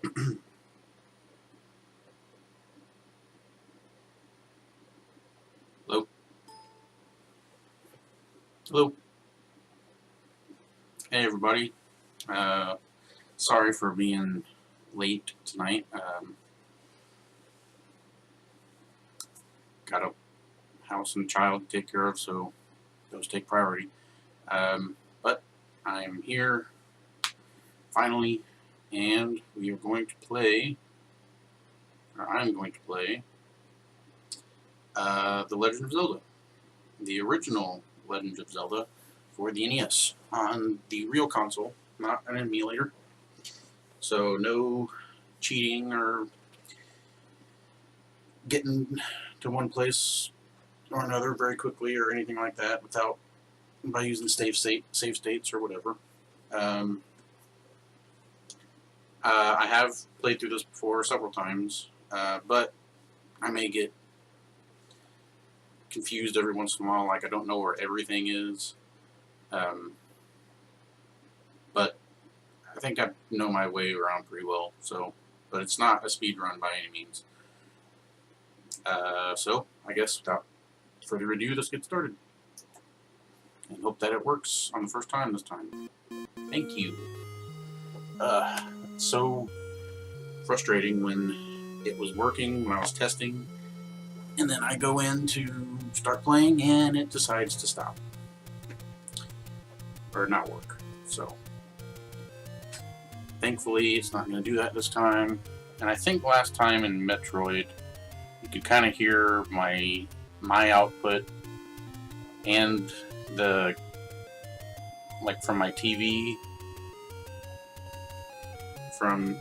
Hello? Hello? Hey everybody. Sorry for being late tonight. Got a house and child to take care of, so those take priority. But I'm here finally, and we are going to play, or I'm going to play, The Legend of Zelda. The original Legend of Zelda for the NES on the real console, not an emulator. So no cheating or getting to one place or another very quickly or anything like that without by using save states or whatever. I have played through this before several times, but I may get confused every once in a while, like I don't know where everything is. But I think I know my way around pretty well, so, but it's not a speed run by any means. So, I guess without further ado, let's get started. And hope that it works on the first time this time. Thank you. It's so frustrating when it was working, when I was testing, and then I go in to start playing and it decides to stop. Or not work. So, thankfully it's not going to do that this time. And I think last time in Metroid, you could kind of hear my output and the, like from my TV, from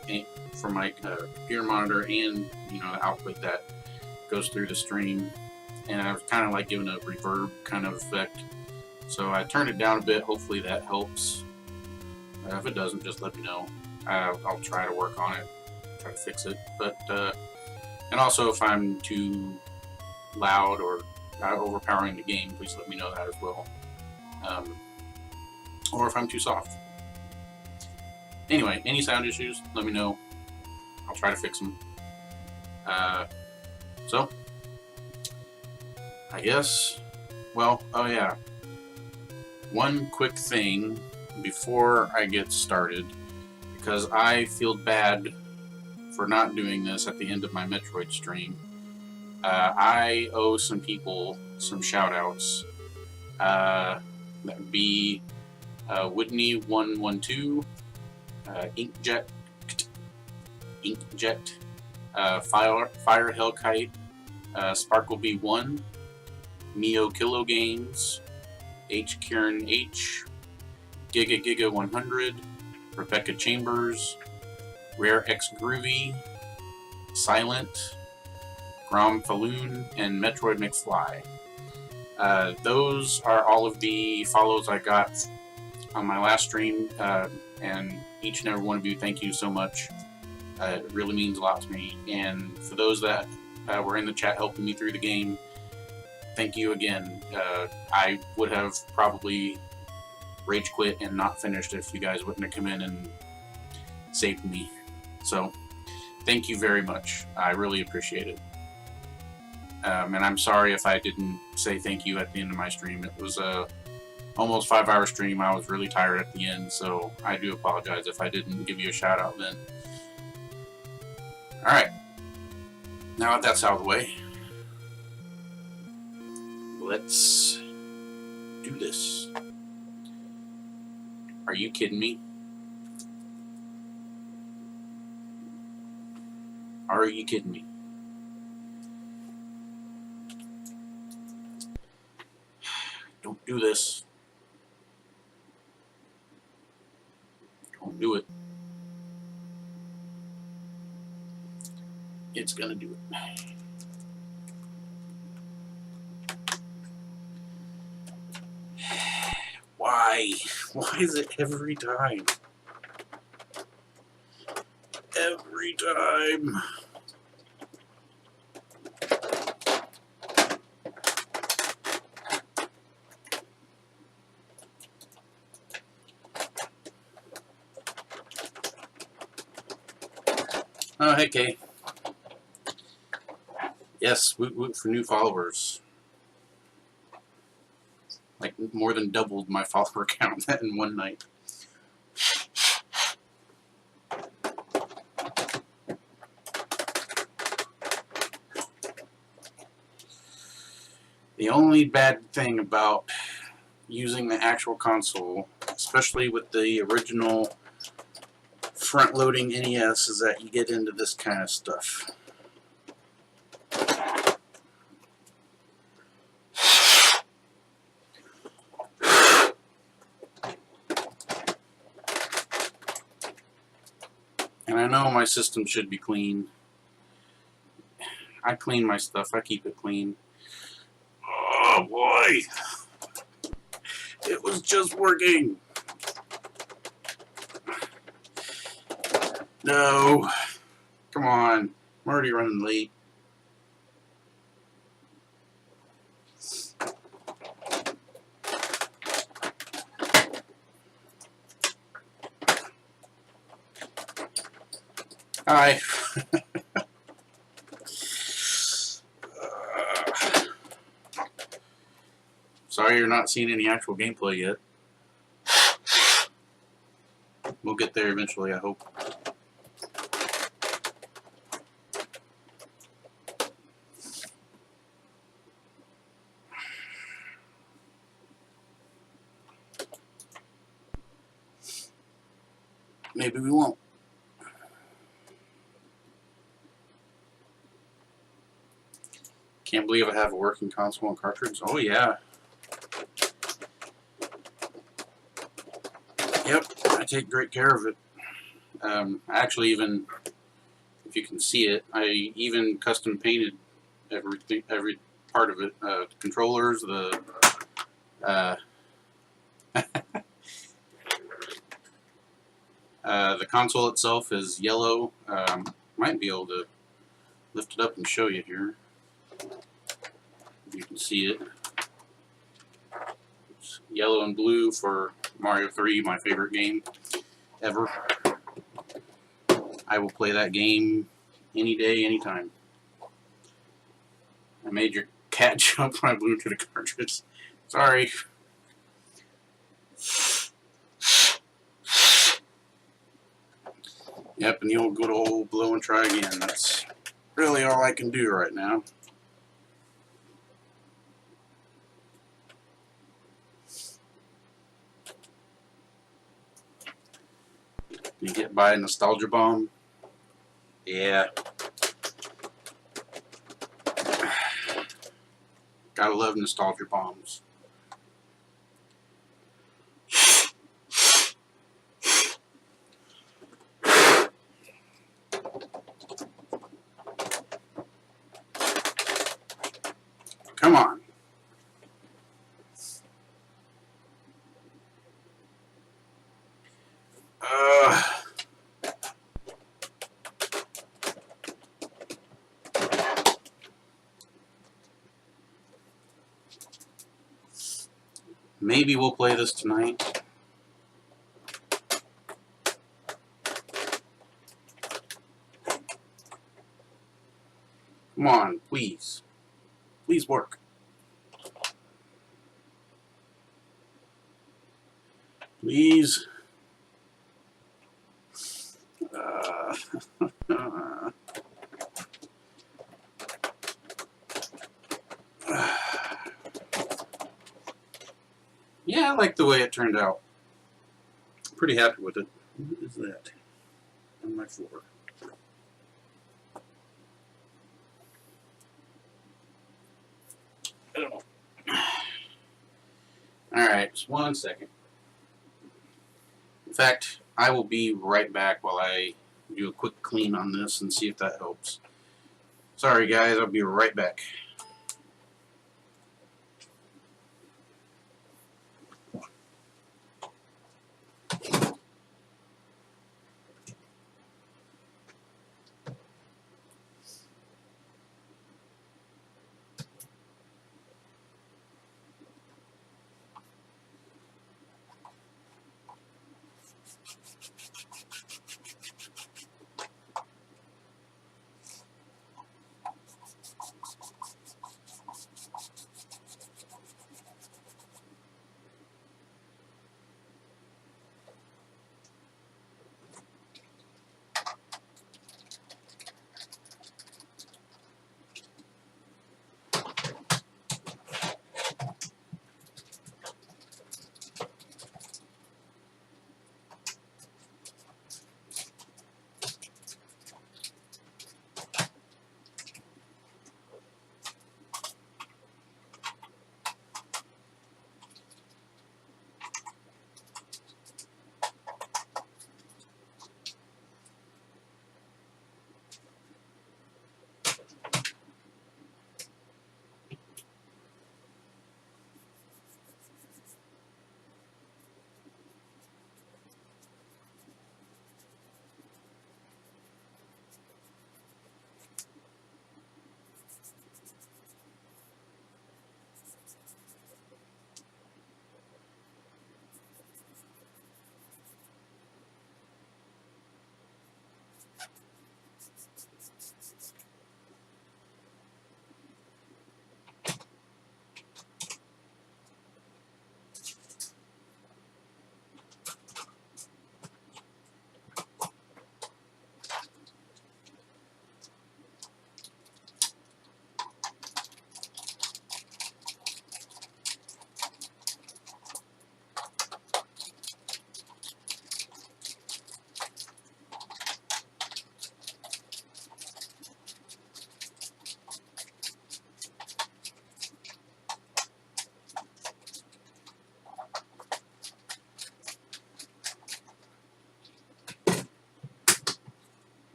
my computer monitor, and the output that goes through the stream. And I was kind of like giving a reverb kind of effect. So I turned it down a bit. Hopefully that helps. If it doesn't, just let me know. I'll try to work on it, try to fix it. But and also if I'm too loud or overpowering the game, please let me know that as well. Or if I'm too soft. Anyway, any sound issues, let me know. I'll try to fix them. So, I guess, well, oh yeah. One quick thing before I get started, because I feel bad for not doing this at the end of my Metroid stream. I owe some people some shout-outs. That would be Whitney112, Inkjet, Fire Hellkite, Sparklebee1, Neo Kilo Games, H Kieran H, Giga 100, Rebecca Chambers, Rare X Groovy, Silent, Grom Falloon, and Metroid McFly. Those are all of the follows I got on my last stream, and each and every one of you, thank you so much. It really means a lot to me. And for those that were in the chat helping me through the game, thank you again. I would have probably rage quit and not finished if you guys wouldn't have come in and saved me. So, thank you very much. I really appreciate it. And I'm sorry if I didn't say thank you at the end of my stream. It was a almost 5-hour stream. I was really tired at the end, so I do apologize if I didn't give you a shout out then. Alright, now that that's out of the way, let's do this. Are you kidding me? Are you kidding me? Don't do this. Don't do it. It's gonna do it. Why? Why is it every time? Every time. Okay. Yes, woot woot for new followers. Like, more than doubled my follower count in one night. The only bad thing about using the actual console, especially with the original front-loading NES, is that you get into this kind of stuff. And I know my system should be clean. I clean my stuff. I keep it clean. Oh boy! It was just working! No! Come on. I'm already running late. Hi. Sorry you're not seeing any actual gameplay yet. We'll get there eventually, I hope. Maybe we won't. Can't believe I have a working console and cartridge. Oh yeah. Yep, I take great care of it. Actually, even if you can see it, I even custom painted everything, every part of it. The controllers, the the console itself is yellow. Might be able to lift it up and show you here. You can see it. It's yellow and blue for Mario 3, my favorite game ever. I will play that game any day, anytime. I made your cat jump when I blew into the cartridge. Sorry. Yep, and the old good old blow and try again. That's really all I can do right now. You get by a nostalgia bomb? Yeah. Gotta love nostalgia bombs. Come on. Maybe we'll play this tonight. Come on, please. Please work. Please. Yeah, I like the way it turned out. Pretty happy with it. What is that on my floor? I don't know. Alright, just 1 second. In fact, I will be right back while I do a quick clean on this and see if that helps. Sorry guys, I'll be right back.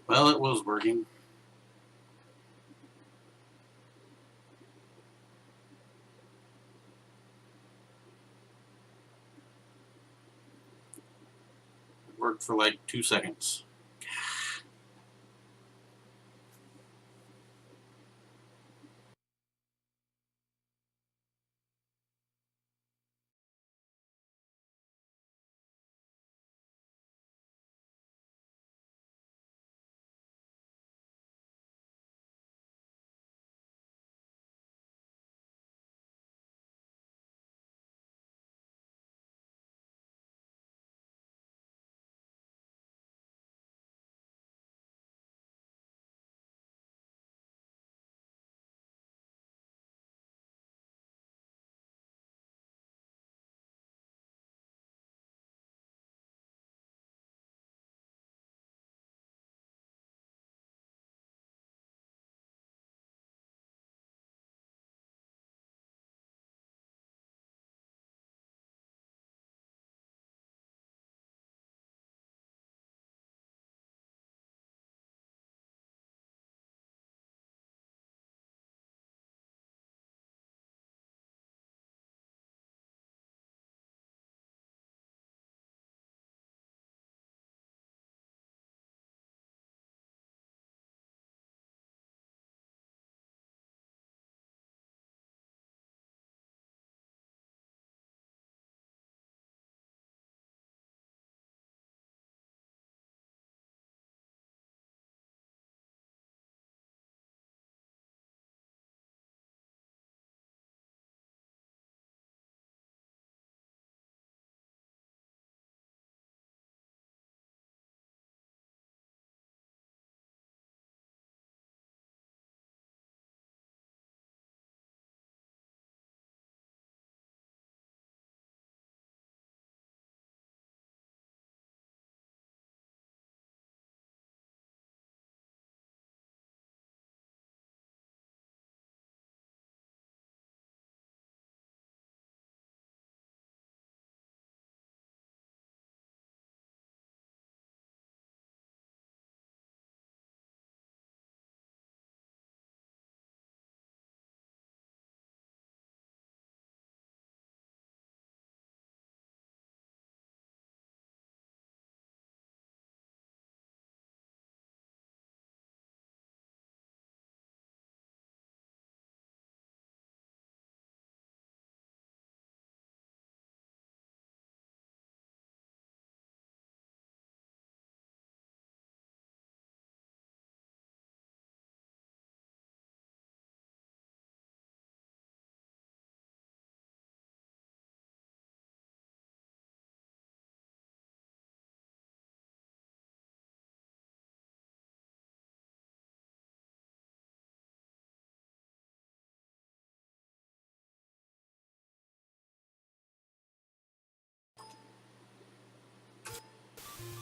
Well, it was working. It worked for like 2 seconds.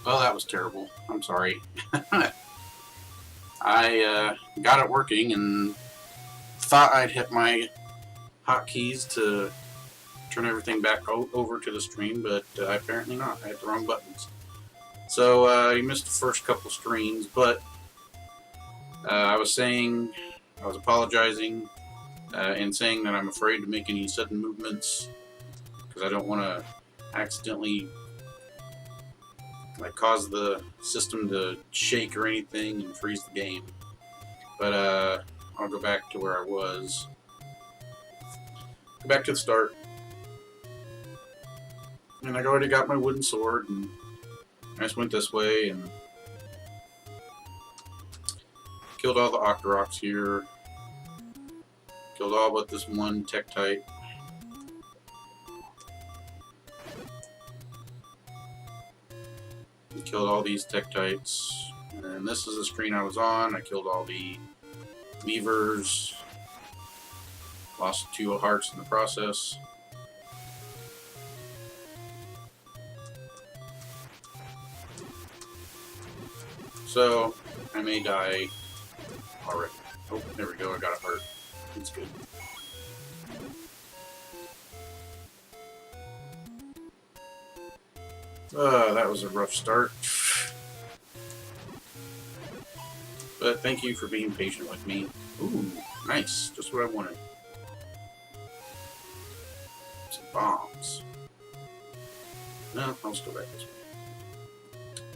Well, that was terrible. I'm sorry. I got it working and thought I'd hit my hotkeys to turn everything back over to the stream, but apparently not. I hit the wrong buttons. So you missed the first couple screens, but I was saying, I was apologizing and saying that I'm afraid to make any sudden movements because I don't want to accidentally like cause the system to shake or anything and freeze the game. But I'll go back to where I was. Go back to the start. And I already got my wooden sword, and I just went this way and killed all the Octoroks here. Killed all but this one Tektite. Killed all these Tektites. And this is the screen I was on. I killed all the Weavers. Lost 2 hearts in the process. So, I may die already. Oh, there we go, I got a heart. That's good. That was a rough start. But thank you for being patient with me. Ooh, nice. Just what I wanted. Some bombs. No, I'll just go back this way.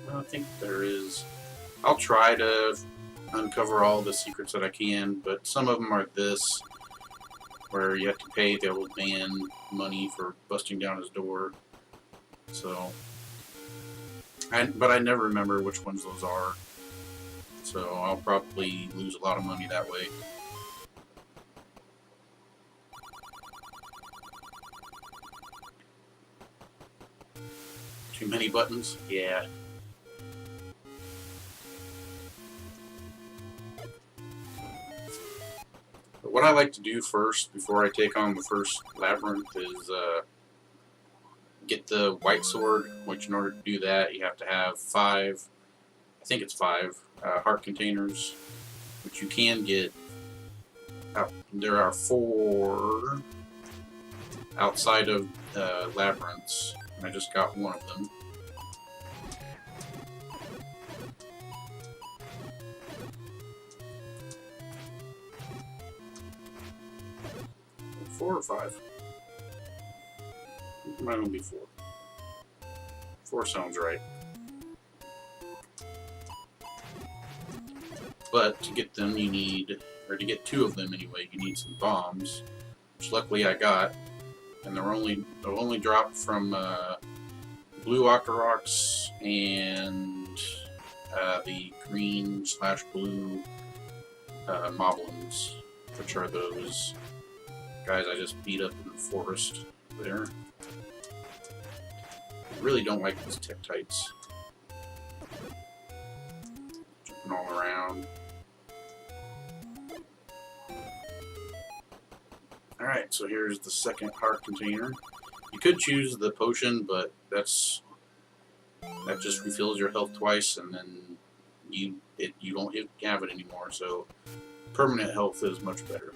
Well, I think there is... I'll try to uncover all the secrets that I can, but some of them are this, where you have to pay the old man money for busting down his door. So... but I never remember which ones those are. So I'll probably lose a lot of money that way. Too many buttons? Yeah. But what I like to do first, before I take on the first labyrinth, is get the white sword, which in order to do that, you have to have 5, I think it's 5, heart containers, which you can get. There are 4 outside of labyrinths, and I just got one of them. Four or 5? It might only be 4. 4 sounds right. But to get them, you need, or to get 2 of them anyway, you need some bombs, which luckily I got, and they'll only drop from blue Octoroks and the green/blue Moblins, which are those guys I just beat up in the forest there. I really don't like these Tektites. Jumping all around. Alright, so here's the second heart container. You could choose the potion, but that just refills your health twice, and then you don't have it anymore. So permanent health is much better.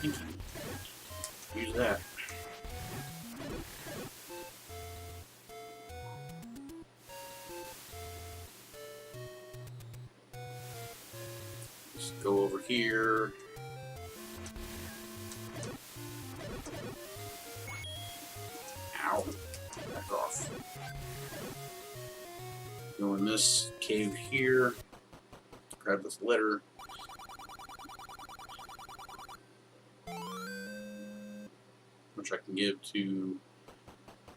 Thank you. Use that. Just go over here. Ow. Back off. Go in this cave here. Grab this letter. Which I can give to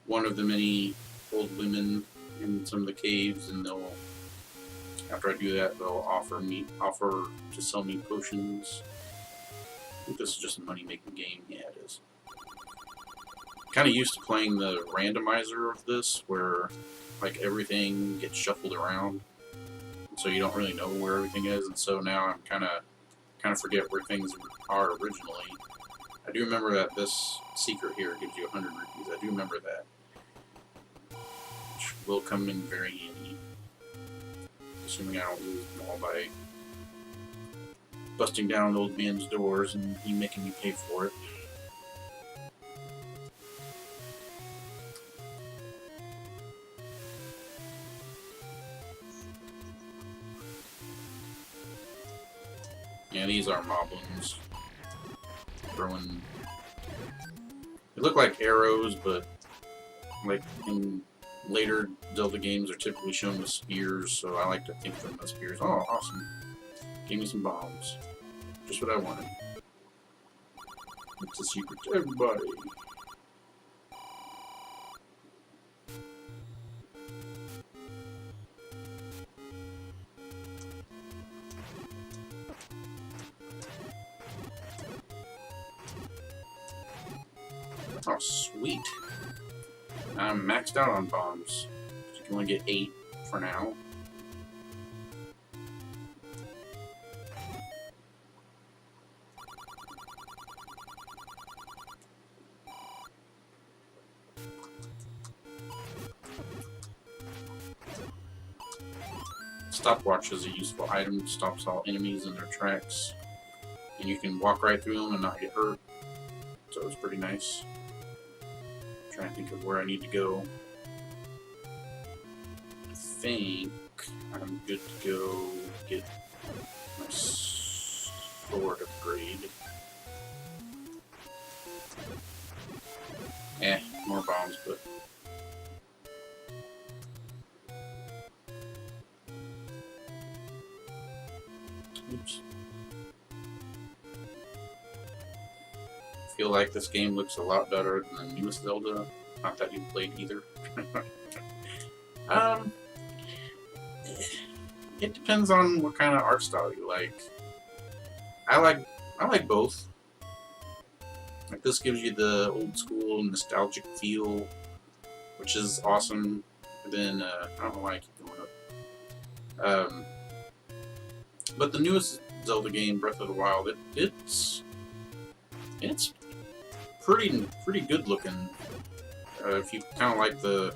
one of the many old women in some of the caves, and they'll, after I do that, they'll offer to sell me potions. I think this is just a money-making game. Yeah, it is. Kind of used to playing the randomizer of this, where like everything gets shuffled around, so you don't really know where everything is, and so now I'm kind of forget where things are originally. I do remember that this secret here gives you 100 rupees. I do remember that. Which will come in very handy. Assuming I don't lose them all by busting down old man's doors and he making me pay for it. Yeah, these are moblins. Throwing... They look like arrows, but like in later Zelda games are typically shown with spears, so I like to think of them as spears. Oh, awesome. Give me some bombs. Just what I wanted. It's a secret to everybody. Oh, sweet. I'm maxed out on bombs. You can only get 8 for now. Stopwatch is a useful item. It stops all enemies in their tracks. And you can walk right through them and not get hurt. So it's pretty nice. I'm trying to think of where I need to go. I think I'm good to go get my sword upgrade. More bombs, but oops. I feel like this game looks a lot better than the newest Zelda. Not that you played either. It depends on what kind of art style you like. I like both. Like this gives you the old school nostalgic feel, which is awesome. And then I don't know why I keep going up. But the newest Zelda game, Breath of the Wild, it's pretty good looking. If you kind of like the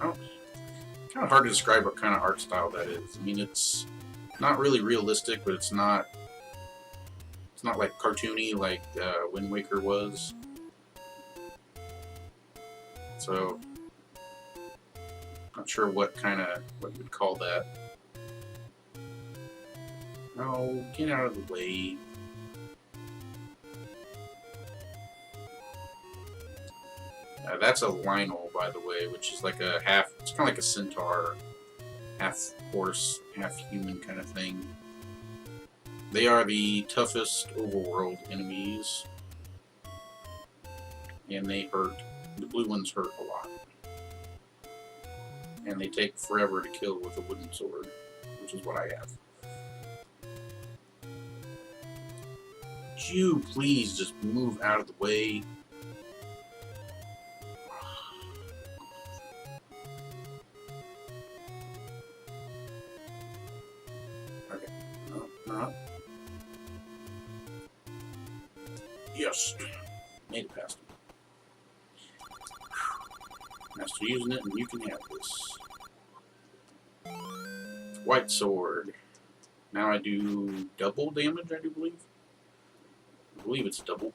kind of hard to describe what kind of art style that is. I mean, it's not really realistic, but it's not like cartoony like Wind Waker was. So, not sure what you would call that. Oh, get out of the way. That's a Lionel, by the way, which is like a half, it's kind of like a centaur, half horse, half human kind of thing. They are the toughest overworld enemies, and they hurt. The blue ones hurt a lot. And they take forever to kill with a wooden sword, which is what I have. Would you please just move out of the way? Okay, no, not. Yes, made it past him. Master using it, and you can have this. White sword. Now I do double damage, I do believe. I believe it's double.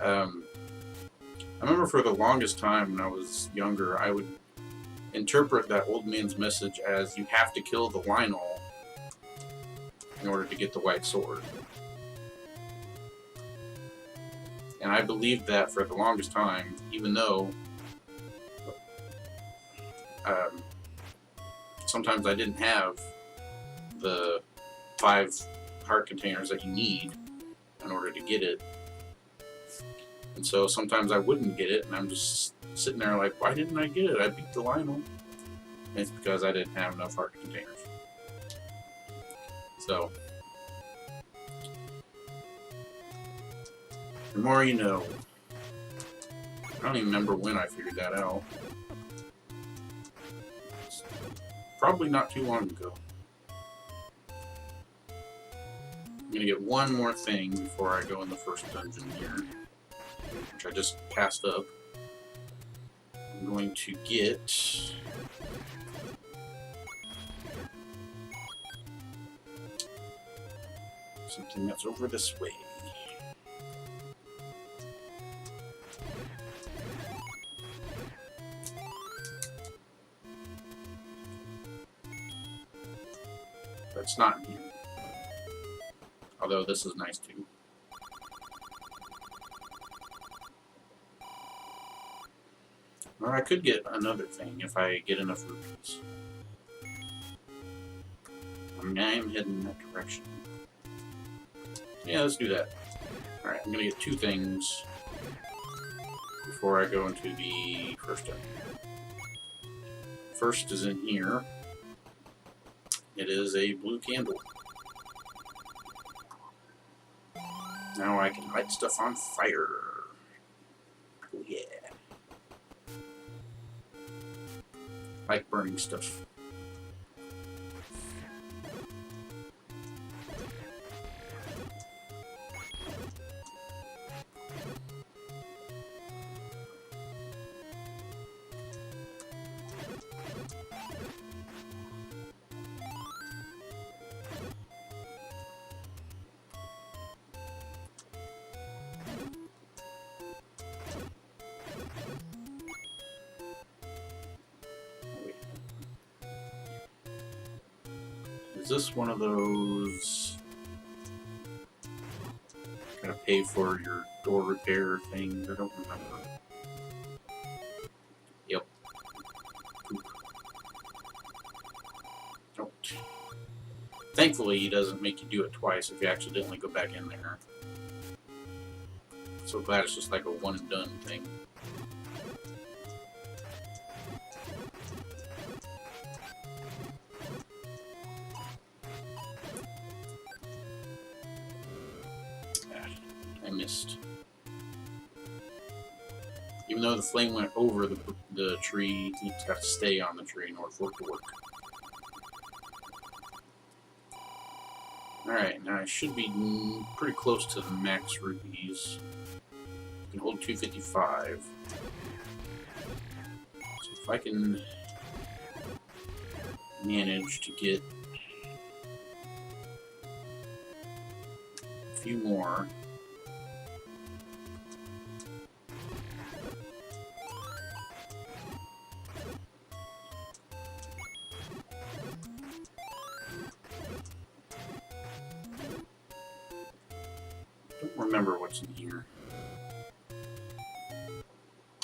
I remember for the longest time when I was younger, I would interpret that old man's message as you have to kill the Lionel in order to get the white sword. And I believed that for the longest time, even though sometimes I didn't have the 5 heart containers that you need in order to get it. And so sometimes I wouldn't get it, and I'm just sitting there like, why didn't I get it? I beat the Lionel. And it's because I didn't have enough heart containers. So, the more you know. I don't even remember when I figured that out. It's probably not too long ago. I'm gonna get one more thing before I go in the first dungeon here, which I just passed up. I'm going to get something that's over this way. That's not in here. Although this is nice too. Or I could get another thing if I get enough rupees. I mean, I am heading in that direction. Yeah, let's do that. Alright, I'm gonna get 2 things before I go into the first dungeon. First is in here. It is a blue candle. Now I can light stuff on fire. Oh yeah. Like burning stuff. Is this one of those gotta pay for your door repair things? I don't remember. Yep. Oh. Thankfully, he doesn't make you do it twice if you accidentally go back in there. So glad it's just like a one and done thing. I missed. Even though the flame went over the tree, it's got to stay on the tree in order for it to work. Alright, now I should be pretty close to the max rupees. I can hold 255. So if I can manage to get a few more. Don't remember what's in here.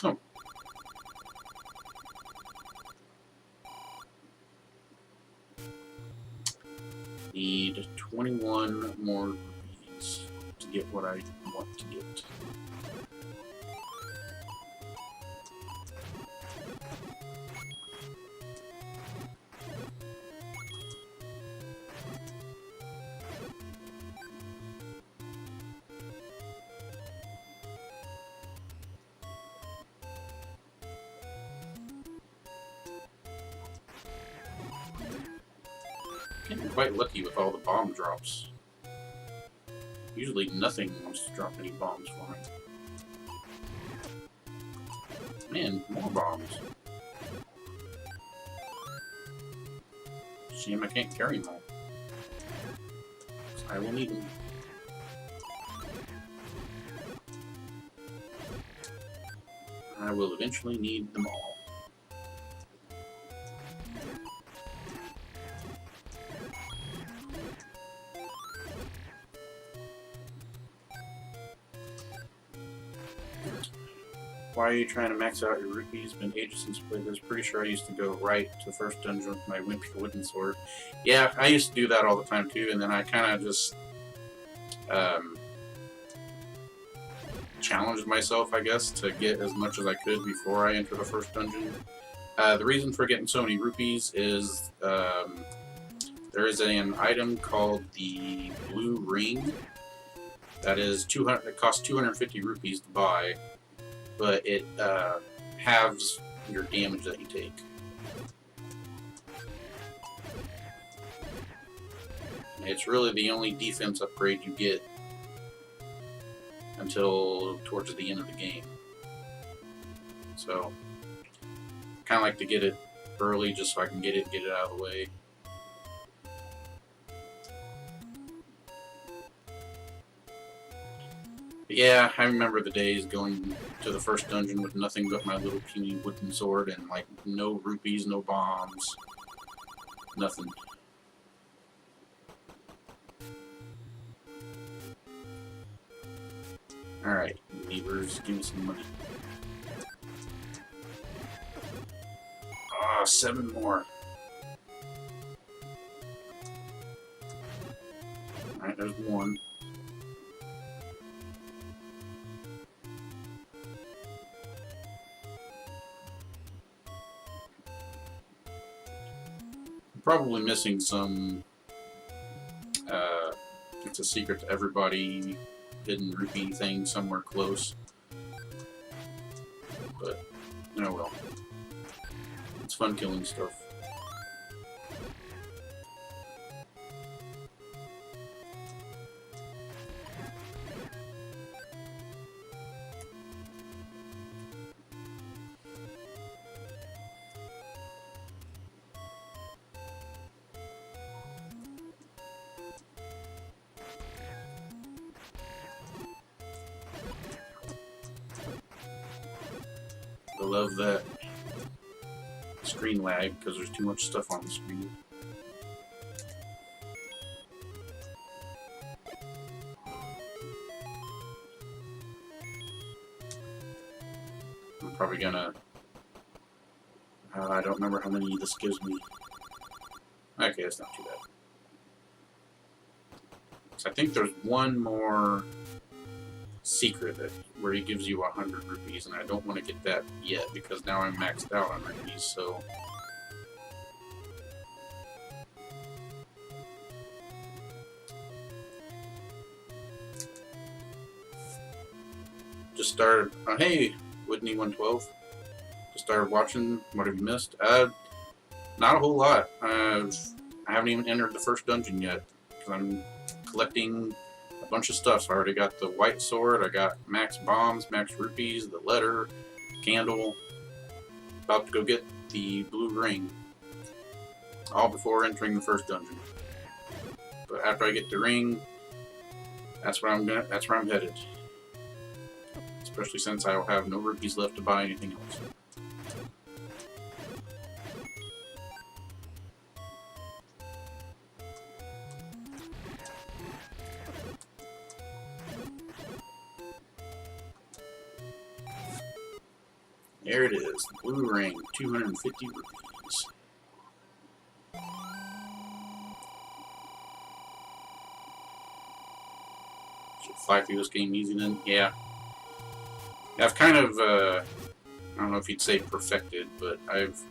Oh. Need 21 more rupees to get what I want to get. Getting quite lucky with all the bomb drops. Usually nothing wants to drop any bombs for me. Man, more bombs. Shame I can't carry them all. I will need them. I will eventually need them all. Why are you trying to max out your rupees? Been ages since I played this. Pretty sure I used to go right to the first dungeon with my wimpy wooden sword. Yeah, I used to do that all the time too, and then I kind of just challenged myself, I guess, to get as much as I could before I enter the first dungeon. The reason for getting so many rupees is there is an item called the Blue Ring that is 200. It costs 250 rupees to buy. But it halves your damage that you take. It's really the only defense upgrade you get until towards the end of the game. So, kind of like to get it early just so I can get it out of the way. But yeah, I remember the days going to the first dungeon with nothing but my little puny wooden sword and like no rupees, no bombs, nothing. Alright, neighbors, give me some money. Ah, 7 more. Alright, there's 1. Probably missing some, it's a secret to everybody, hidden rupee thing somewhere close. But, oh well. It's fun killing stuff. I love that screen lag because there's too much stuff on the screen. probably gonna... I don't remember how many this gives me. Okay, that's not too bad. So I think there's one more secret where he gives you 100 rupees, and I don't want to get that yet because now I'm maxed out on rupees, so... Just started... hey, Whitney 112. Just started watching. What have you missed? Not a whole lot. I haven't even entered the first dungeon yet because I'm collecting a bunch of stuff. So I already got the white sword, I got max bombs, max rupees, the letter, candle. About to go get the blue ring. All before entering the first dungeon. But after I get the ring, that's where I'm headed. Especially since I will have no rupees left to buy anything else. There it is, the blue ring, 250 rupees. Should fly through this game easy then? Yeah. I've kind of, I don't know if you'd say perfected, but I've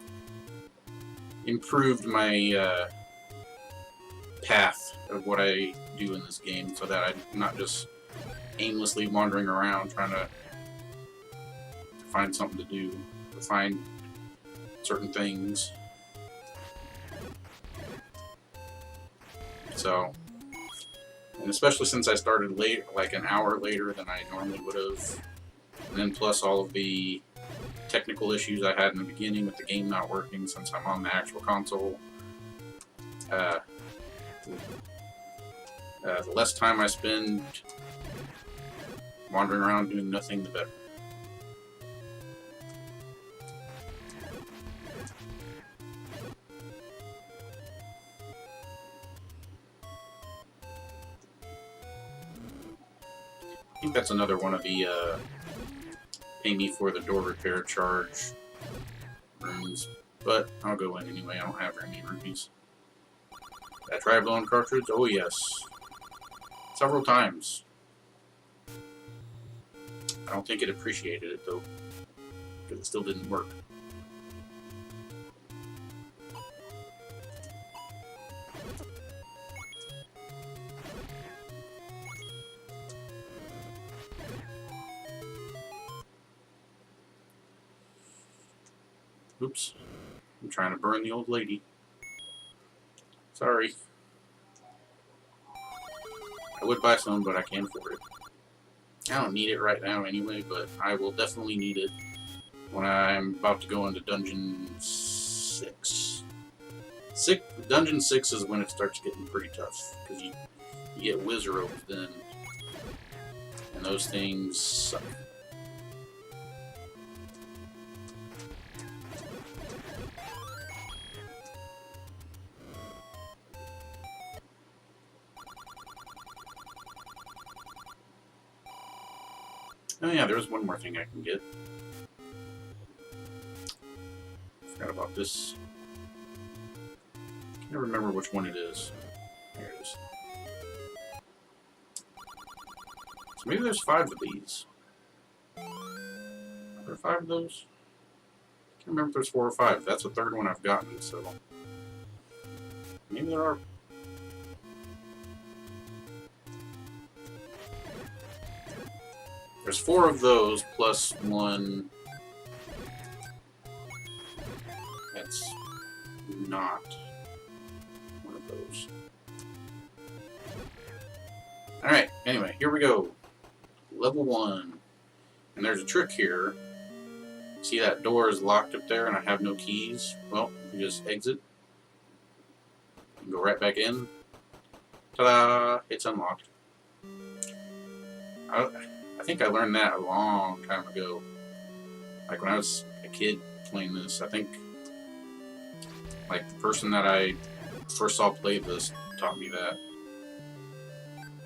improved my path of what I do in this game so that I'm not just aimlessly wandering around trying to find something to do, to find certain things. So, and especially since I started late, like an hour later than I normally would have, and then plus all of the technical issues I had in the beginning with the game not working since I'm on the actual console. The less time I spend wandering around doing nothing, the better. I think that's another one of the pay me for the door repair charge rooms, but I'll go in anyway. I don't have very many rupees. That tri-blown cartridge? Oh yes. Several times. I don't think it appreciated it though, because it still didn't work. Oops. I'm trying to burn the old lady. Sorry. I would buy some, but I can't afford it. I don't need it right now anyway, but I will definitely need it when I'm about to go into Dungeon 6. Dungeon 6 is when it starts getting pretty tough, because you get Wizard then, and those things suck. Oh yeah, there's one more thing I can get. Forgot about this. Can't remember which one it is. There it is. So maybe there's 5 of these. Are there 5 of those? Can't remember if there's 4 or 5. That's the 3rd one I've gotten, so maybe there are. There's 4 of those, plus 1 that's not one of those. Alright, anyway, here we go. Level 1. And there's a trick here. See that door is locked up there and I have no keys? Well, you just exit. And go right back in. Ta-da! It's unlocked. I think I learned that a long time ago. Like when I was a kid playing this, I think like the person that I first saw play this taught me that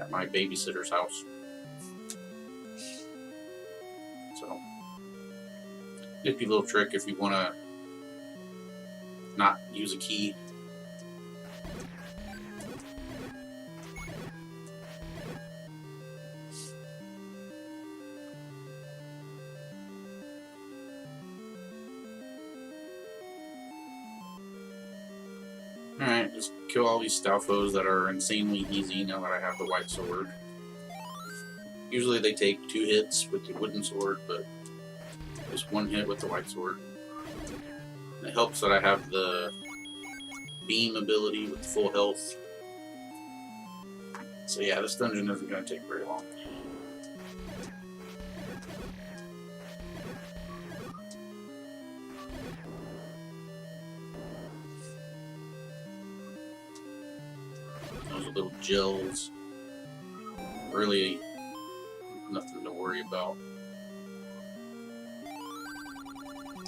at my babysitter's house. So nifty little trick if you want to not use a key. Alright, just kill all these Stalfos that are insanely easy now that I have the white sword. Usually they take 2 hits with the wooden sword, but just 1 hit with the white sword. And it helps that I have the beam ability with full health. So yeah, this dungeon isn't going to take very long. Those are little gels. Really nothing to worry about.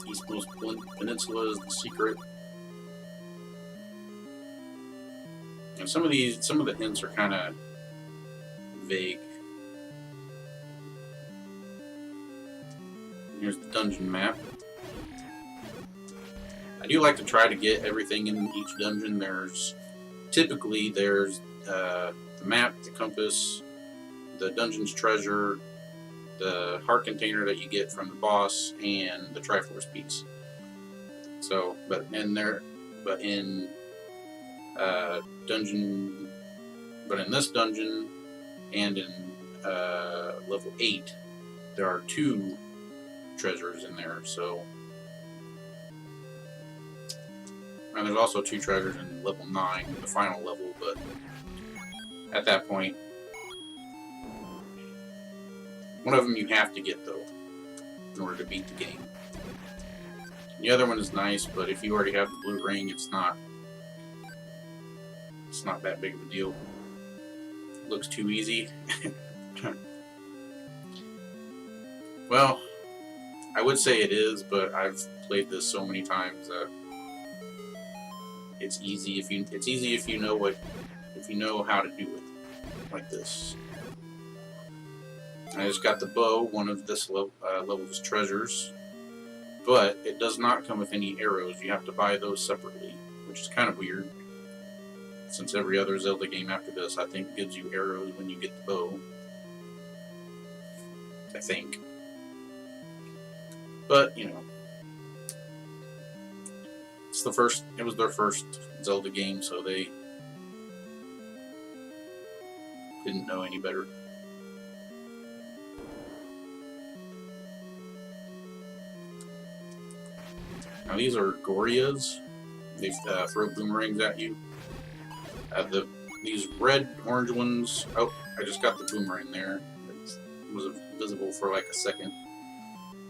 Eastmost Peninsula is the secret. And some of the hints are kind of vague. Here's the dungeon map. I do like to try to get everything in each dungeon. Typically there's the map, the compass, the dungeon's treasure, the heart container that you get from the boss, and the Triforce piece. So, but in this dungeon and in level 8, there are 2 treasures in there. So, and there's also 2 treasures in level 9, the final level. But at that point, one of them you have to get, though, in order to beat the game. The other one is nice, but if you already have the blue ring, it's not that big of a deal. It looks too easy. Well, I would say it is, but I've played this so many times that it's easy if you know how to do it like this. I just got the bow, one of this level's treasures, but it does not come with any arrows. You have to buy those separately, which is kind of weird, since every other Zelda game after this, I think, gives you arrows when you get the bow. I think. But, you know, it was their first Zelda game, so they didn't know any better. Now these are Gorias. They throw boomerangs at you. These red, orange ones. Oh, I just got the boomerang there. It was visible for like a second.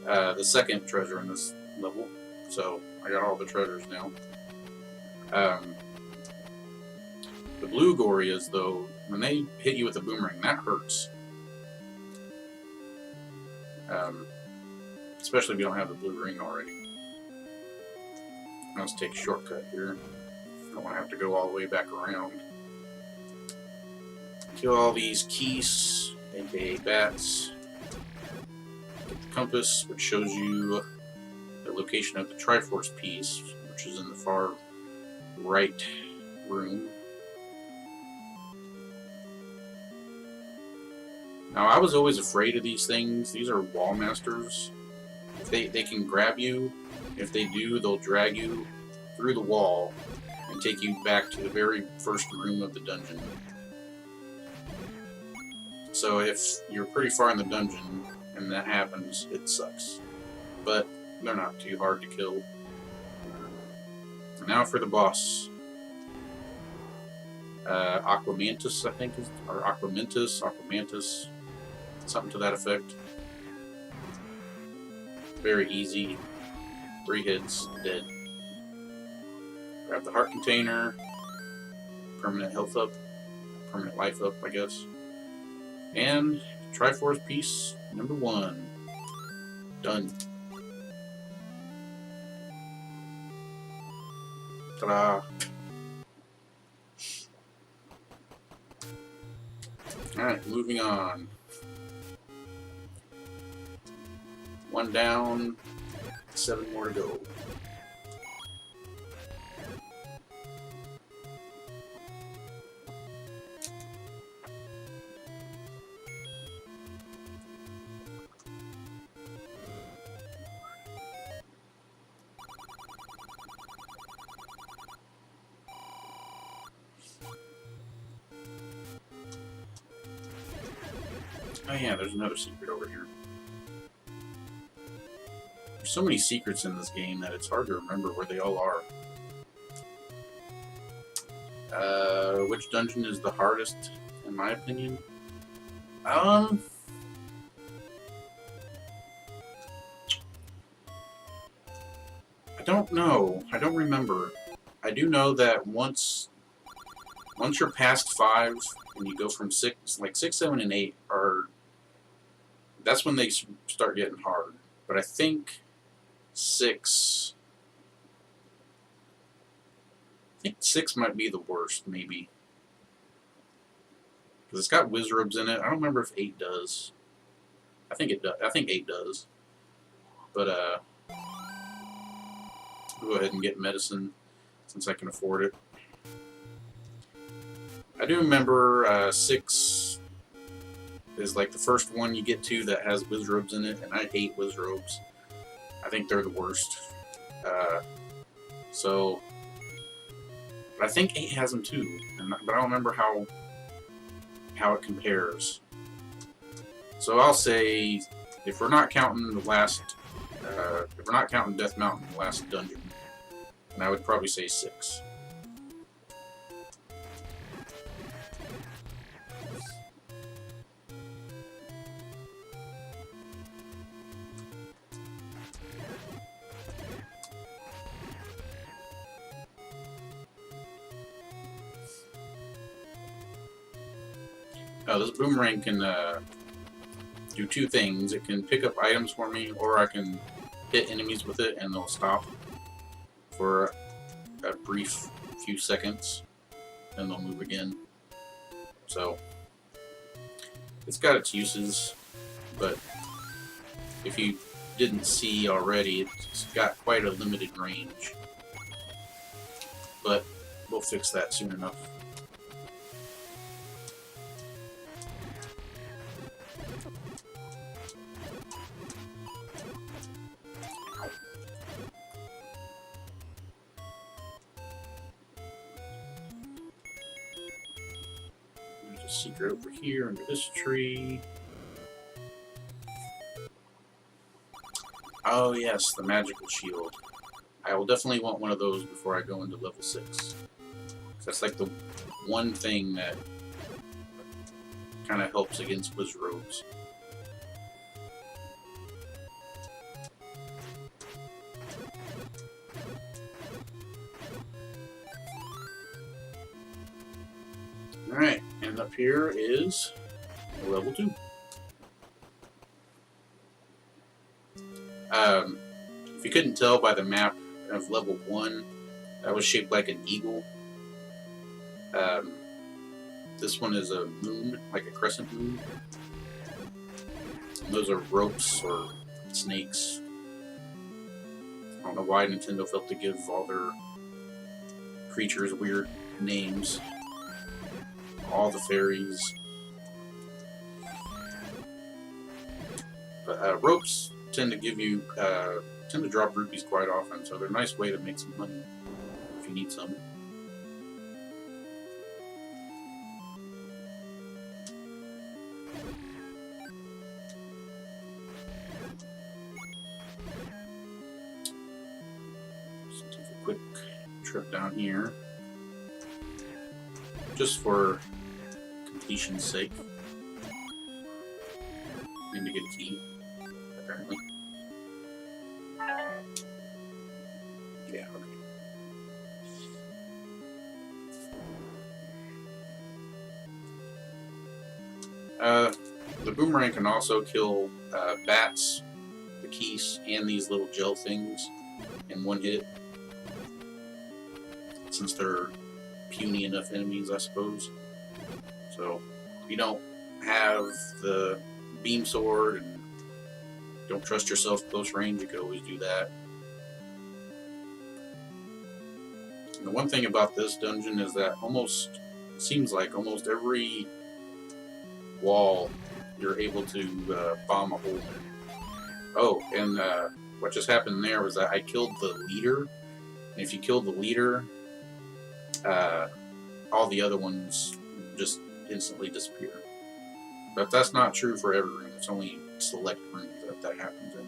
The second treasure in this level. So I got all the treasures now. The blue Gorias, though, when they hit you with a boomerang, that hurts. Especially if you don't have the blue ring already. Let's take a shortcut here. Don't want to have to go all the way back around. Kill all these keys, aka bats. Get the compass, which shows you the location of the Triforce piece, which is in the far right room. Now, I was always afraid of these things. These are wall masters. They can grab you. If they do, they'll drag you through the wall and take you back to the very first room of the dungeon. So if you're pretty far in the dungeon and that happens, it sucks. But they're not too hard to kill. Now for the boss. Aquamantis, I think, or Aquamantis, something to that effect. Very easy. 3 hits, dead. Grab the heart container. Permanent health up. Permanent life up, I guess. And Triforce piece number 1. Done. Ta-da! Alright, moving on. 1 down. 7 more to go. Oh yeah, there's another secret over here. There's so many secrets in this game that it's hard to remember where they all are. Which dungeon is the hardest, in my opinion? I don't know. I don't remember. I do know that once you're past 5 and you go from 6, like 6, 7, and 8 are... That's when they start getting hard. But I think 6... I think 6 might be the worst, maybe. Because it's got wizrobes in it. I don't remember if 8 does. I think it does. I think 8 does. But, I'll go ahead and get medicine since I can afford it. I do remember 6 is like the first one you get to that has wizrobes in it, and I hate wizrobes. I think they're the worst. But I think 8 has them too, but I don't remember how it compares. So I'll say, if we're not counting the last, if we're not counting Death Mountain, the last dungeon, then I would probably say 6. This boomerang can do 2 things. It can pick up items for me, or I can hit enemies with it and they'll stop for a brief few seconds, and they'll move again. So, it's got its uses, but if you didn't see already, it's got quite a limited range. But we'll fix that soon enough. Secret over here under this tree. Oh yes, the magical shield. I will definitely want one of those before I go into level 6. That's like the one thing that kind of helps against wizrobes. Alright, and up here is level 2. If you couldn't tell by the map of level 1, that was shaped like an eagle. This one is a moon, like a crescent moon. And those are ropes or snakes. I don't know why Nintendo felt to give all their creatures weird names. All the fairies. But ropes tend to give you, tend to drop rupees quite often, so they're a nice way to make some money if you need some. Just take a quick trip down here, just for completion's sake. Need to get a key, apparently. Yeah, okay. The boomerang can also kill bats, the keys, and these little gel things in one hit, since they're puny enough enemies, I suppose. So, if you don't have the beam sword and don't trust yourself close range, you could always do that. The one thing about this dungeon is that it seems like almost every wall you're able to bomb a hole in. Oh, and what just happened there was that I killed the leader. And if you kill the leader, all the other ones just instantly disappear. But that's not true for every room. It's only select rooms that happens in.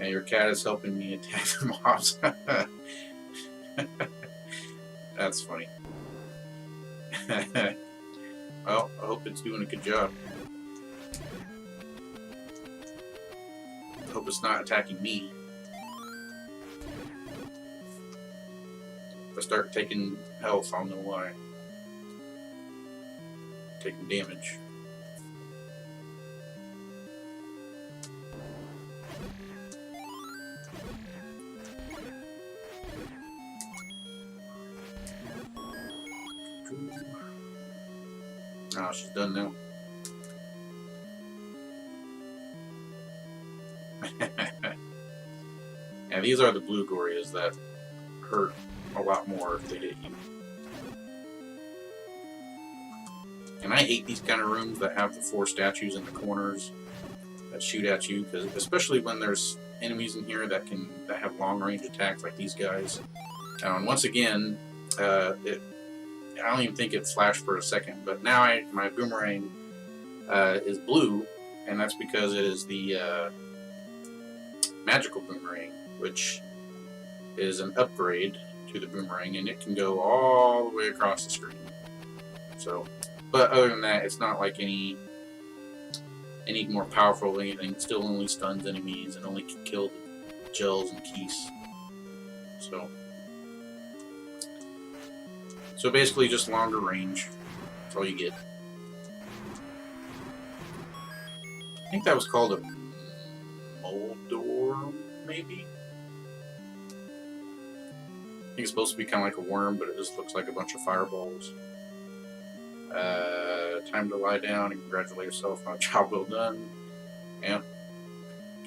And your cat is helping me attack the mobs. That's funny. Well, I hope it's doing a good job. I hope it's not attacking me. If I start taking health, I'll know why. Taking damage. Oh, she's done now. Yeah, these are the blue Gorias that hurt a lot more if they hit you. And I hate these kind of rooms that have the 4 statues in the corners that shoot at you, because especially when there's enemies in here that have long range attacks like these guys. And once again, I don't even think it flashed for a second, but now my boomerang is blue, and that's because it is the magical boomerang, which is an upgrade to the boomerang, and it can go all the way across the screen. So, but other than that, it's not like any more powerful or anything. It still only stuns enemies and only can kill the gels and keys. So basically just longer range. That's all you get. I think that was called a Moldor, maybe? I think it's supposed to be kind of like a worm, but it just looks like a bunch of fireballs. Time to lie down and congratulate yourself on a job well done. Yeah.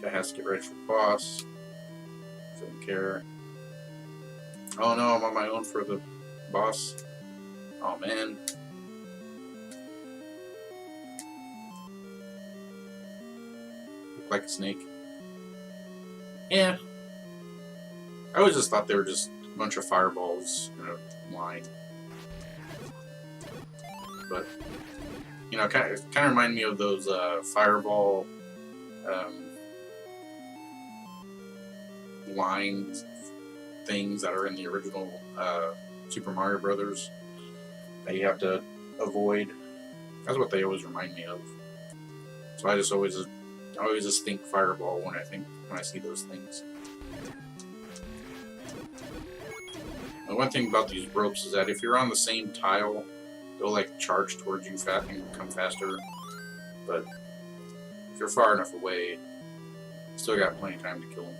Guy has to get ready for the boss. Doesn't care. Oh no, I'm on my own for the boss. Oh man. Look like a snake. Yeah. I always just thought they were just a bunch of fireballs in a line. But, you know, kind of remind me of those fireball line things that are in the original Super Mario Brothers that you have to avoid. That's what they always remind me of. So I always just think fireball when I see those things. The one thing about these ropes is that if you're on the same tile, they'll like charge towards you and come faster. But if you're far enough away, you still got plenty of time to kill them.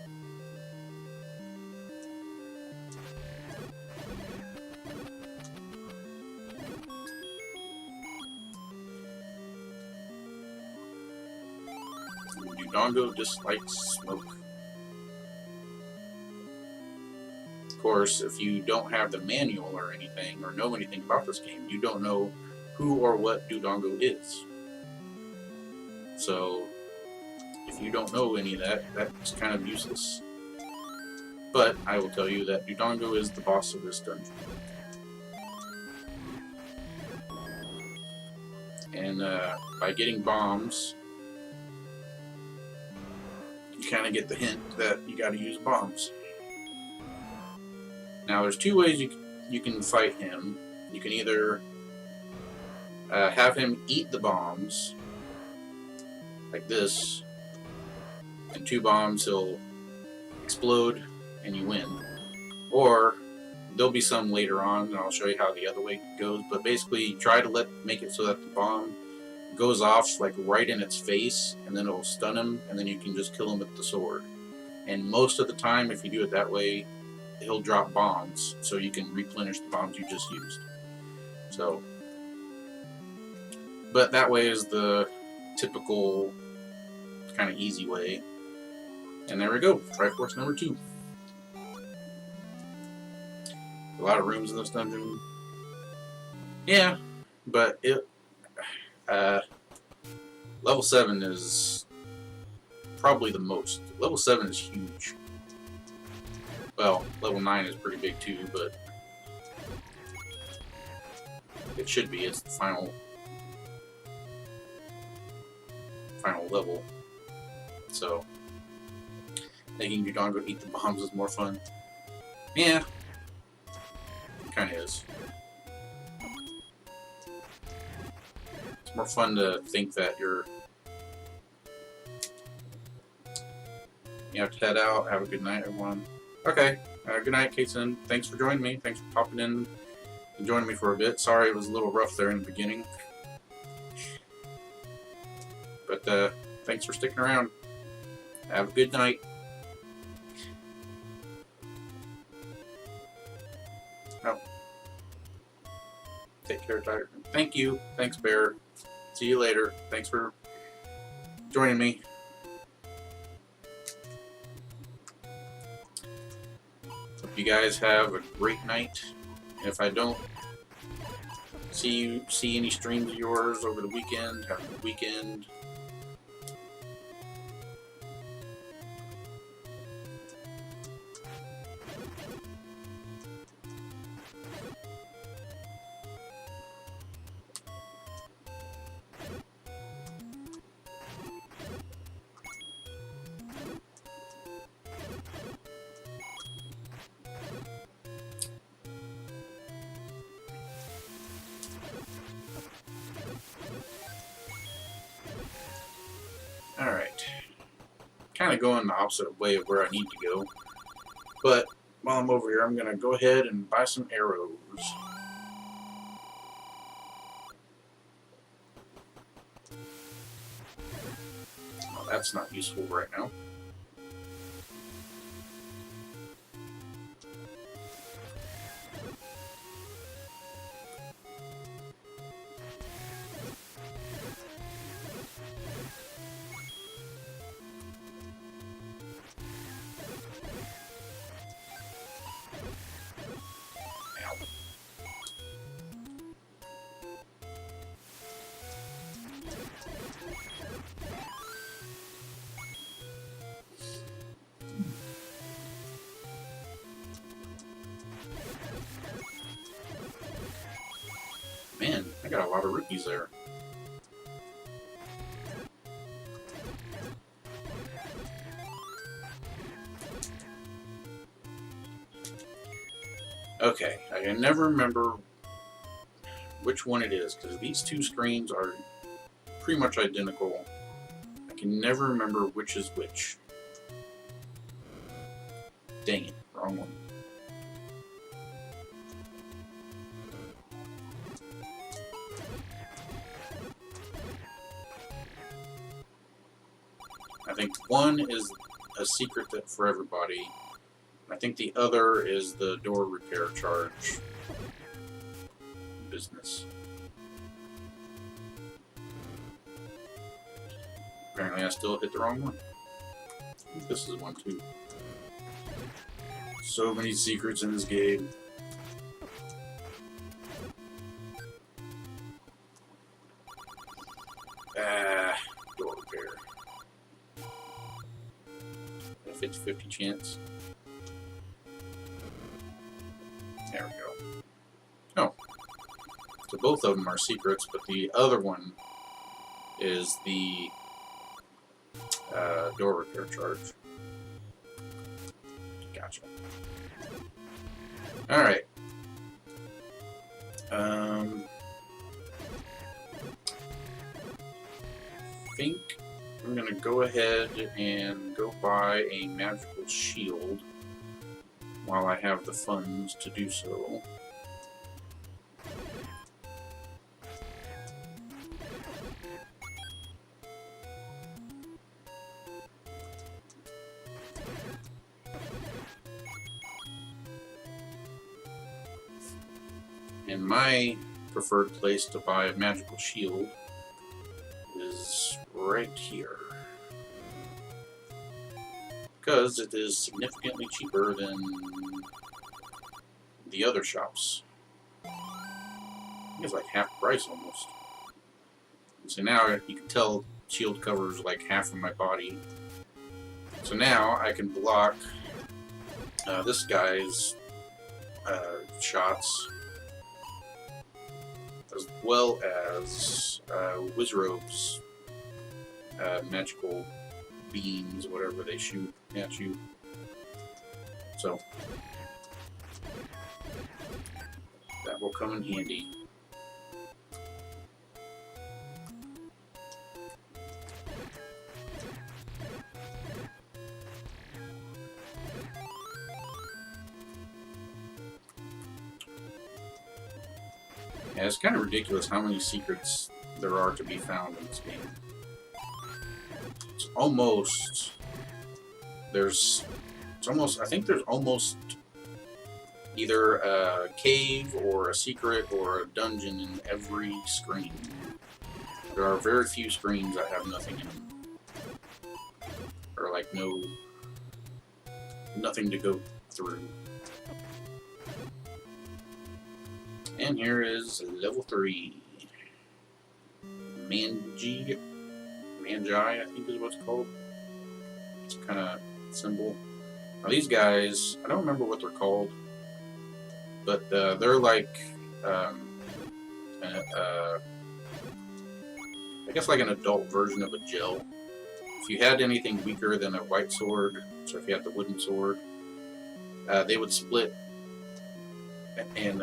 Dodongo dislikes smoke. Of course, if you don't have the manual or anything, or know anything about this game, you don't know who or what Dodongo is. So, if you don't know any of that, that's kind of useless. But I will tell you that Dodongo is the boss of this dungeon. And by getting bombs, you kind of get the hint that you got to use bombs. Now, there's 2 ways you can fight him. You can either have him eat the bombs, like this, and 2 bombs he'll explode and you win. Or there'll be some later on, and I'll show you how the other way goes. But basically, try to make it so that the bomb goes off like right in its face, and then it'll stun him, and then you can just kill him with the sword. And most of the time, if you do it that way, he'll drop bombs, so you can replenish the bombs you just used. So, but that way is the typical kind of easy way. And there we go, Triforce number 2. A lot of rooms in this dungeon. Yeah, but level 7 is probably the most. Level 7 is huge. Well, level 9 is pretty big too, but it should be. It's the final level. So, making your dog go eat the bombs is more fun. Yeah, it kind of is. It's more fun to think that you have to head out. Have a good night, everyone. Okay, good night, Kason. Thanks for joining me. Thanks for popping in and joining me for a bit. Sorry it was a little rough there in the beginning. But thanks for sticking around. Have a good night. Oh. Take care, Tiger. Thank you. Thanks, Bear. See you later. Thanks for joining me. Hope you guys have a great night. If I don't see any streams of yours over the weekend, have a good weekend. Alright. Kind of going the opposite way of where I need to go. But while I'm over here, I'm going to go ahead and buy some arrows. Well, that's not useful right now. Man, I got a lot of rupees there. Okay, I can never remember which one it is, because these two screens are pretty much identical. I can never remember which is which. Dang it, wrong one. I think one is a secret that for everybody. I think the other is the door repair charge business. Apparently I still hit the wrong one. I think this is one too. So many secrets in this game. Door repair. A 50-50 chance. There we go. Oh. So both of them are secrets, but the other one is the door repair charge. Gotcha. Alright. I think I'm going to go ahead and go buy a magical shield while I have the funds to do so. And my preferred place to buy a magical shield is right here, because it is significantly cheaper than the other shops. I think it's like half price almost. So now you can tell shield covers like half of my body. So now I can block this guy's shots, as well as Wizrobe's magical beams, whatever they shoot at you. So that will come in handy. Yeah, it's kind of ridiculous how many secrets there are to be found in this game. It's almost... I think there's almost either a cave or a secret or a dungeon in every screen. There are very few screens that have nothing in them. Or like nothing to go through. And here is level 3. Magi, I think is what it's called. It's kind of symbol. Now these guys, I don't remember what they're called, but they're like, I guess like an adult version of a gel. If you had anything weaker than a white sword, so if you had the wooden sword, they would split and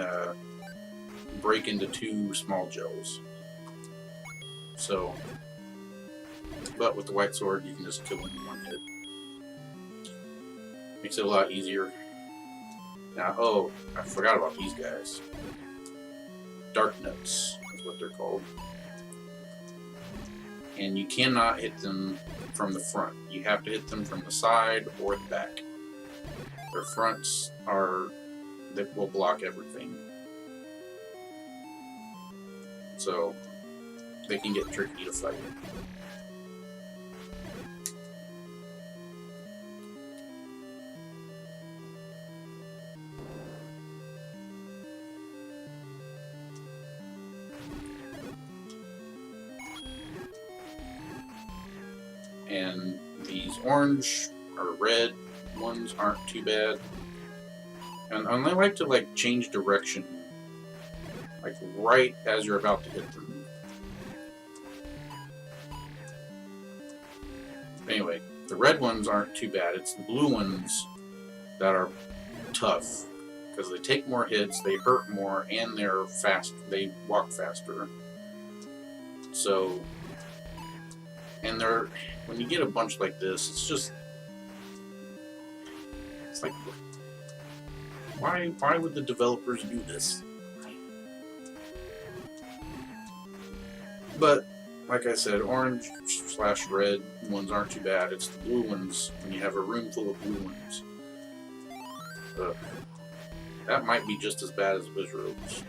break into 2 small gels. So, but with the white sword, you can just kill them in 1 hit. Makes it a lot easier. Now, oh, I forgot about these guys. Dark Nuts is what they're called. And you cannot hit them from the front. You have to hit them from the side or the back. Their fronts that will block everything. So, they can get tricky to fight. And these orange or red ones aren't too bad. And I like to like change direction, like right as you're about to hit them. Anyway, the red ones aren't too bad. It's the blue ones that are tough because they take more hits, they hurt more, and they're fast. They walk faster. So, and they're when you get a bunch like this, it's like, why would the developers do this? But like I said, orange/red ones aren't too bad. It's the blue ones when you have a room full of blue ones. That might be just as bad as Wizrobe's.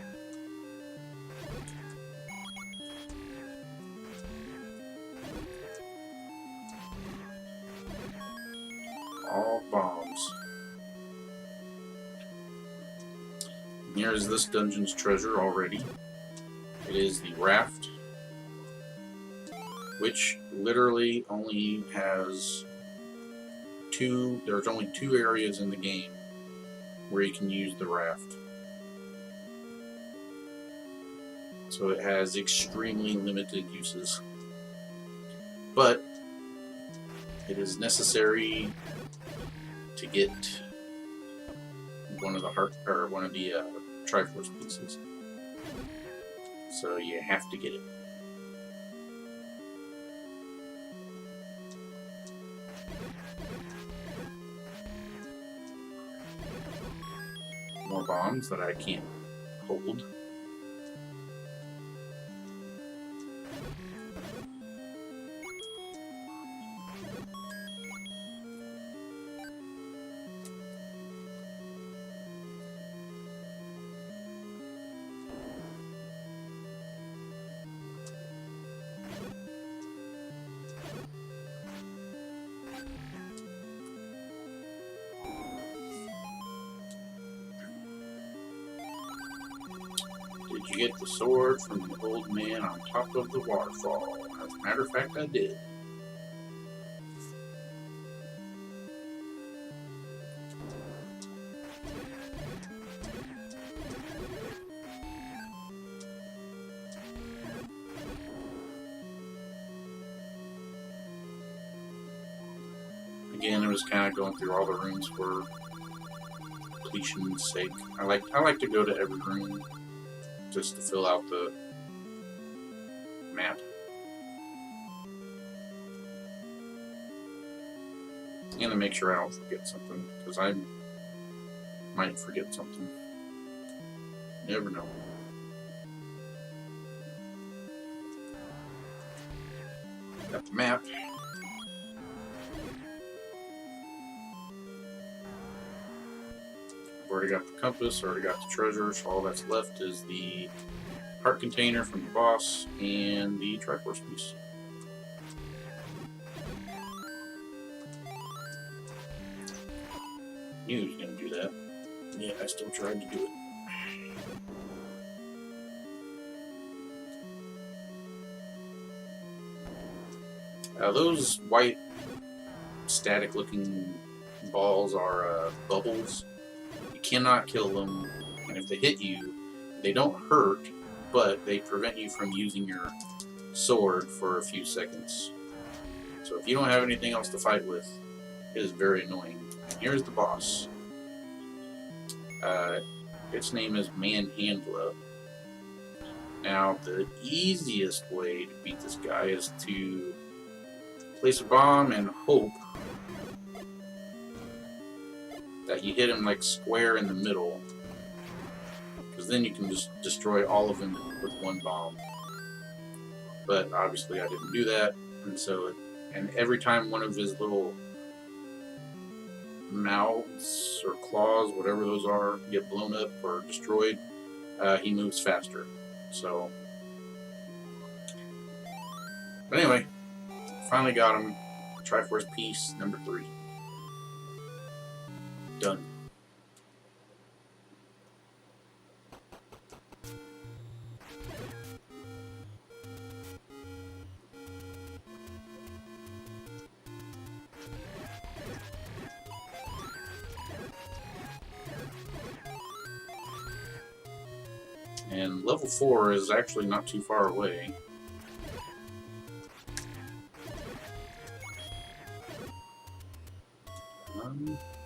All bombs. Here is this dungeon's treasure already. It is the raft, which literally only has there's only 2 areas in the game where you can use the raft. So it has extremely limited uses. But it is necessary to get one of the Triforce pieces. So you have to get it. More bombs that I can't hold. Did you get the sword from the old man on top of the waterfall? As a matter of fact, I did. Again, I was kind of going through all the rooms for completion's sake. I like to go to every room just to fill out the map. And to make sure I don't forget something, because I might forget something. You never know. Got the map. Already got the compass, already got the treasure, so all that's left is the heart container from the boss and the Triforce piece. Knew he was going to do that. Yeah, I still tried to do it. Those white static looking balls are bubbles. Cannot kill them, and if they hit you, they don't hurt, but they prevent you from using your sword for a few seconds. So if you don't have anything else to fight with, it is very annoying. And here's the boss. Its name is Manhandla. Now, the easiest way to beat this guy is to place a bomb and hope that you hit him like square in the middle, because then you can just destroy all of them with one bomb. But obviously I didn't do that, and every time one of his little mouths or claws, whatever those are, get blown up or destroyed, he moves faster. So, but anyway, finally got him. Triforce piece number 3. Done. And level 4 is actually not too far away.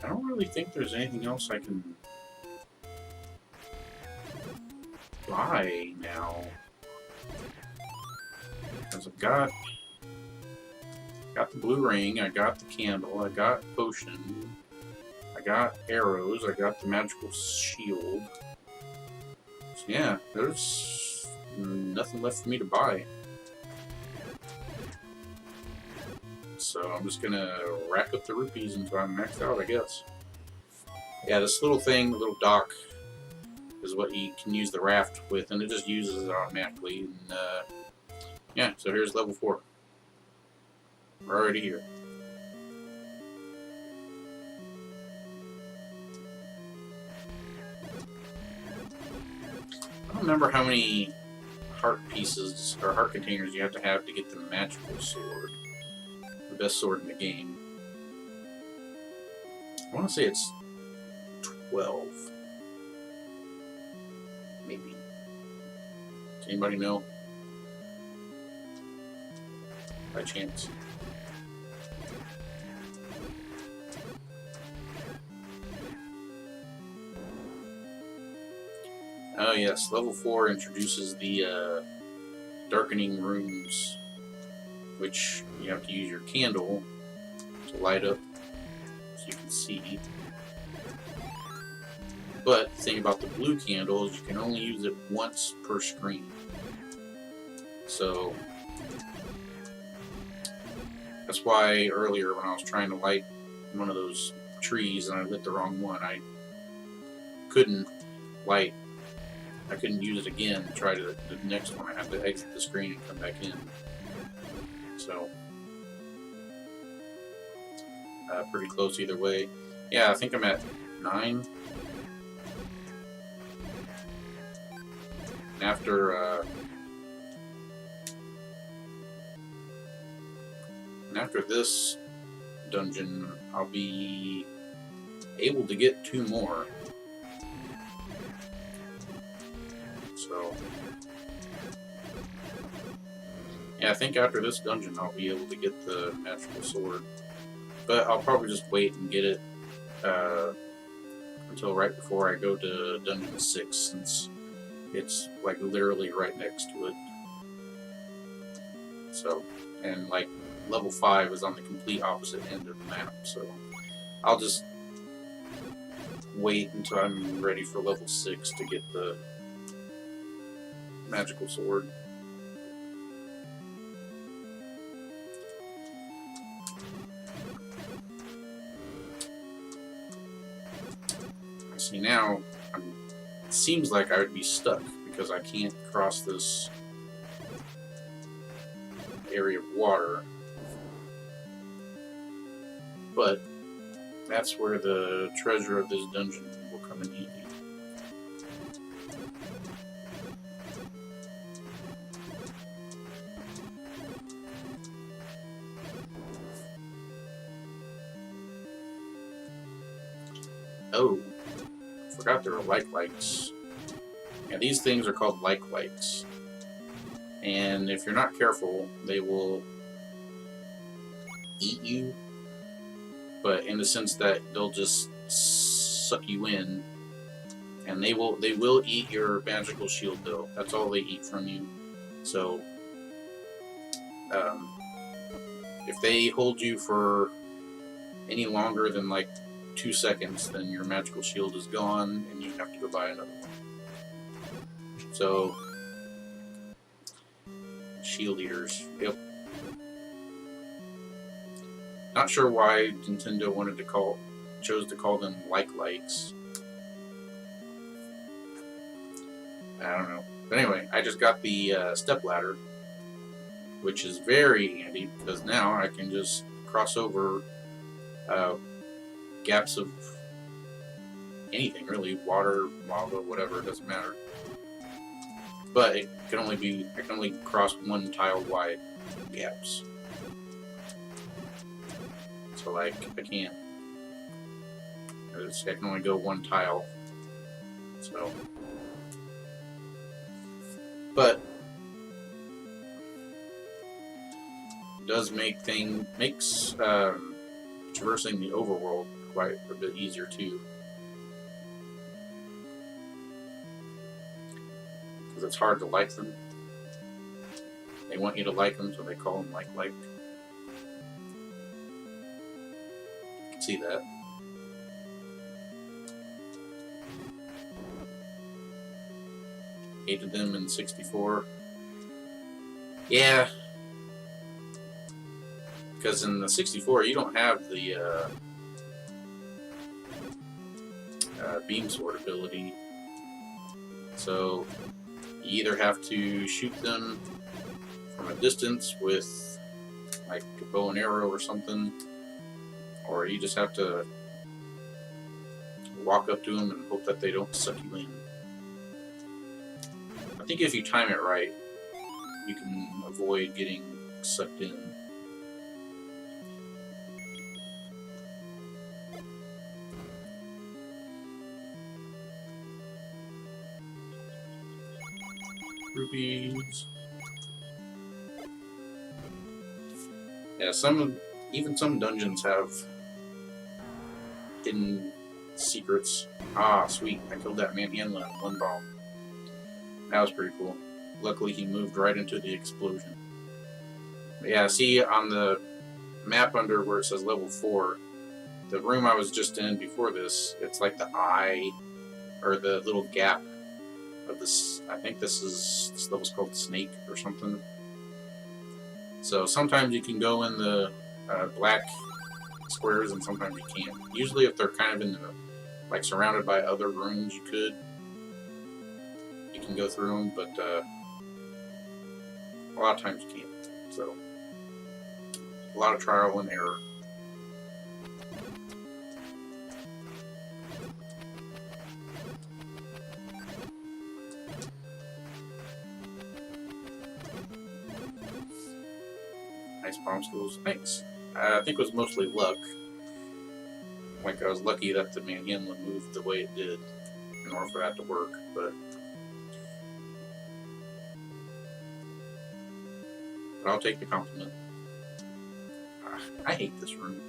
I don't really think there's anything else I can buy now. Because I've got the blue ring, I got the candle, I got potion, I got arrows, I got the magical shield. So yeah, there's nothing left for me to buy. So I'm just gonna rack up the rupees until I'm maxed out, I guess. Yeah, this little thing, the little dock, is what you can use the raft with, and it just uses it automatically. And yeah, so here's level 4. We're already here. I don't remember how many heart pieces or heart containers you have to get the magical sword. The best sword in the game. I want to say it's 12. Maybe. Does anybody know? By chance. Oh yes, level 4 introduces the darkening rooms, which you have to use your candle to light up so you can see. But the thing about the blue candle is you can only use it once per screen. So that's why earlier when I was trying to light one of those trees and I lit the wrong one, I couldn't use it again to try the next one. I have to exit the screen and come back in. So, pretty close either way. Yeah, I think I'm at 9. And after this dungeon, I'll be able to get 2 more. So, yeah, I think after this dungeon, I'll be able to get the magical sword. But I'll probably just wait and get it until right before I go to Dungeon 6, since it's like literally right next to it. So, and like level 5 is on the complete opposite end of the map, so I'll just wait until I'm ready for level 6 to get the magical sword. See, now it seems like I would be stuck because I can't cross this area of water. But that's where the treasure of this dungeon will come in handy. Oh, forgot there were like-likes. Yeah, these things are called like-likes. And if you're not careful, they will eat you. But in the sense that they'll just suck you in. And they will eat your magical shield though. That's all they eat from you. So if they hold you for any longer than like 2 seconds, then your magical shield is gone and you have to go buy another one. So, shield eaters, yep. Not sure why Nintendo chose to call them like-likes. I don't know. But anyway, I just got the step ladder, which is very handy because now I can just cross over gaps of anything really, water, lava, whatever, it doesn't matter. But I can only cross 1 tile wide gaps. So like I can only go 1 tile. So, but it does makes traversing the overworld quite a bit easier too. Because it's hard to like them. They want you to like them, so they call them like-like. You can see that. Hated them in 64. Yeah. Because in the 64, you don't have the beam sword ability. So you either have to shoot them from a distance with like a bow and arrow or something, or you just have to walk up to them and hope that they don't suck you in. I think if you time it right, you can avoid getting sucked in. Rupees. Yeah, even some dungeons have hidden secrets. Ah, sweet! I killed that Manhandla in 1 bomb. That was pretty cool. Luckily, he moved right into the explosion. But yeah, see on the map under where it says level 4, the room I was just in before this, it's like the eye or the little gap of this. I think this level's called Snake or something. So sometimes you can go in the black squares and sometimes you can't. Usually if they're kind of in the, like surrounded by other rooms, you can go through them, but a lot of times you can't. So a lot of trial and error. Nice bomb skills. Thanks. I think it was mostly luck. Like, I was lucky that the Manhandla moved the way it did in order for that to work, but I'll take the compliment. I hate this room.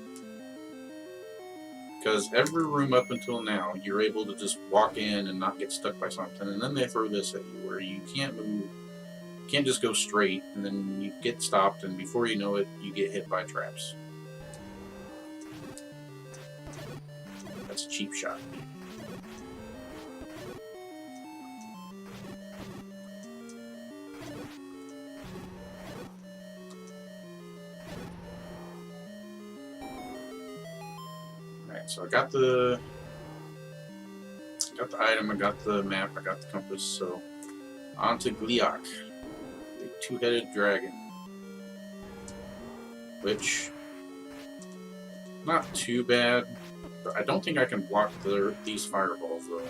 Because every room up until now, you're able to just walk in and not get stuck by something, and then they throw this at you where you can't move, you can't just go straight, and then you get stopped, and before you know it, you get hit by traps. That's a cheap shot. Alright, so I got the item, I got the map, I got the compass, so on to Gliok, the two-headed dragon. Which, not too bad, but I don't think I can block these fireballs though.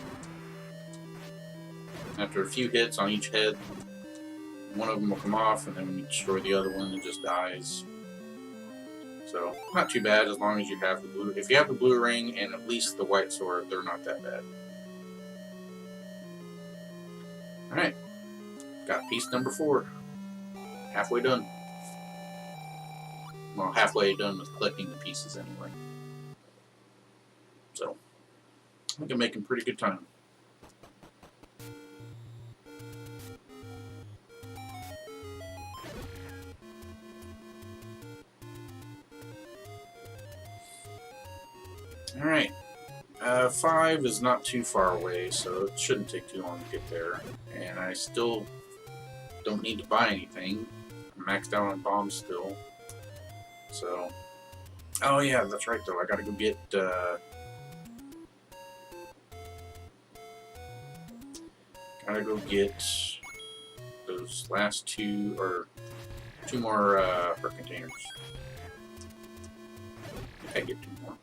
After a few hits on each head, one of them will come off, and then when you destroy the other one, it just dies. So, not too bad as long as you have the blue. If you have the blue ring and at least the white sword, they're not that bad. Alright, got piece number 4. Halfway done. Well, halfway done with collecting the pieces anyway. So, I think I'm making pretty good time. Alright, 5 is not too far away, so it shouldn't take too long to get there. And I still don't need to buy anything. I'm maxed out on bombs still. So, oh yeah, that's right though, I gotta go get, those last 2, or 2 more, heart containers. I get 2 more.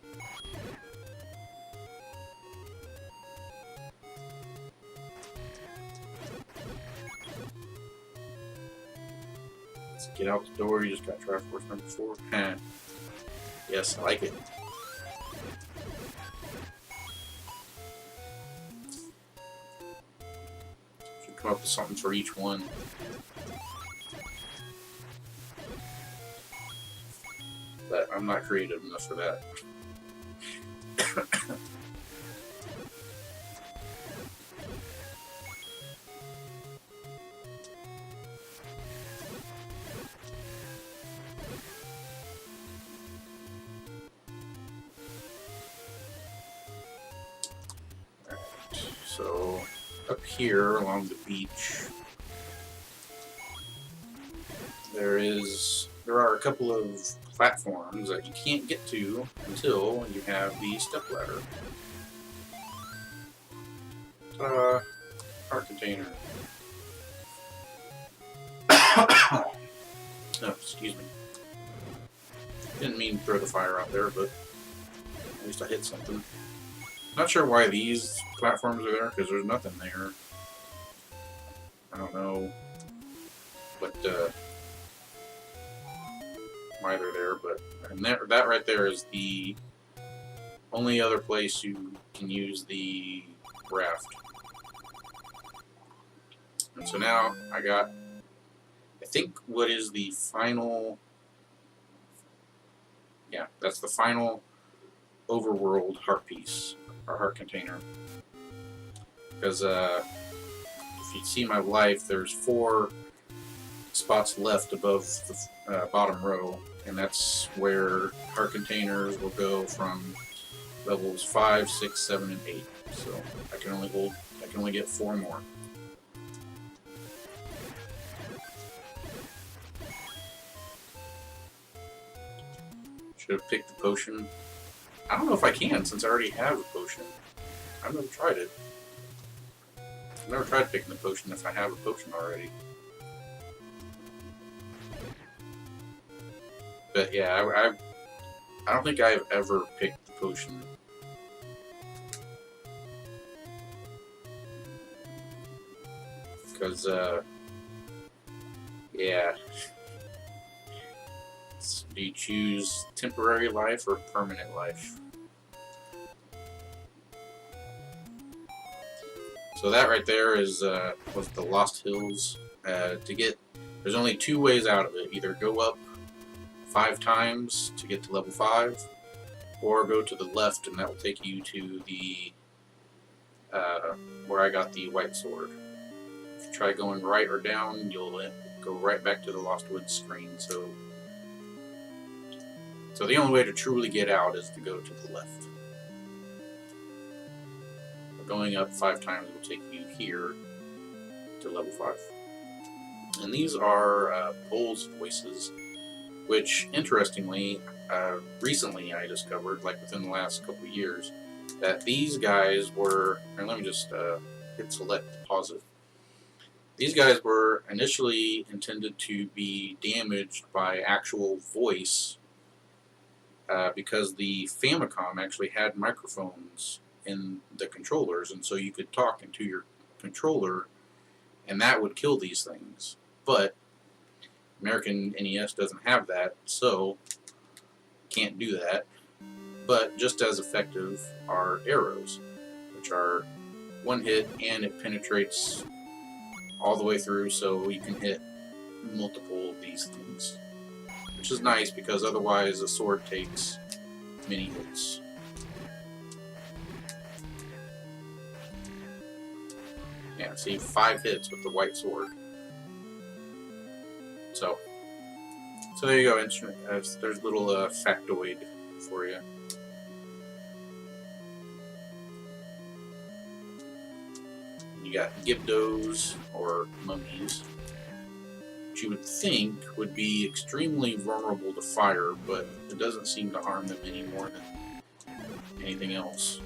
Let's get out the door, you just got Triforce number 4. Yes, I like it. Should come up with something for each one. But I'm not creative enough for that. So, up here along the beach, there are a couple of platforms that you can't get to until you have the stepladder. Heart container. Oh, excuse me. Didn't mean to throw the fire out there, but at least I hit something. Not sure why these platforms are there, because there's nothing there. I don't know what, why they're there, but and that right there is the only other place you can use the raft. And so now I got, I think, what is the final, yeah, that's the final overworld heart piece, or heart container. Because if you see my life, there's 4 spots left above the bottom row, and that's where heart containers will go from levels 5, 6, 7, and 8. So I can only get 4 more. Should have picked the potion. I don't know if I can, since I already have a potion. I've never tried it. I've never tried picking the potion if I have a potion already. But yeah, I don't think I've ever picked the potion. Because, yeah. Do you choose temporary life or permanent life? So that right there is was the Lost Hills. There's only 2 ways out of it. Either go up 5 times to get to level 5, or go to the left, and that will take you to the where I got the white sword. If you try going right or down, you'll go right back to the Lost Woods screen. So the only way to truly get out is to go to the left. But going up 5 times will take you here to level 5. And these are Pols voices, which, interestingly, recently I discovered, like within the last couple of years, that these guys were, and let me just hit select, pause it. These guys were initially intended to be damaged by actual voice because the Famicom actually had microphones in the controllers, and so you could talk into your controller, and that would kill these things. But American NES doesn't have that, so can't do that. But just as effective are arrows, which are 1 hit and it penetrates all the way through, so you can hit multiple of these things, which is nice because otherwise a sword takes many hits. Yeah, see, 5 hits with the white sword. So there you go. There's a little factoid for you. You got Gibdos, or mummies, which you would think would be extremely vulnerable to fire, but it doesn't seem to harm them any more than anything else.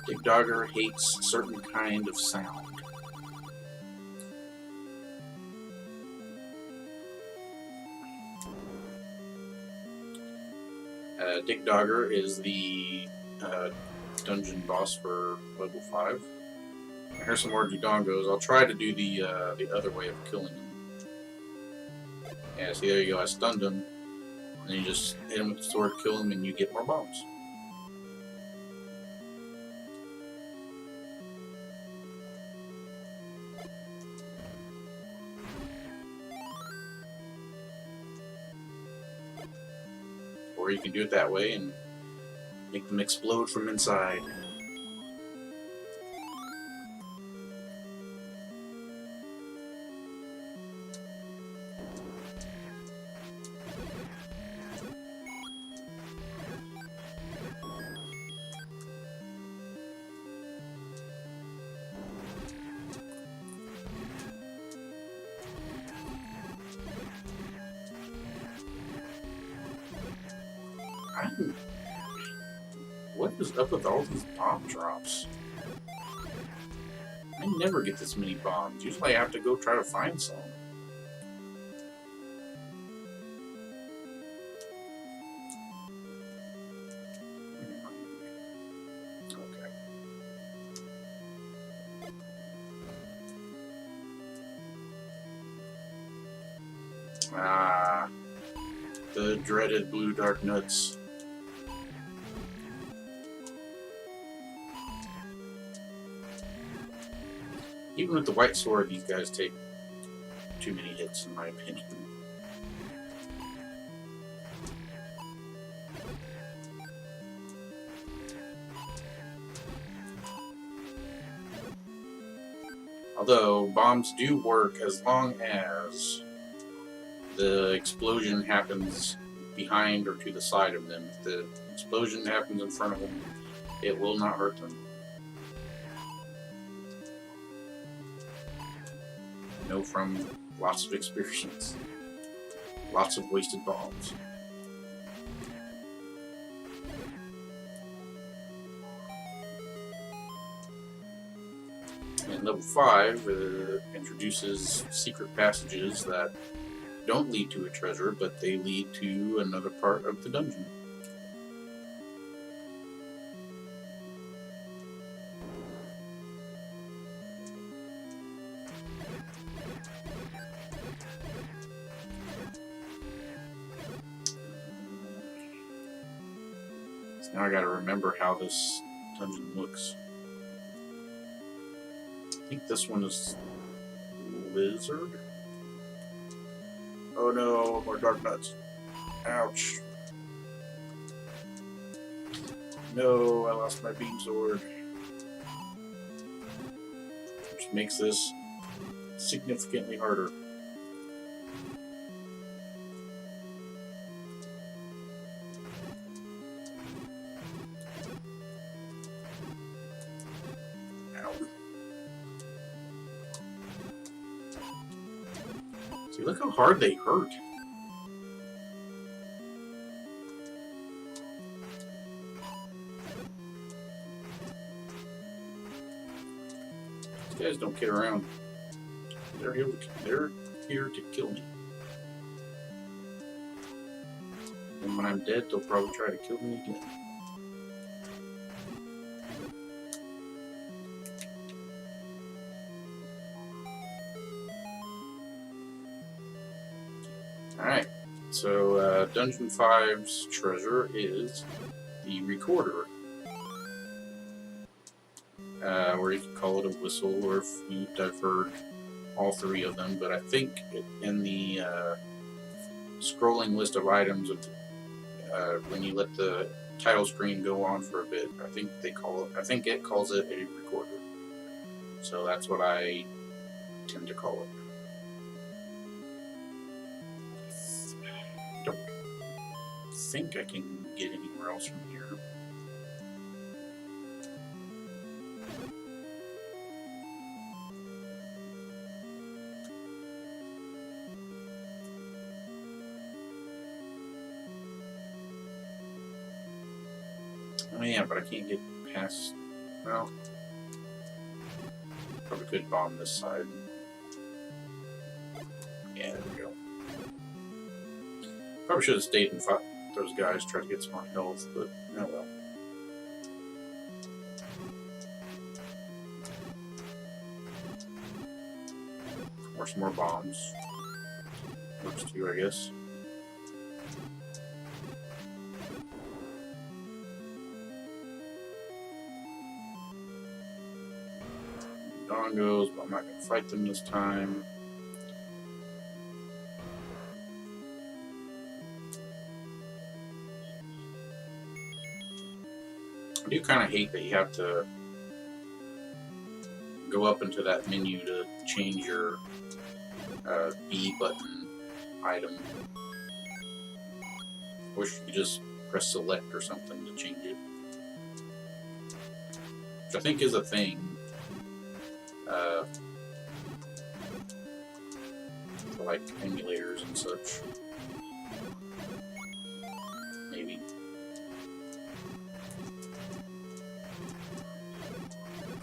Dig Dogger hates certain kind of sound. Dig Dogger is the dungeon boss for level 5. Here's some more Dodongos. I'll try to do the other way of killing them. Yeah, see, there you go. I stunned him, and then you just hit him with the sword, kill him, and you get more bombs. Or you can do it that way and make them explode from inside. What is up with all these bomb drops? I never get this many bombs. Usually I have to go try to find some. Okay. Ah, the dreaded blue dark nuts. Even with the white sword, these guys take too many hits, in my opinion. Although, bombs do work as long as the explosion happens behind or to the side of them. If the explosion happens in front of them, it will not hurt them. I know from lots of experience. Lots of wasted bombs. And level 5 introduces secret passages that don't lead to a treasure, but they lead to another part of the dungeon. Now I gotta remember how this dungeon looks. I think this one is lizard. Oh no, more dark nuts. Ouch. No, I lost my beam sword. Which makes this significantly harder. Ow. See, look how hard they hurt. These guys don't kid around. They're here to kill me. And when I'm dead, they'll probably try to kill me again. Alright, so Dungeon 5's treasure is the recorder. Or you can call it a whistle or a flute. I've heard all three of them, but I think in the scrolling list of items, when you let the title screen go on for a bit, I think it calls it a recorder. So that's what I tend to call it. I don't think I can get anywhere else from here. Oh yeah, but I can't get past. Well, probably could bomb this side. Yeah, there we go. Probably should have stayed and fought those guys, try to get some more health, but oh well. Or some more bombs. Works too, I guess. Dongos, but I'm not going to fight them this time. I do kind of hate that you have to go up into that menu to change your B button item. Wish you could just press select or something to change it. Which I think is a thing. For like emulators and such. Maybe.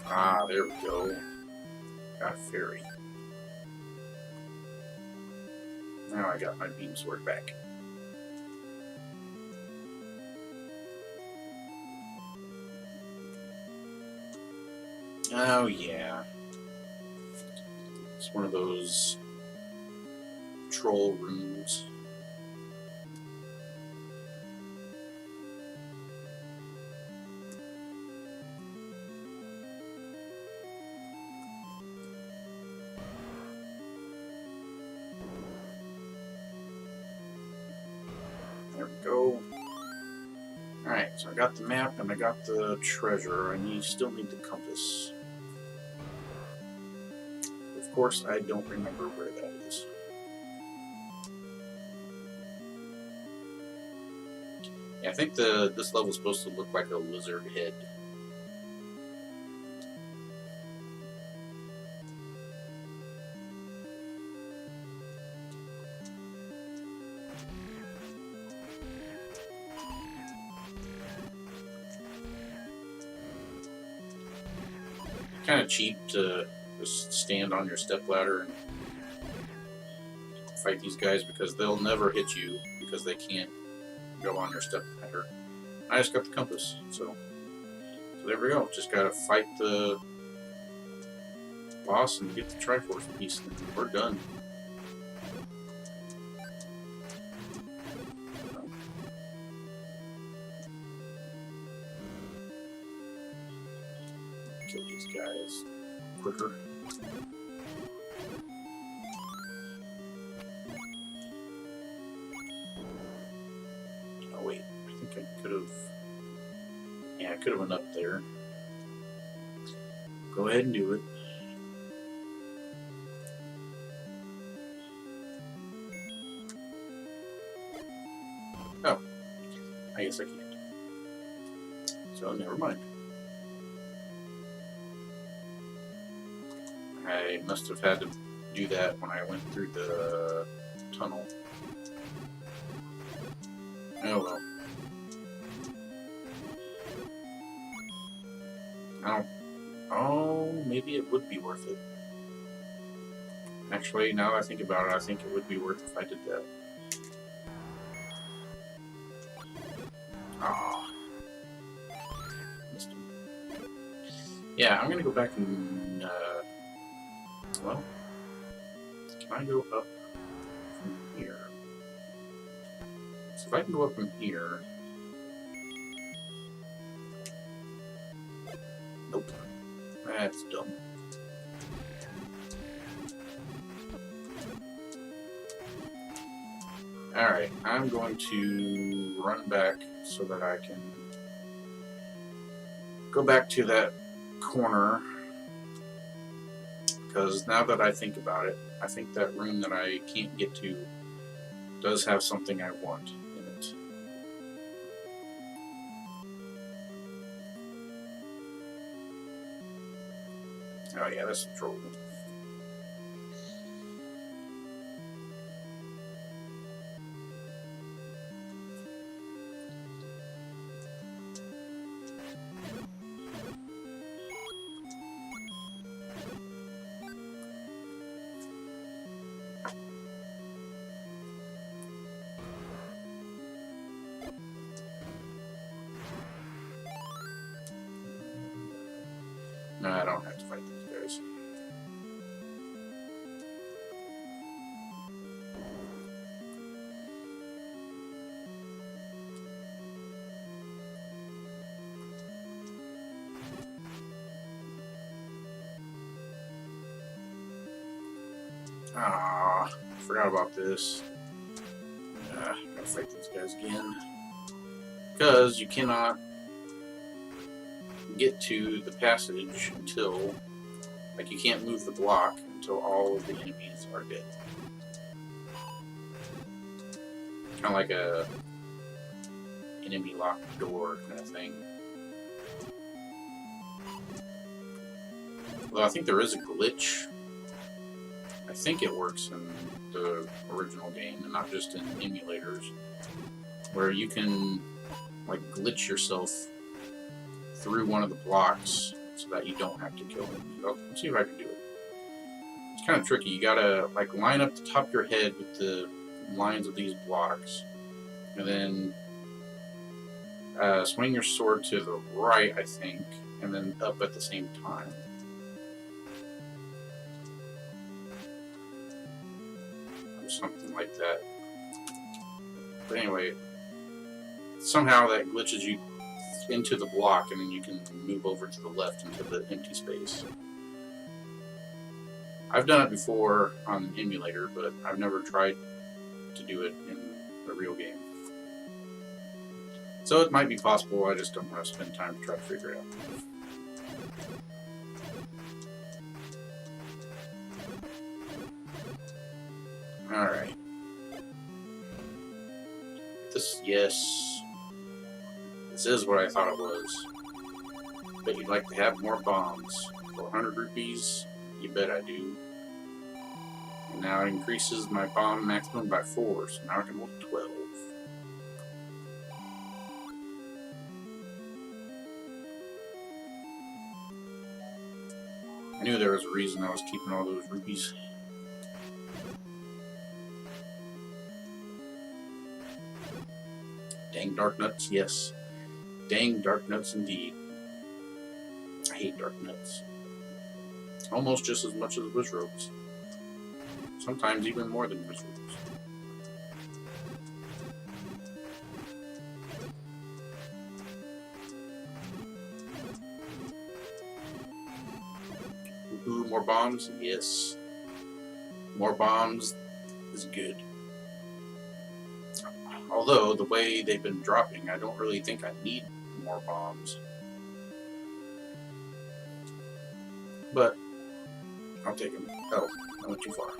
Ah, there we go. Got a fairy. Now I got my beam sword back. Oh yeah. It's one of those troll rooms. There we go. Alright, so I got the map and I got the treasure, and you still need the compass. Of course, I don't remember where that is. Yeah, I think this level is supposed to look like a lizard head. Kind of cheap to just stand on your stepladder and fight these guys because they'll never hit you because they can't go on your stepladder. I just got the compass, so there we go. Just gotta fight the boss and get the Triforce piece, and we're done. kill these guys quicker. Oh wait, I think I could have... Yeah, I could have went up there. Go ahead and do it. Oh, I guess I can't. So never mind. I must have had to do that when I went through the tunnel. Oh well. I don't... Oh, maybe it would be worth it. Actually, now that I think about it, I think it would be worth it if I did that. Ah, missed him. Yeah, I'm gonna go back and, well, can I go up from here? So if I can go up from here... Nope. That's dumb. Alright, I'm going to run back so that I can go back to that corner, because now that I think about it, I think that room that I can't get to does have something I want in it. Oh yeah, that's the troll room. No, I don't have to fight these guys. Ah, forgot about this. Gotta fight these guys again. Because you cannot get to the passage until, like, you can't move the block until all of the enemies are dead. Kind of like a enemy locked door kind of thing. Although I think there is a glitch. I think it works in the original game and not just in emulators, where you can, like, glitch yourself through one of the blocks so that you don't have to kill him. Let's see if I can do it. It's kind of tricky. You gotta, like, line up the top of your head with the lines of these blocks, and then swing your sword to the right, I think, and then up at the same time. Or something like that. But anyway, somehow that glitches you into the block, and then you can move over to the left into the empty space. I've done it before on an emulator, but I've never tried to do it in a real game. So it might be possible, I just don't want to spend time to try to figure it out. Alright. This, yes. This is what I thought it was. Bet you'd like to have more bombs. 400 rupees? You bet I do. And now it increases my bomb maximum by 4, so now I can hold 12. I knew there was a reason I was keeping all those rupees. Dang dark nuts, yes. Dang dark nuts indeed. I hate dark nuts. Almost just as much as wish ropes. Sometimes even more than wish ropes. Ooh, more bombs? Yes. More bombs is good. Although, the way they've been dropping, I don't really think I need more bombs. But, I'll take them. Oh, I went too far.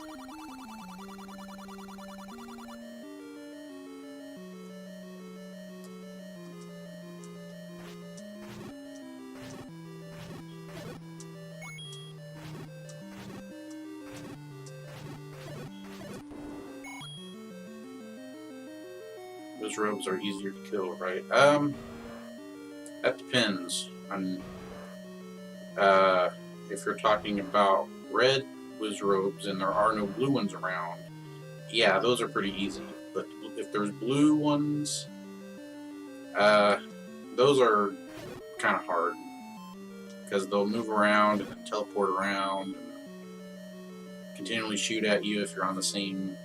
Those robes are easier to kill, right? That depends on if you're talking about red Wizrobes and there are no blue ones around. Yeah, those are pretty easy. But if there's blue ones, those are kind of hard because they'll move around and teleport around and continually shoot at you if you're on the same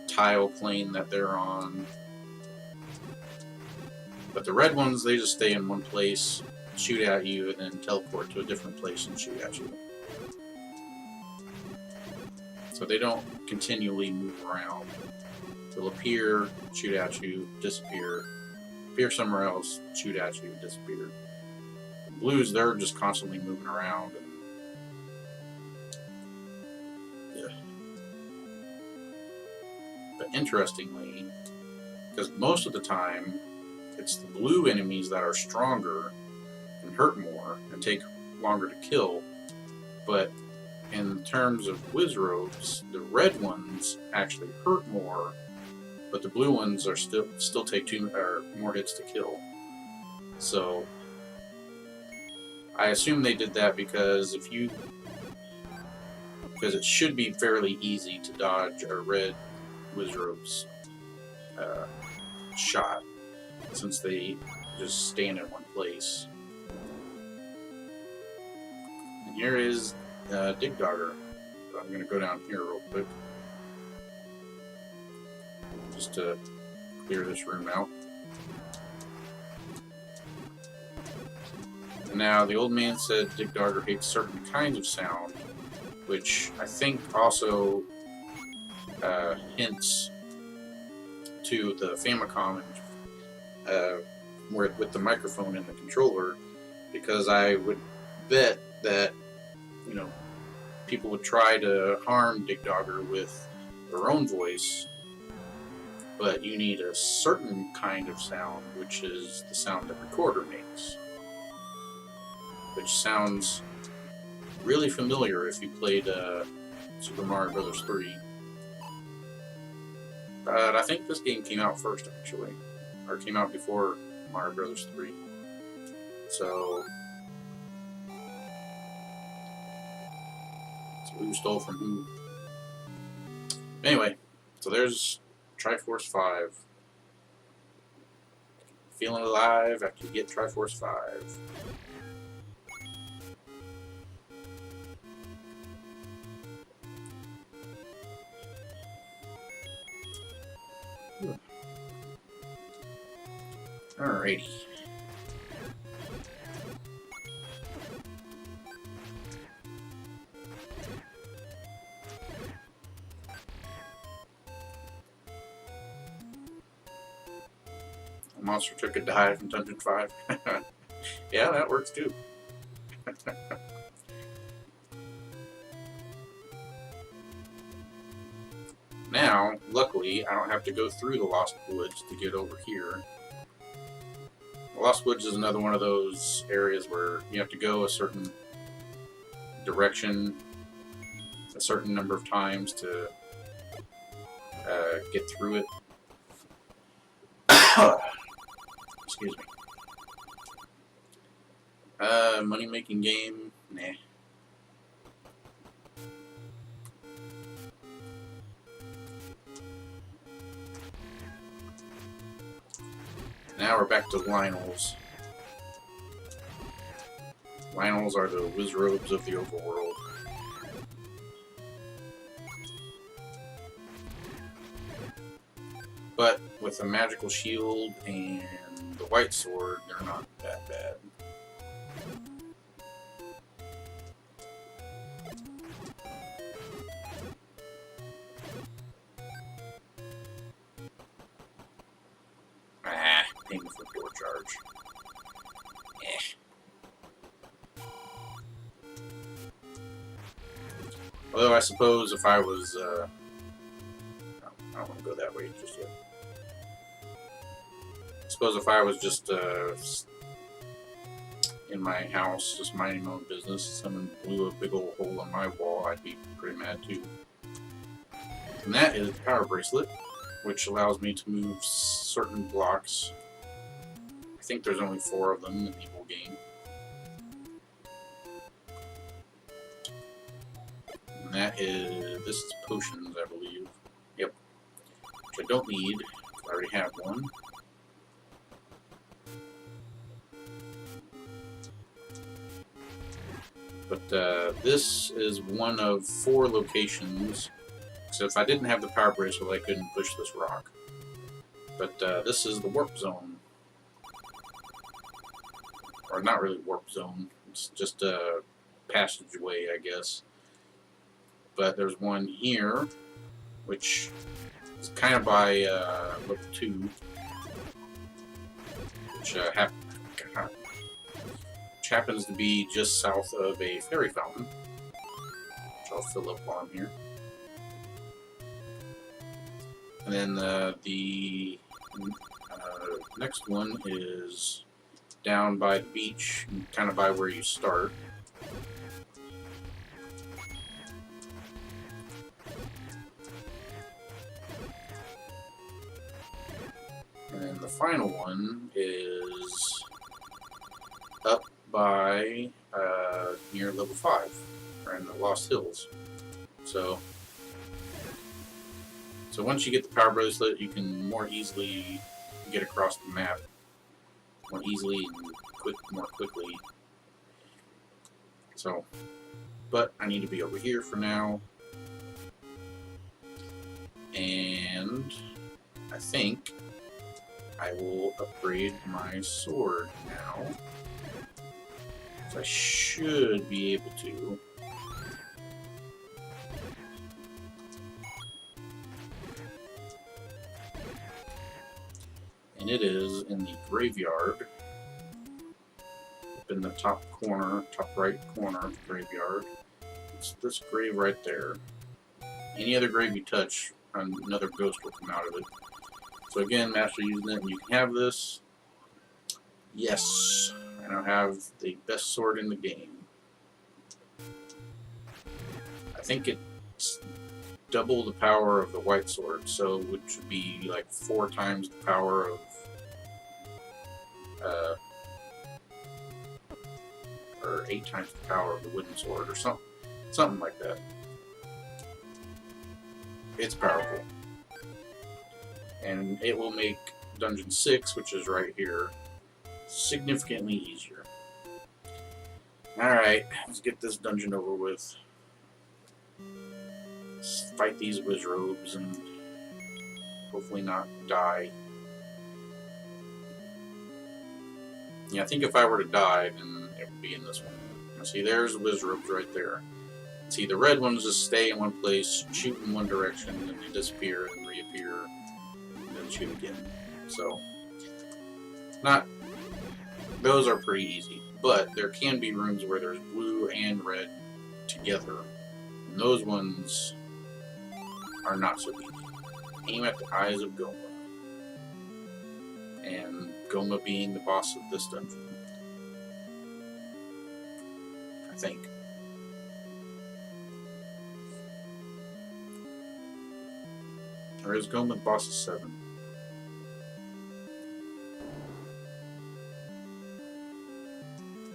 tile plane that they're on. But the red ones, they just stay in one place, shoot at you, and then teleport to a different place and shoot at you. So they don't continually move around. They'll appear, shoot at you, disappear. Appear somewhere else, shoot at you, disappear. The blues, they're just constantly moving around. And yeah. But interestingly, because most of the time, it's the blue enemies that are stronger and hurt more and take longer to kill. But in terms of Wizrobes, the red ones actually hurt more, but the blue ones are still take more hits to kill. So I assume they did that because it should be fairly easy to dodge a red Wizrobes shot, since they just stand in one place. And here is Dig Dogger. So I'm going to go down here real quick just to clear this room out. And now the old man said Dig Dogger hates certain kinds of sound, which I think also hints to the Famicom with the microphone and the controller, because I would bet that, you know, people would try to harm Dig Dogger with their own voice, but you need a certain kind of sound, which is the sound that Recorder makes, which sounds really familiar if you played Super Mario Bros. 3. But I think this game came out first, actually, or came out before Mario Bros. 3. So who stole from who? Anyway, so there's Triforce 5. Feeling alive after you get Triforce 5. Alrighty. A monster took a dive in Dungeon 5. Yeah, that works too. Now, luckily, I don't have to go through the Lost Woods to get over here. The Lost Woods is another one of those areas where you have to go a certain direction a certain number of times to get through it. Excuse me. Money-making game? Nah. Now we're back to Lionels. Lionels are the Wizrobes of the overworld. But with a magical shield and the white sword, they're not that bad. charge. Although I suppose if I was, no, I don't want to go that way just yet. I suppose if I was just in my house, just minding my own business, someone blew a big old hole in my wall, I'd be pretty mad too. And that is the power bracelet, which allows me to move certain blocks. I think there's only 4 of them in the whole game. And that is, this is potions, I believe. Yep. Which I don't need, I already have one. But this is one of 4 locations. So if I didn't have the power bracelet, I couldn't push this rock. But this is the warp zone. Or not really warp zone. It's just a passageway, I guess. But there's one here, which is kind of by level 2. Which happens to be just south of a fairy fountain, which I'll fill up while I'm here. And then the next one is down by the beach, kind of by where you start. And then the final one is up by near level 5, or in the Lost Hills. So once you get the power bracelet, you can more easily get across the map more easily and more quickly. So, but I need to be over here for now, and I think I will upgrade my sword now. So I should be able to. And it is in the graveyard, up in the top corner, top right corner of the graveyard. It's this grave right there. Any other grave you touch, another ghost will come out of it. So again, master using it, and you can have this. Yes, I now have the best sword in the game. I think it's double the power of the white sword, so which would be like 4 times the power of or 8 times the power of the wooden sword, or something like that. It's powerful, and it will make Dungeon 6, which is right here, significantly easier. Alright, let's get this dungeon over with. Let's fight these wizrobes and hopefully not die. Yeah, I think if I were to die, then it would be in this one. Now see, there's the wizrobes right there. See, the red ones just stay in one place, shoot in one direction, and then they disappear and reappear, and then shoot again. So, those are pretty easy. But there can be rooms where there's blue and red together. And those ones are not so easy. Aim at the eyes of Goma. And Goma being the boss of this dungeon. I think. Or is Goma the boss of 7?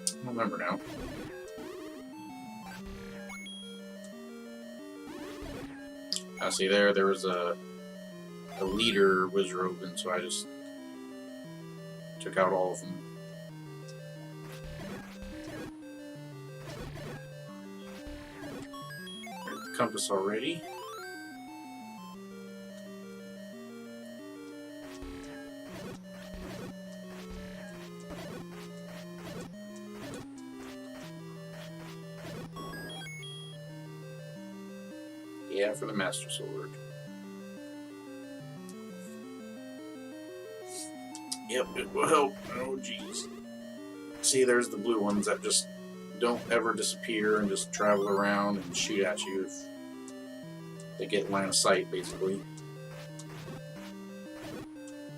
I don't remember now. See there was a leader wizrobe, and so I just took out all of them. There's the compass already. Yeah, for the Master Sword. Yep, it will help. Oh, jeez. See, there's the blue ones that just don't ever disappear and just travel around and shoot at you if they get line of sight, basically.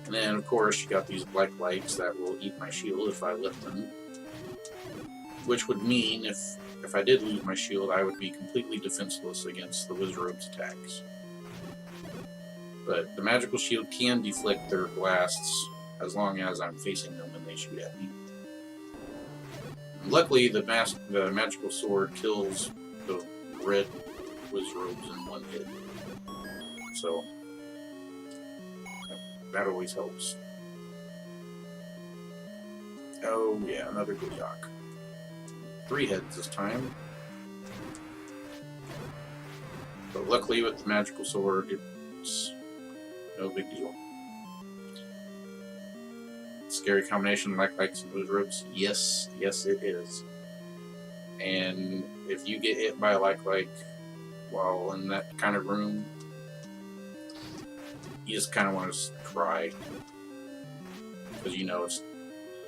And then, of course, you got these black lights that will eat my shield if I lift them. Which would mean, if I did lose my shield, I would be completely defenseless against the Wizard's attacks. But the magical shield can deflect their blasts as long as I'm facing them when they shoot at me. And luckily, the magical sword kills the red Wizards in one hit. So that always helps. Oh yeah, another Gleeok. 3 heads this time. But luckily with the magical sword, it's no big deal. Scary combination like lights and Wizards? Yes, yes it is. And if you get hit by a like while in that kind of room, you just kind of want to cry. Because you know it's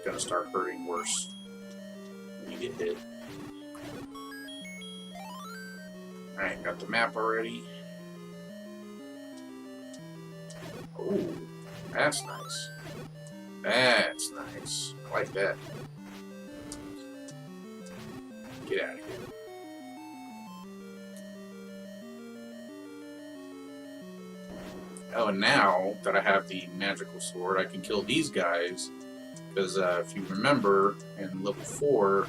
going to start hurting worse when you get hit. Alright, got the map already. Oh, that's nice. That's nice. I like that. Get out of here. Oh, and now that I have the magical sword, I can kill these guys. Because if you remember, in level 4,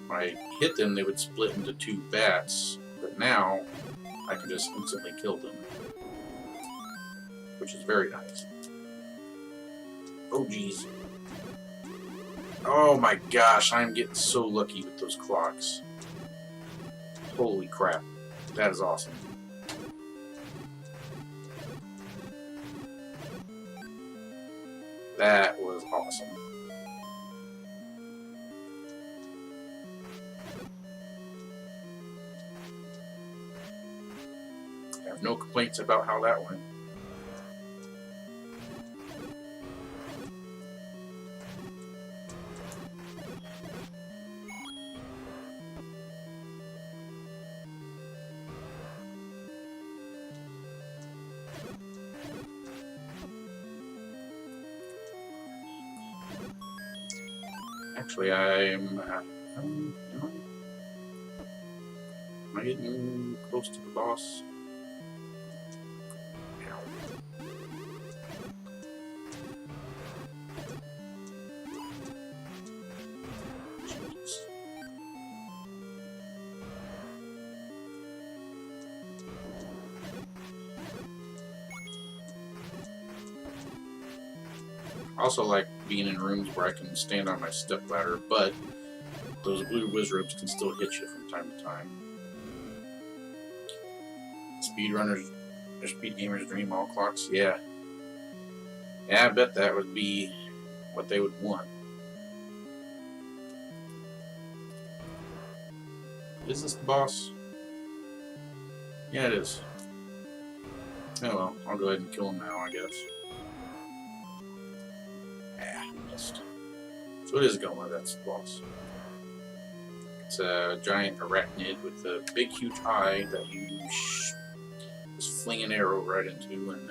when I hit them, they would split into 2 bats. But now, I can just instantly kill them. Which is very nice. Oh, jeez. Oh my gosh, I'm getting so lucky with those clocks. Holy crap. That is awesome. That was awesome. I have no complaints about how that went. Actually, am I getting close to the boss? Ow. Jeez. I also like being in rooms where I can stand on my stepladder, but those blue Wizards can still hit you from time to time. Speedrunners, or speed gamers dream all clocks? Yeah. Yeah, I bet that would be what they would want. Is this the boss? Yeah, it is. Oh well, I'll go ahead and kill him now, I guess. Missed. So it is Goma, that's the boss. It's a giant arachnid with a big, huge eye that you just fling an arrow right into, and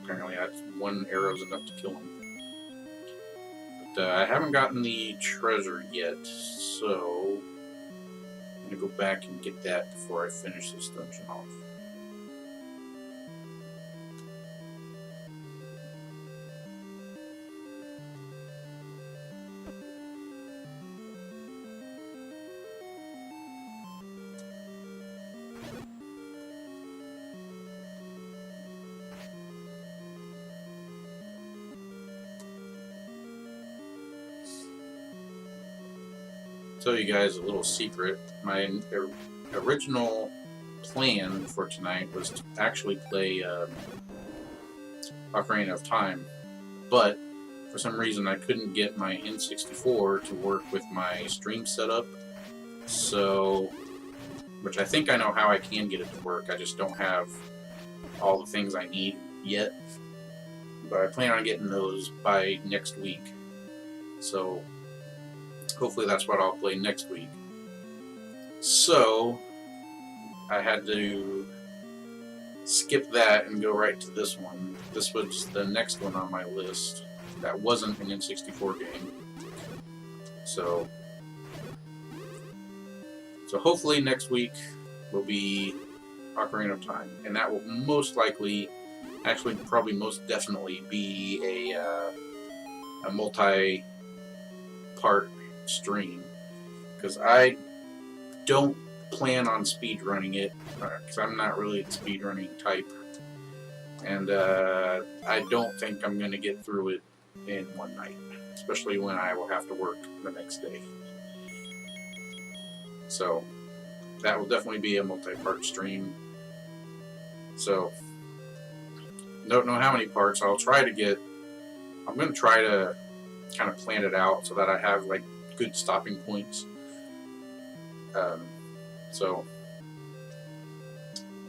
apparently that's one arrow is enough to kill him. But I haven't gotten the treasure yet, so I'm going to go back and get that before I finish this dungeon off. Tell you guys a little secret. My original plan for tonight was to actually play Ocarina of Time, but for some reason I couldn't get my N64 to work with my stream setup, so, which I think I know how I can get it to work, I just don't have all the things I need yet. but I plan on getting those by next week. So hopefully that's what I'll play next week. So I had to skip that and go right to this one. This was the next one on my list that wasn't an N64 game. So hopefully next week will be Ocarina of Time, and that will most likely, actually probably most definitely, be a multi-part stream, because I don't plan on speedrunning it, because I'm not really a speedrunning type, and I don't think I'm going to get through it in one night, especially when I will have to work the next day. So that will definitely be a multi-part stream. So don't know how many parts. I'm going to try to kind of plan it out so that I have like good stopping points. So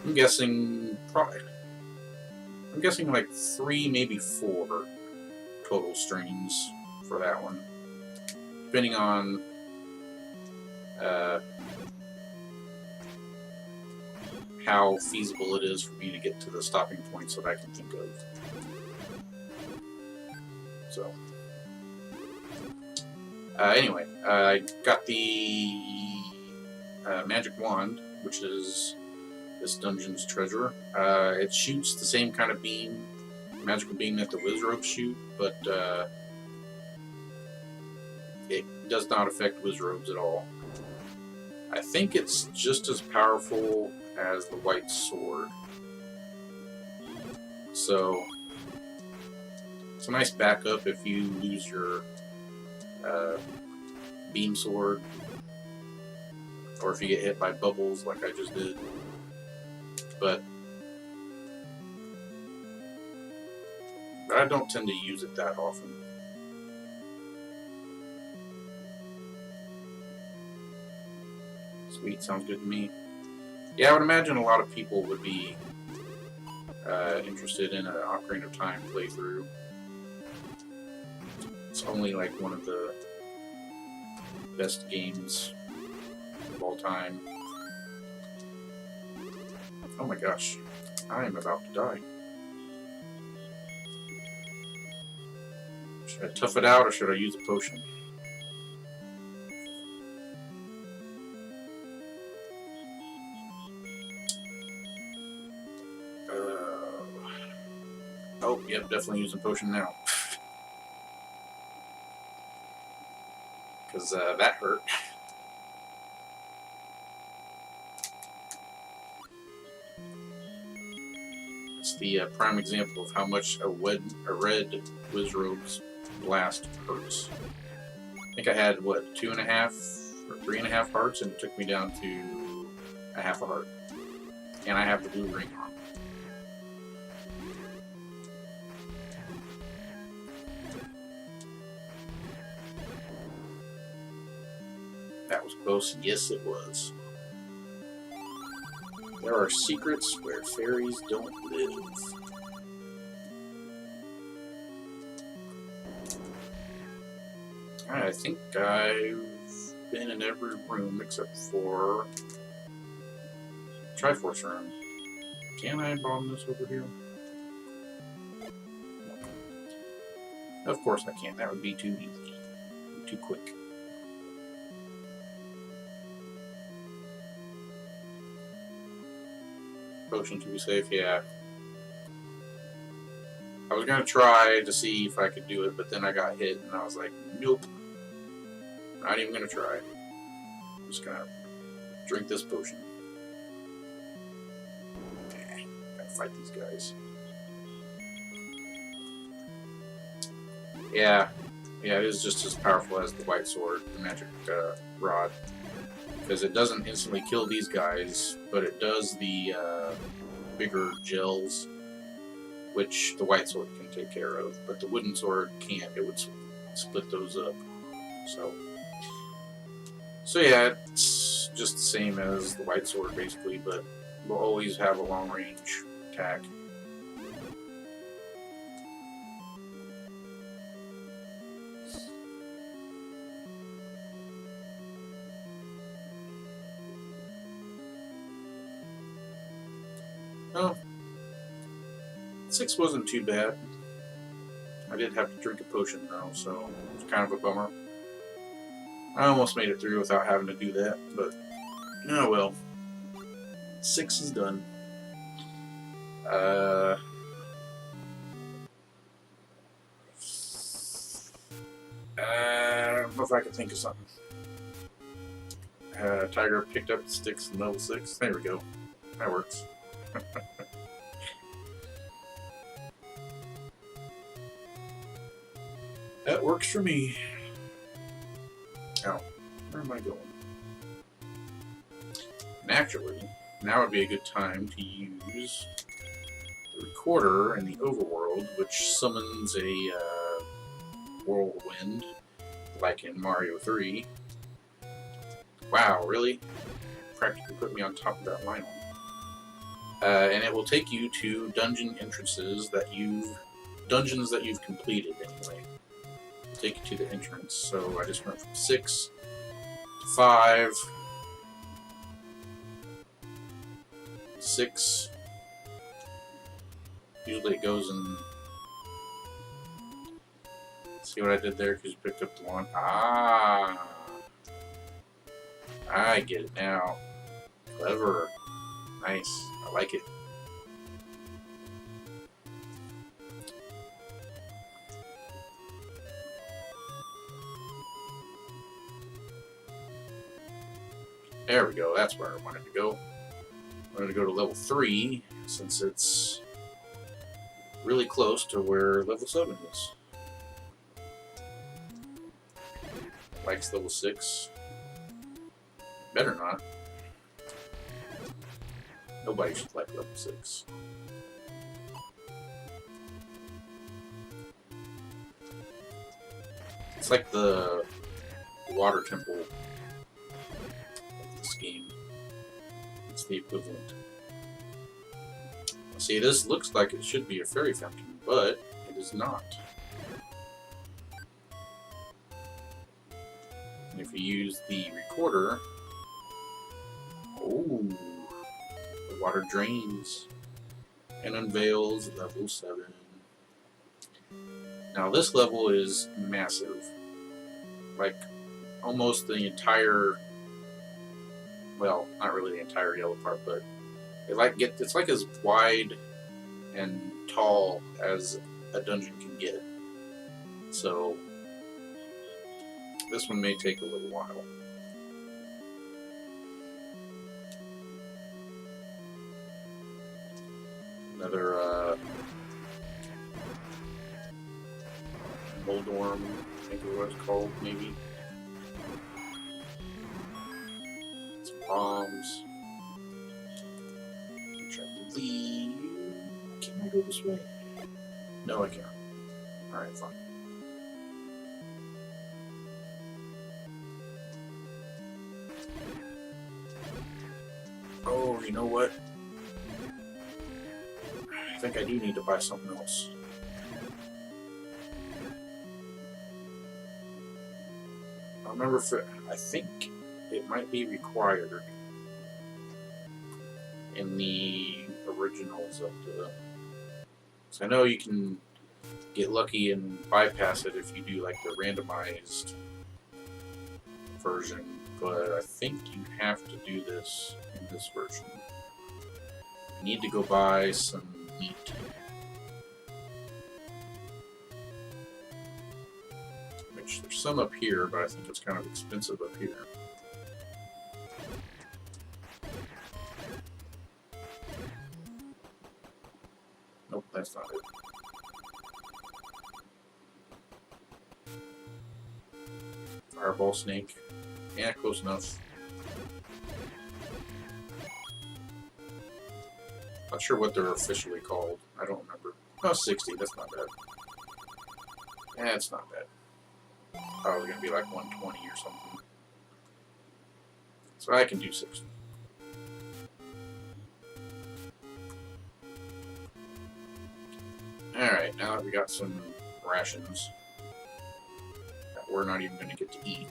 I'm guessing like 3, maybe 4 total streams for that one, depending on how feasible it is for me to get to the stopping points that I can think of. So anyway, I got the magic wand, which is this dungeon's treasure. It shoots the same kind of beam, magical beam that the Wizrobes shoot, but it does not affect Wizrobes at all. I think it's just as powerful as the white sword. So it's a nice backup if you lose your beam sword, or if you get hit by bubbles like I just did. But I don't tend to use it that often. Sweet, sounds good to me. Yeah, I would imagine a lot of people would be interested in an Ocarina of Time playthrough. It's only like one of the best games of all time. Oh my gosh, I am about to die. Should I tough it out or should I use a potion? Oh, yep, definitely use a potion now. Because that hurt. It's the prime example of how much a red Wizrobe's blast hurts. I think I had, what, 2.5 or 3.5 hearts, and it took me down to a half a heart. And I have the blue ring on. That was close. Yes, it was. There are secrets where fairies don't live. I think I've been in every room except for Triforce room. Can I bomb this over here? No. Of course I can't. That would be too easy. Too quick. Potion to be safe, yeah. I was gonna try to see if I could do it, but then I got hit and I was like, nope. Not even gonna try. I'm just gonna drink this potion. Gotta fight these guys. Yeah, it is just as powerful as the white sword, the magic rod. Because it doesn't instantly kill these guys, but it does the bigger gels, which the white sword can take care of, but the wooden sword can't. It would split those up. So yeah, it's just the same as the white sword basically, but we'll always have a long range attack. Oh, 6 wasn't too bad. I did have to drink a potion though, so it's kind of a bummer. I almost made it through without having to do that, but oh well. 6 is done. I don't know if I can think of something. Tiger picked up the sticks in level 6. There we go. That works. That works for me. Now, where am I going? Naturally, now would be a good time to use the recorder in the overworld, which summons a whirlwind, like in Mario 3. Wow, really? Practically put me on top of that line. And it will take you to dungeons that you've completed anyway. It'll take you to the entrance. So I just went from 6 to 5, 6. Usually it goes in. See what I did there? Because you picked up the one. Ah, I get it now. Clever. Nice. I like it. There we go. That's where I wanted to go. I wanted to go to level 3 since it's really close to where level 7 is. Likes level 6. Better not. Nobody should like level 6. It's like the water temple of this game. It's the equivalent. See, this looks like it should be a fairy fountain, but it is not. And if you use the recorder, oh, the water drains and unveils level 7. Now this level is massive. Like, almost the entire, well, not really the entire yellow part, but it's like as wide and tall as a dungeon can get. So this one may take a little while. Another Moldorm, I think is what it's called, maybe. Some bombs. I believe. Can I go this way? No, I can't. Alright, fine. Oh, you know what? I think I do need to buy something else. I remember if I think it might be required in the original Zelda. So I know you can get lucky and bypass it if you do like the randomized version, but I think you have to do this in this version. You need to go buy some meat. Which there's some up here, but I think it's kind of expensive up here. Nope, that's not it. Fireball snake. Yeah, close enough. Not sure what they're officially called. I don't remember. Oh, 60. That's not bad. Yeah, it's not bad. Probably gonna be like 120 or something. So I can do 60. Alright, now that we got some rations that we're not even gonna get to eat.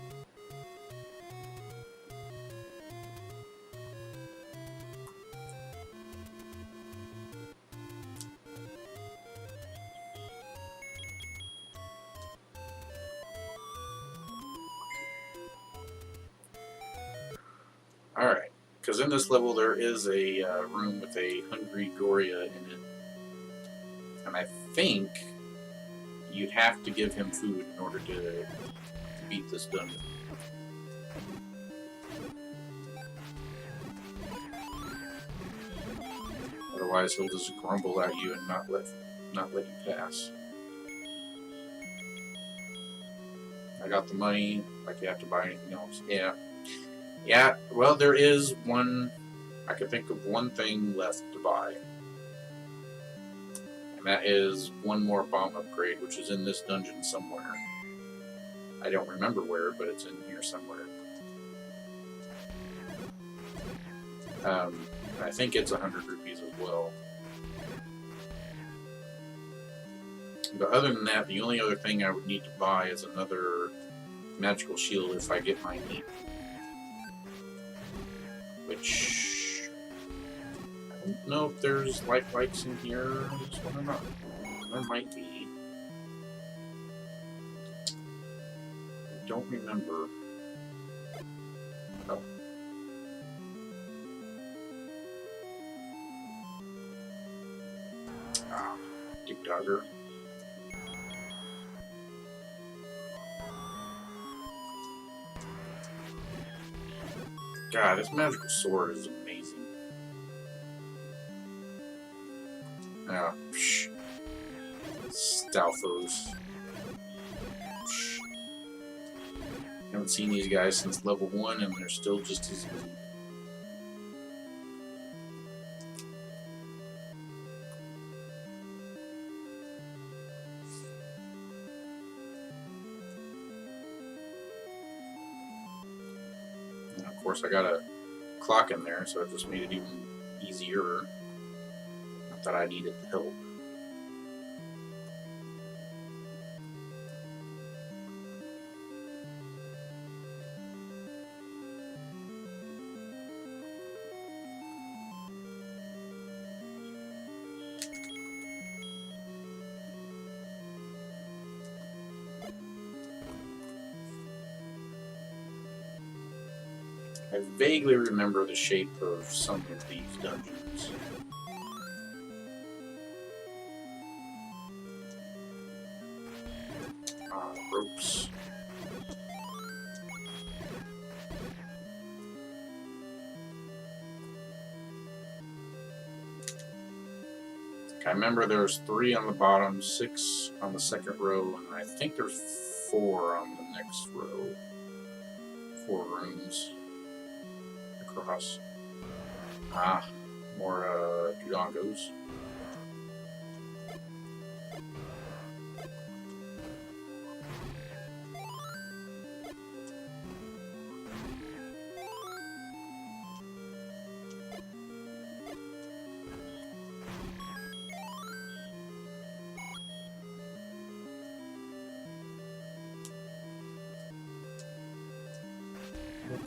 Because in this level there is a room with a hungry Goria in it. And I think you'd have to give him food in order to beat this dungeon. Otherwise he'll just grumble at you and not let you pass. I got the money, like you have to buy anything else. Yeah. Yeah, well there is one, I can think of one thing left to buy. And that is one more bomb upgrade, which is in this dungeon somewhere. I don't remember where, but it's in here somewhere. I think it's 100 rupees as well. But other than that, the only other thing I would need to buy is another magical shield if I get my need. Which... I don't know if there's lifelikes in here in this one or not. There might be. I don't remember. Oh. Ah, Dig Dogger. God, this magical sword is amazing. Ah, psh. Stalfos. Psh. Haven't seen these guys since level 1 and they're still just as easy. And of course I got a clock in there, so it just made it even easier. Not that I needed the help. I vaguely remember the shape of some of these dungeons. Ropes. I remember there's 3 on the bottom, 6 on the second row, and I think there's 4 on the next row. 4 rooms across. Ah, more Dudongos.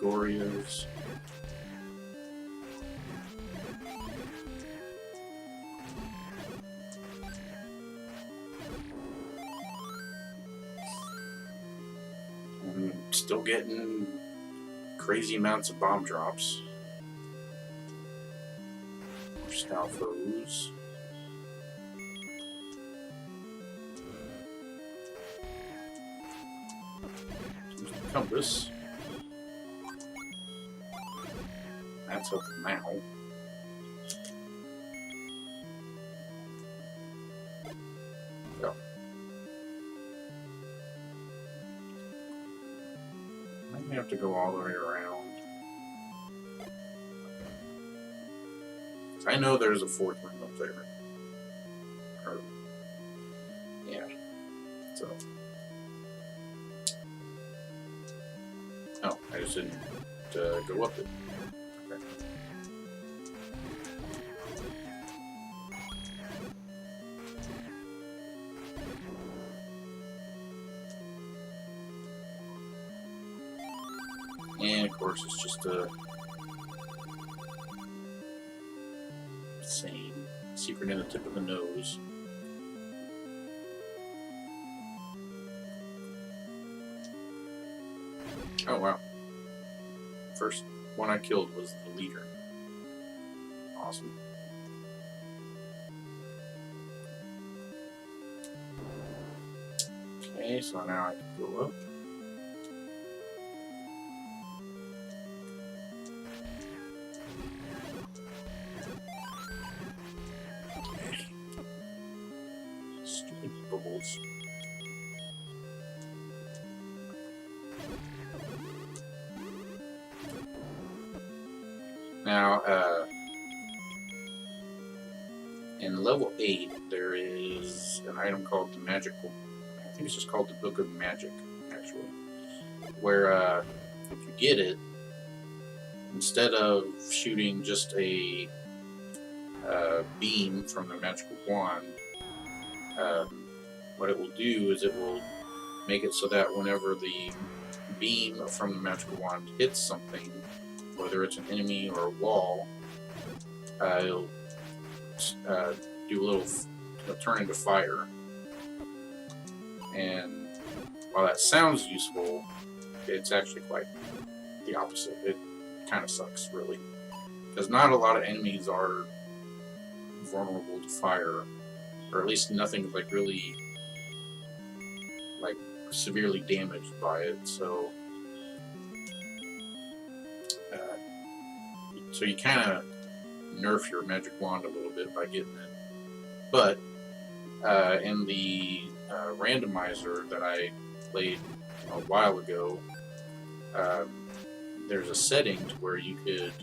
Gorios. I'm still getting crazy amounts of bomb drops. More Stalfos. Compass. That's open now. Go. Might have to go all the way around. I know there's a 4th room up there. Or, yeah. So. Oh, I just didn't go up it. Okay. And of course it's just a same secret in the tip of the nose. Oh wow. First one I killed was the leader. Awesome. Okay, so now I can go up. Stupid bubbles. Now, in level 8, there is an item called the Magical. I think it's just called the Book of Magic, actually. Where, if you get it, instead of shooting just a beam from the magical wand, what it will do is it will make it so that whenever the beam from the magical wand hits something, whether it's an enemy or a wall, it'll do a little, it'll turn into fire. And while that sounds useful, it's actually quite the opposite. It kind of sucks, really, because not a lot of enemies are vulnerable to fire, or at least nothing like really like severely damaged by it. So you kind of nerf your magic wand a little bit by getting it. But in the randomizer that I played a while ago, there's a setting to where you could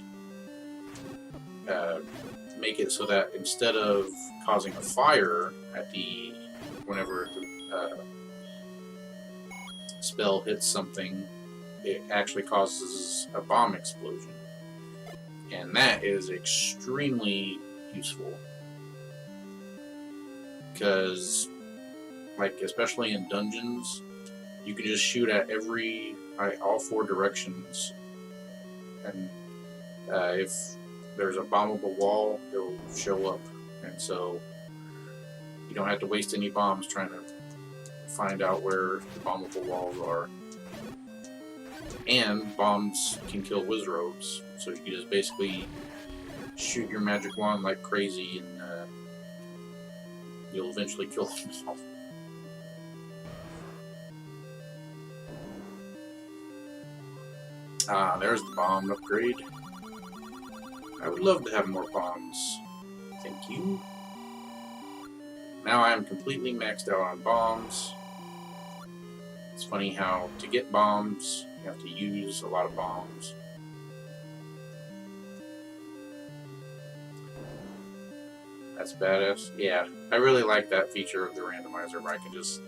make it so that instead of causing a fire at the whenever the spell hits something, it actually causes a bomb explosion, and that is extremely useful because, like, especially in dungeons, you can just shoot at all 4 directions, and if there's a bombable wall, it'll show up, and so you don't have to waste any bombs trying to find out where the bombable walls are. And bombs can kill wizards, so you can just basically shoot your magic wand like crazy, and you'll eventually kill them all. There's the bomb upgrade. I would love to have more bombs. Thank you. Now I am completely maxed out on bombs. It's funny how to get bombs, you have to use a lot of bombs. That's badass. Yeah, I really like that feature of the randomizer where I can just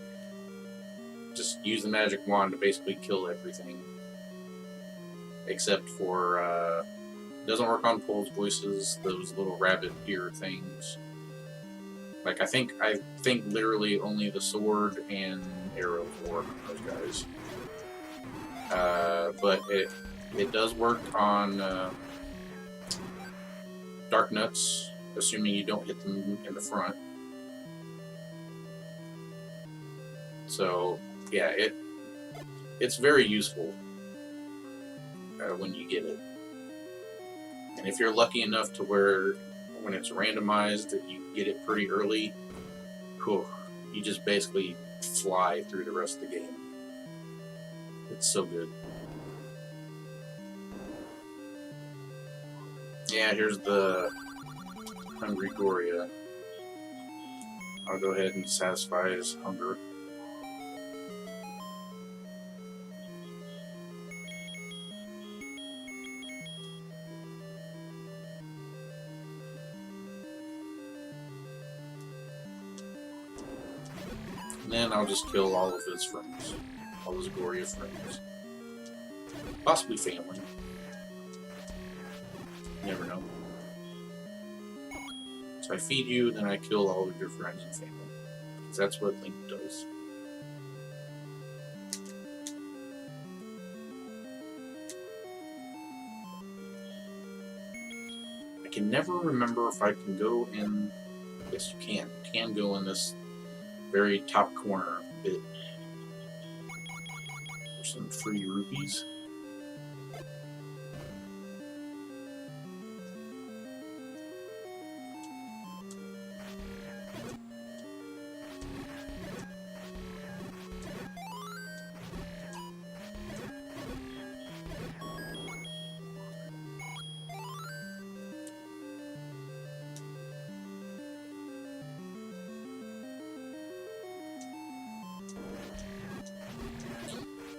use the magic wand to basically kill everything. Except for, it doesn't work on Pole's voices, those little rabbit ear things. Like, I think literally only the sword and arrows work on those guys. But it does work on Dark Nuts, assuming you don't hit them in the front. So, yeah, it's very useful when you get it. And if you're lucky enough to where when it's randomized that you get it pretty early, whew, you just basically fly through the rest of the game. It's so good. Yeah, here's the Hungry Goria. I'll go ahead and satisfy his hunger. And then I'll just kill all of his friends. All his Goria friends. Possibly family. You never know. So I feed you, then I kill all of your friends and family. Because that's what Link does. I can never remember if I can go in... Yes, you can. You can go in this very top corner bit. There's some free rupees.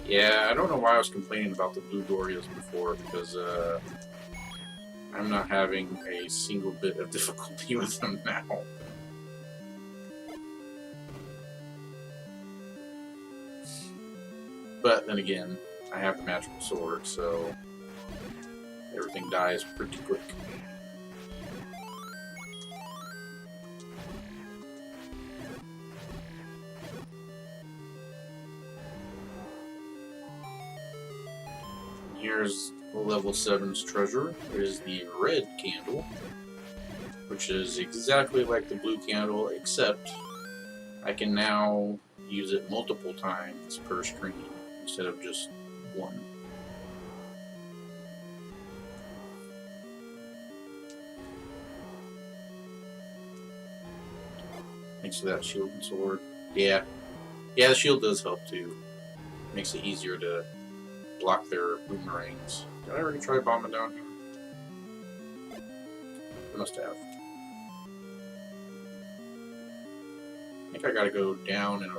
Yeah, I don't know why I was complaining about the blue Dorias before, because I'm not having a single bit of difficulty with them now. But then again, I have the magical sword, so everything dies pretty quick. Here's level 7's treasure. It is the red candle, which is exactly like the blue candle, except I can now use it multiple times per screen instead of just one. Thanks to that shield and sword. Yeah, the shield does help too. Makes it easier to block their boomerangs. Did I already try bombing down here? I must have. I think I gotta go down in a...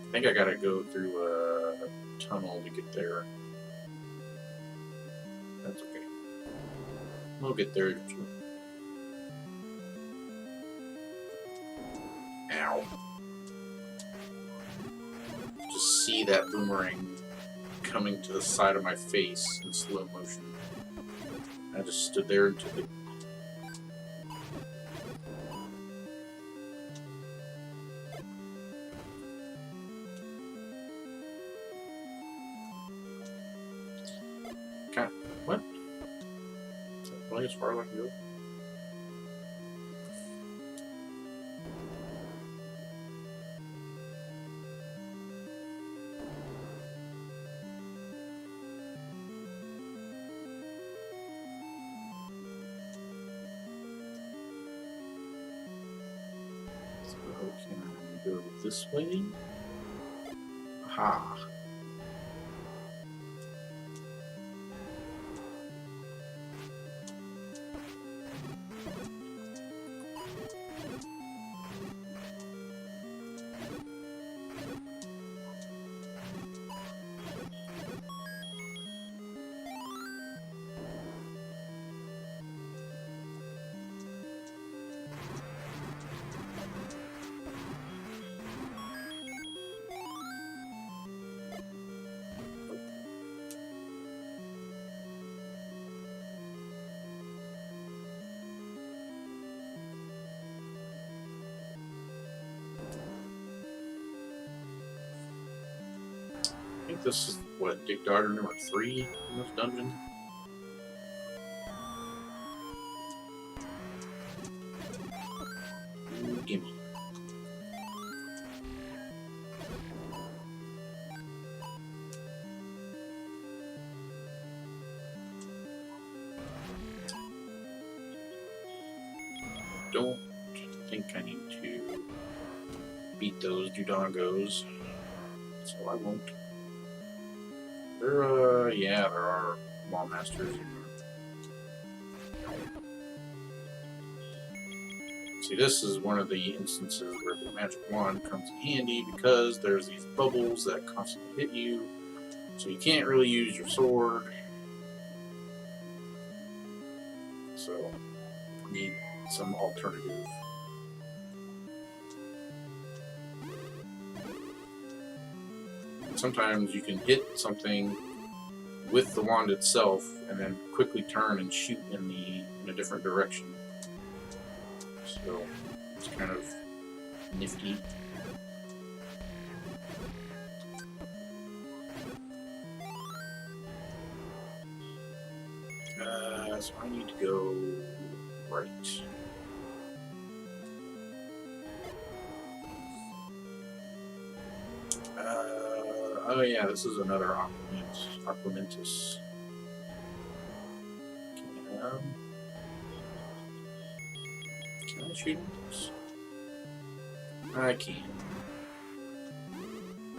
I think I gotta go through a tunnel to get there. That's okay. We'll get there eventually. Ow. Just see that boomerang coming to the side of my face in slow motion. I just stood there and took it. What? Is that really as far as I can go? So can I go this way? Aha. I think this is, what, Dick Dogger number 3 in this dungeon? Ooh, gimme. Don't think I need to beat those Dudongos, so I won't. Yeah, there are Law Masters in there. See, this is one of the instances where the magic wand comes in handy because there's these bubbles that constantly hit you, so you can't really use your sword. So, you need some alternative. Sometimes you can hit something with the wand itself and then quickly turn and shoot in a different direction. So it's kind of nifty. So I need to go right. Oh yeah, this is another Aquamentus. Can I shoot him? I can.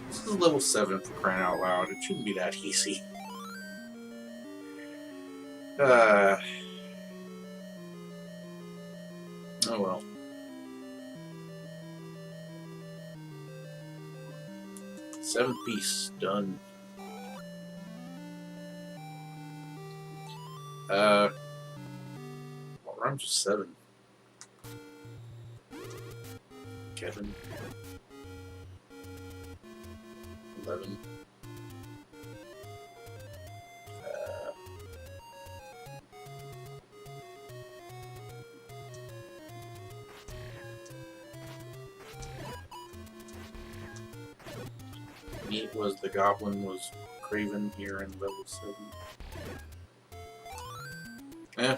This is level 7 for crying out loud. It shouldn't be that easy. Oh well. 7th piece done. What rhymes with 7? Kevin. 11. Neat was the goblin was Craven here in level 7.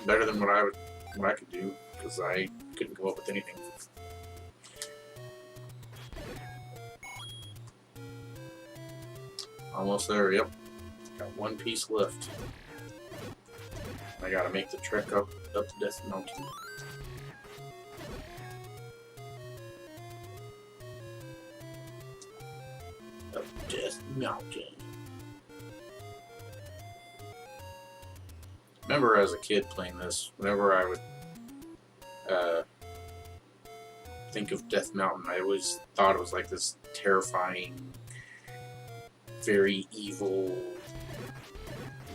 Better than what I could do, because I couldn't come up with anything. Almost there, yep. Got 1 piece left. I gotta make the trek up Death Mountain. Up Death Mountain. Remember as a kid playing this, whenever I would think of Death Mountain, I always thought it was like this terrifying, very evil,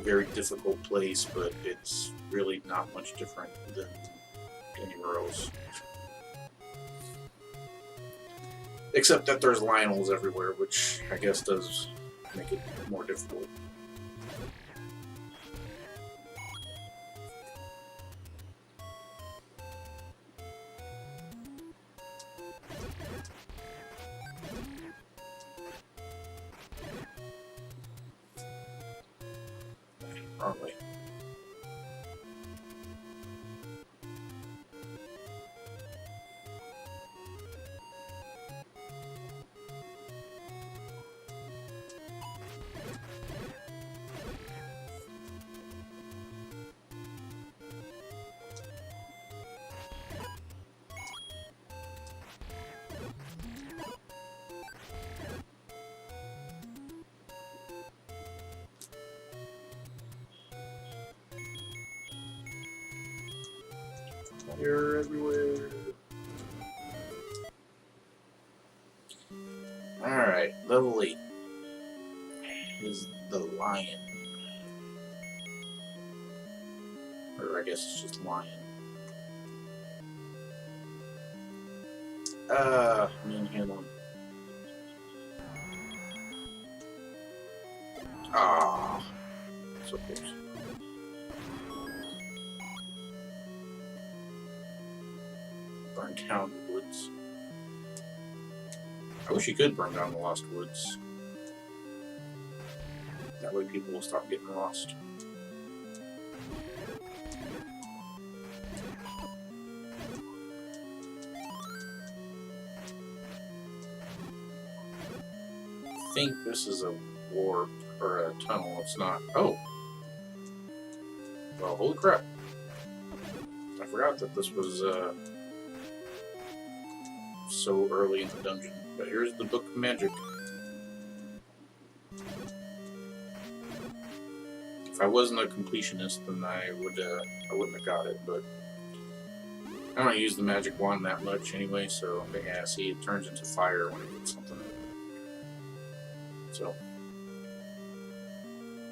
very difficult place, but it's really not much different than anywhere else. Except that there's Lionels everywhere, which I guess does make it more difficult. Wrong way. Fire everywhere. Alright, level 8 is the lion. Or I guess it's just lion. Manhandle. Ah, so close. Burn down the woods. I wish you could burn down the lost woods. That way people will stop getting lost. I think this is a warp or a tunnel. It's not. Oh! Well, holy crap. I forgot that this was so early in the dungeon. But here's the Book of Magic. If I wasn't a completionist, then I wouldn't have got it. But I don't use the magic wand that much anyway. So yeah, see, it turns into fire when it gets something. So,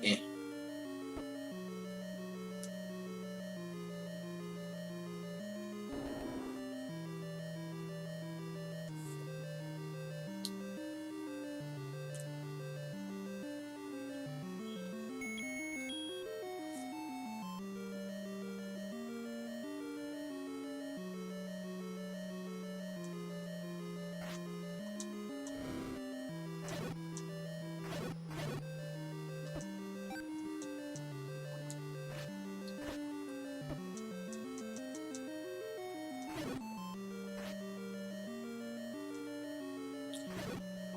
eh.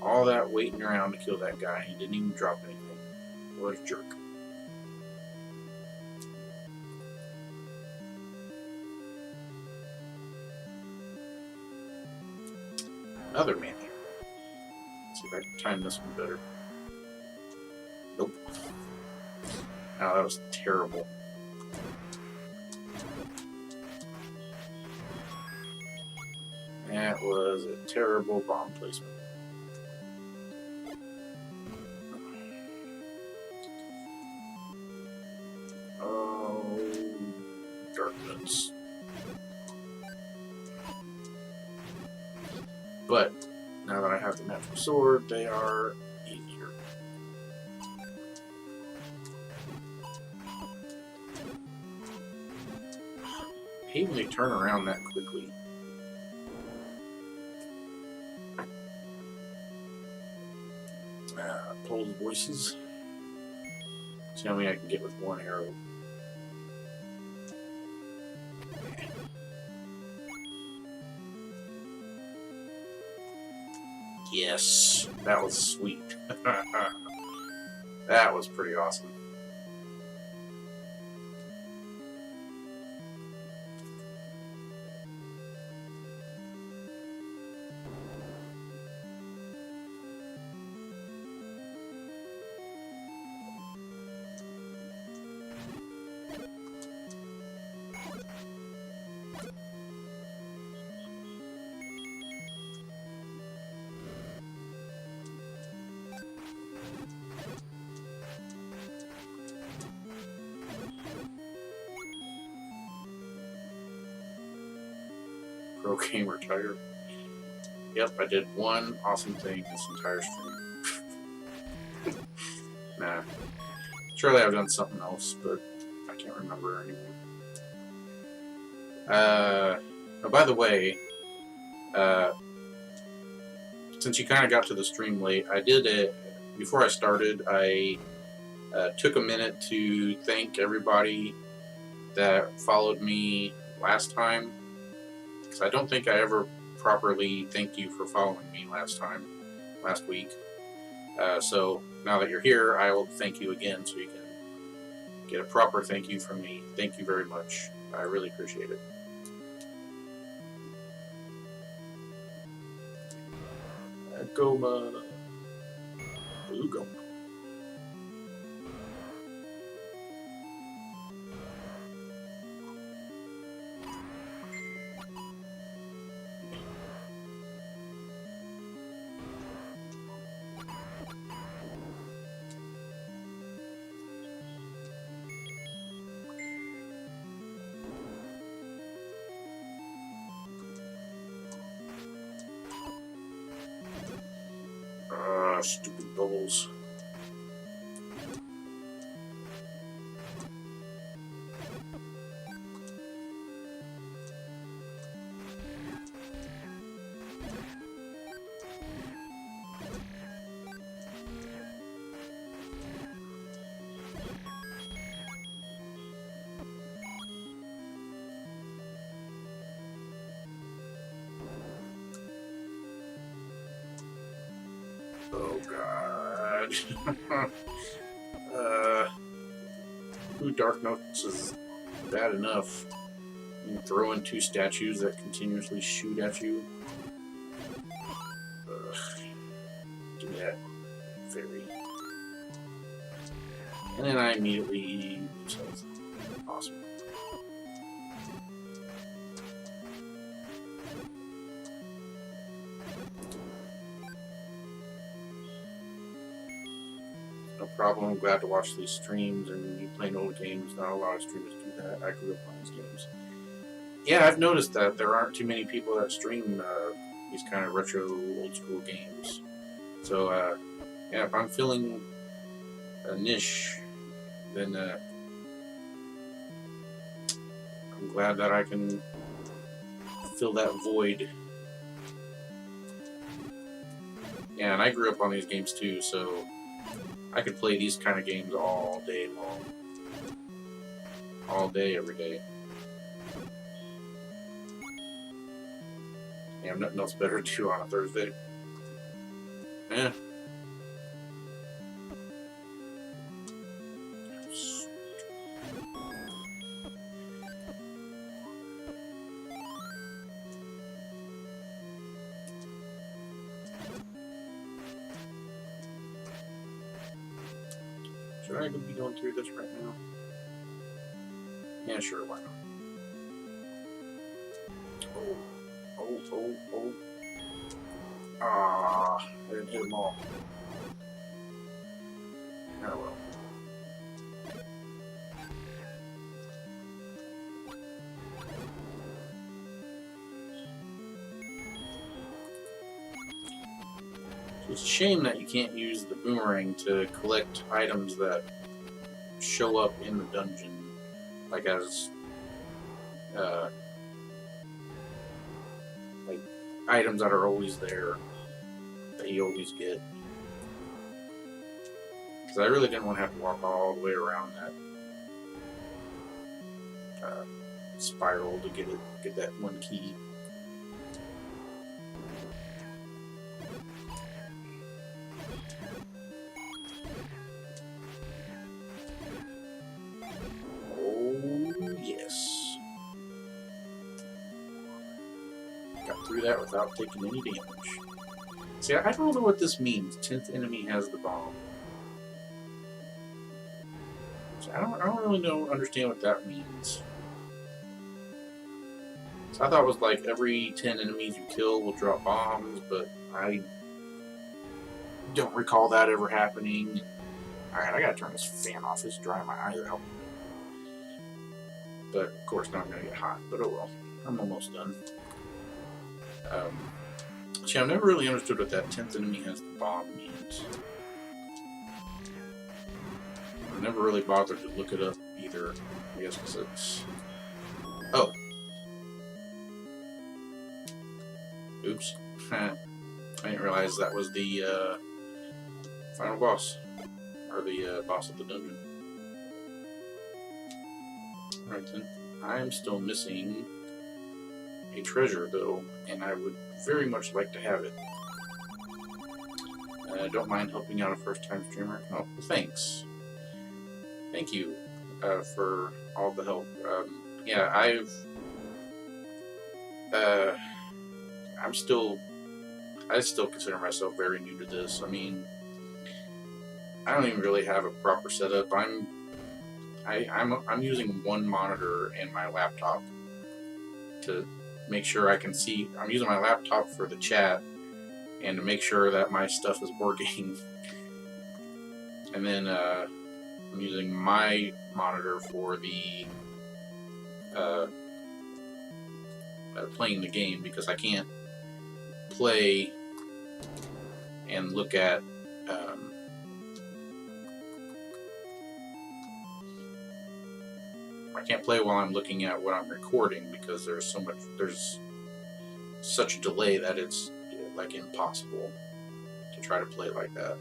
All that waiting around to kill that guy, he didn't even drop anything. What a jerk. Another man here. Let's see if I can time this one better. Nope. Oh, that was terrible. That was a terrible bomb placement. shortcuts. But now that I have the magic sword, they are easier. I hate when they turn around that quickly. Pull the voices. See how many I can get with one arrow. Yes, that was sweet. That was pretty awesome. Pro gamer tired. Yep, I did one awesome thing this entire stream. Nah. Surely I've done something else, but I can't remember anymore. Oh, by the way, since you kind of got to the stream late, I did it before I started. I took a minute to thank everybody that followed me last time, because I don't think I ever properly thanked you for following me last week. So now that you're here, I will thank you again so you can get a proper thank you from me. Thank you very much. I really appreciate it. Goma. Blue Goma. Stupid bubbles. Oh god. Two Dark Notes is bad enough. You can throw in two statues that continuously shoot at you. Ugh. Do that. Fairy. And then I immediately lose health. Awesome. No problem. I'm glad to watch these streams and you playing old games. Not a lot of streamers do that. I grew up playing these games. Yeah, I've noticed that there aren't too many people that stream these kind of retro old school games. So, yeah, if I'm filling a niche, then I'm glad that I can fill that void. Yeah, and I grew up on these games too, so I could play these kind of games all day long. All day, every day. Yeah, nothing else better to do on a Thursday. Yeah. Should I be going through this right now? Yeah, sure, why not? Oh. Ah, I didn't hit them all. Oh well. It's a shame that you can't use the boomerang to collect items that show up in the dungeon, like as like items that are always there that you always get. Because I really didn't want to have to walk all the way around that spiral to get that one key. Yes. Got through that without taking any damage. See, I don't know what this means. 10th enemy has the bomb. So I don't really understand what that means. So I thought it was like every 10 enemies you kill will drop bombs, but I don't recall that ever happening. Alright, I gotta turn this fan off. It's drying my eyes out. But, of course, now I'm gonna get hot. But oh well. I'm almost done. See, I've never really understood what that 10th enemy has the bomb means. I've never really bothered to look it up either. I guess because it's... Oh. Oops. I didn't realize that was the final boss. Or the boss of the dungeon. Alright then. I'm still missing a treasure though, and I would very much like to have it. Don't mind helping out a first-time streamer. Oh, thanks. Thank you for all the help. Yeah, I still consider myself very new to this. I mean, I don't even really have a proper setup. I'm using one monitor and my laptop to make sure I can see. I'm using my laptop for the chat and to make sure that my stuff is working. And then I'm using my monitor for the playing the game, because I can't play and look at I can't play while I'm looking at what I'm recording, because there's such a delay that it's like impossible to try to play like that.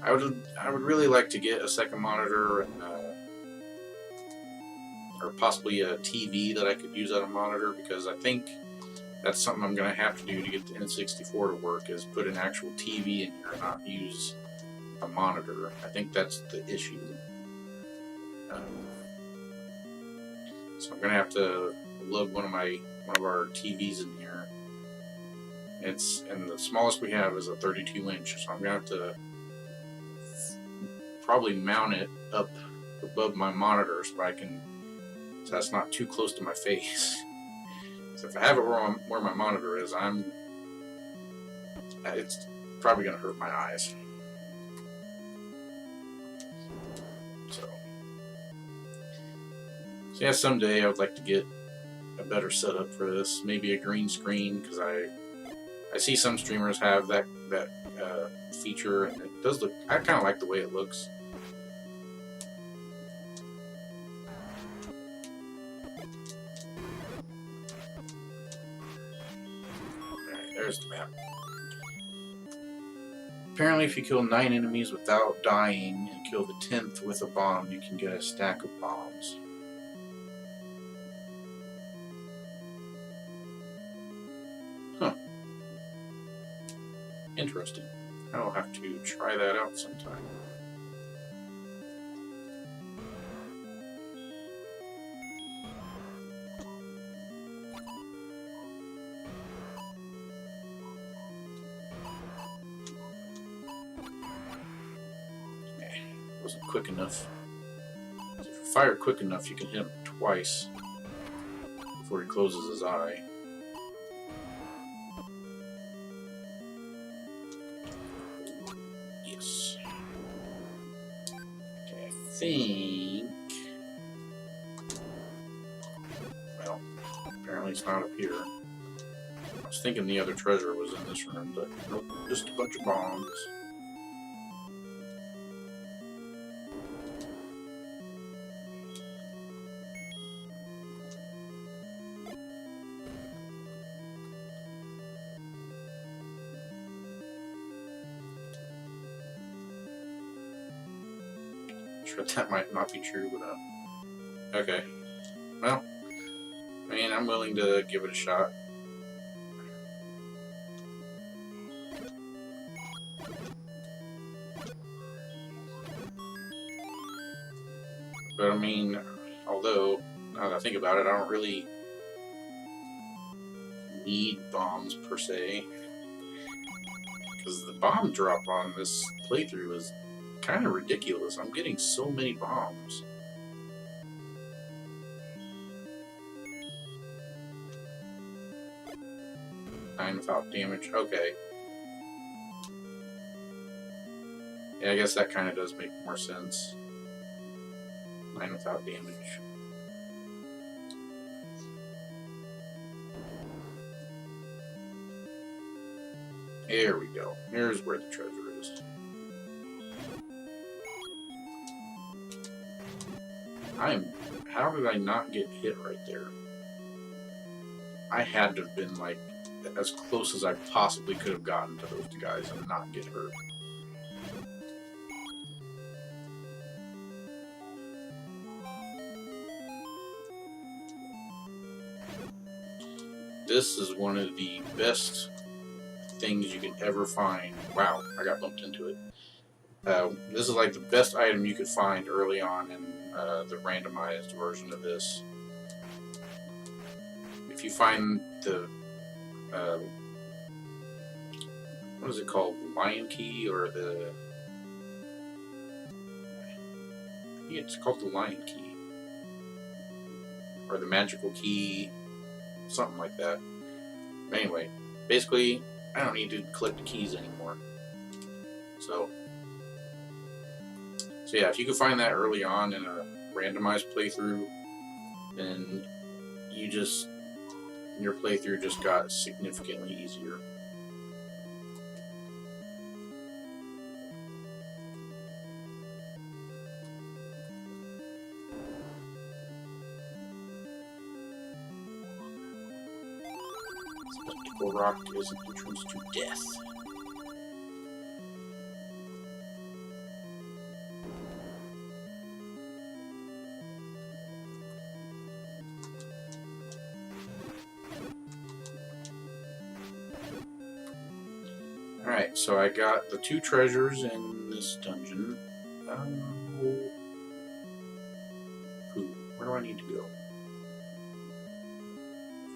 I would really like to get a second monitor and or possibly a TV that I could use on a monitor, because I think that's something I'm going to have to do to get the N64 to work, is put an actual TV in here and not use a monitor. I think that's the issue. So I'm going to have to lug one of our TVs in here. And the smallest we have is a 32-inch, so I'm going to have to probably mount it up above my monitor so that's not too close to my face. So if I have it where my monitor is, it's probably going to hurt my eyes. So yeah, someday I would like to get a better setup for this. Maybe a green screen, because I see some streamers have that feature, and it does look. I kind of like the way it looks. Alright, there's the map. Apparently, if you kill 9 enemies without dying and kill the 10th with a bomb, you can get a stack of bombs. Huh. Interesting. I'll have to try that out sometime. Wasn't quick enough. If you fire quick enough, you can hit him twice before he closes his eye. Yes. Okay, I think. Well, apparently it's not up here. was thinking the other treasure was in this room, but nope, just a bunch of bombs. Sure, that might not be true, but okay. Well, I mean, I'm willing to give it a shot. But I mean, although, now that I think about it, I don't really need bombs per se. Because the bomb drop on this playthrough is kind of ridiculous. I'm getting so many bombs. Nine without damage. Okay. Yeah, I guess that kind of does make more sense. 9 without damage. There we go. Here's where the treasure is. How did I not get hit right there? I had to have been like as close as I possibly could have gotten to those guys and not get hurt. This is one of the best things you can ever find. Wow, I got bumped into it. This is like the best item you could find early on in the randomized version of this. If you find the what is it called? The lion key or the... I think it's called the lion key. Or the magical key. Something like that. But anyway, basically, I don't need to collect the keys anymore. So yeah, if you can find that early on in a randomized playthrough, then your playthrough just got significantly easier. Spectacle Rock is an entrance to death. Alright, so I got the 2 treasures in this dungeon. Where do I need to go?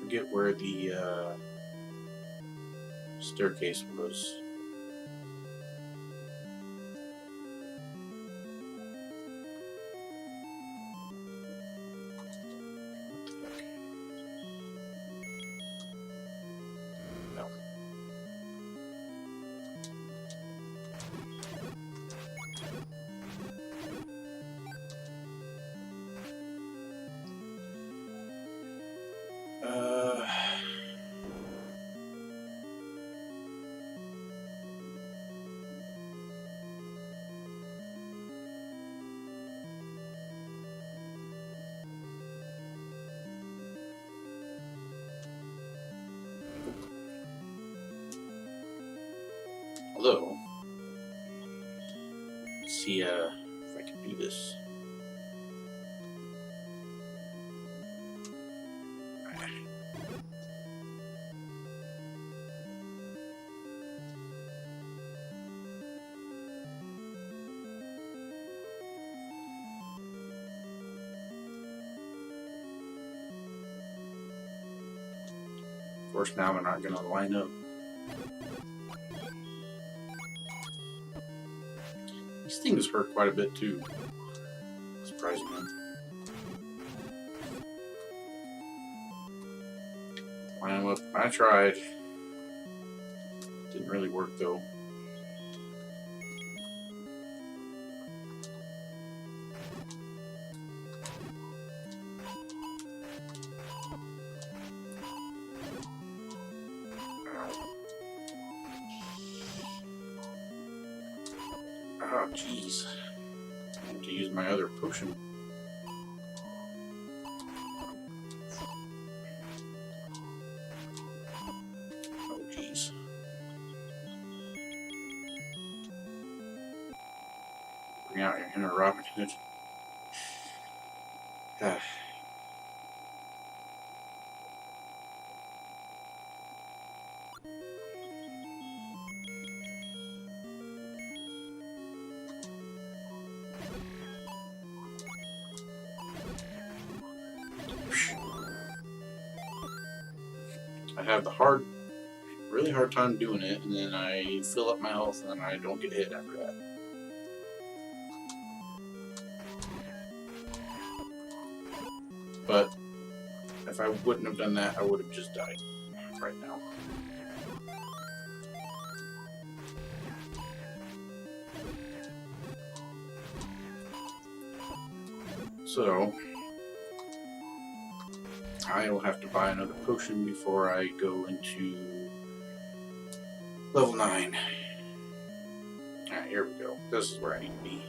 Forget where the staircase was. No. Although, let's see if I can do this. Of course, now they're not going to line up. These things hurt quite a bit too, surprisingly. Line them up. I tried. Didn't really work though. Oh, jeez. I have to use my other potion. Oh, jeez. Bring out your inner Robin Hood. I have the really hard time doing it, and then I fill up my health, and then I don't get hit after that. But if I wouldn't have done that, I would have just died right now. So I will have to buy another potion before I go into level 9. Alright, here we go. This is where I need to be.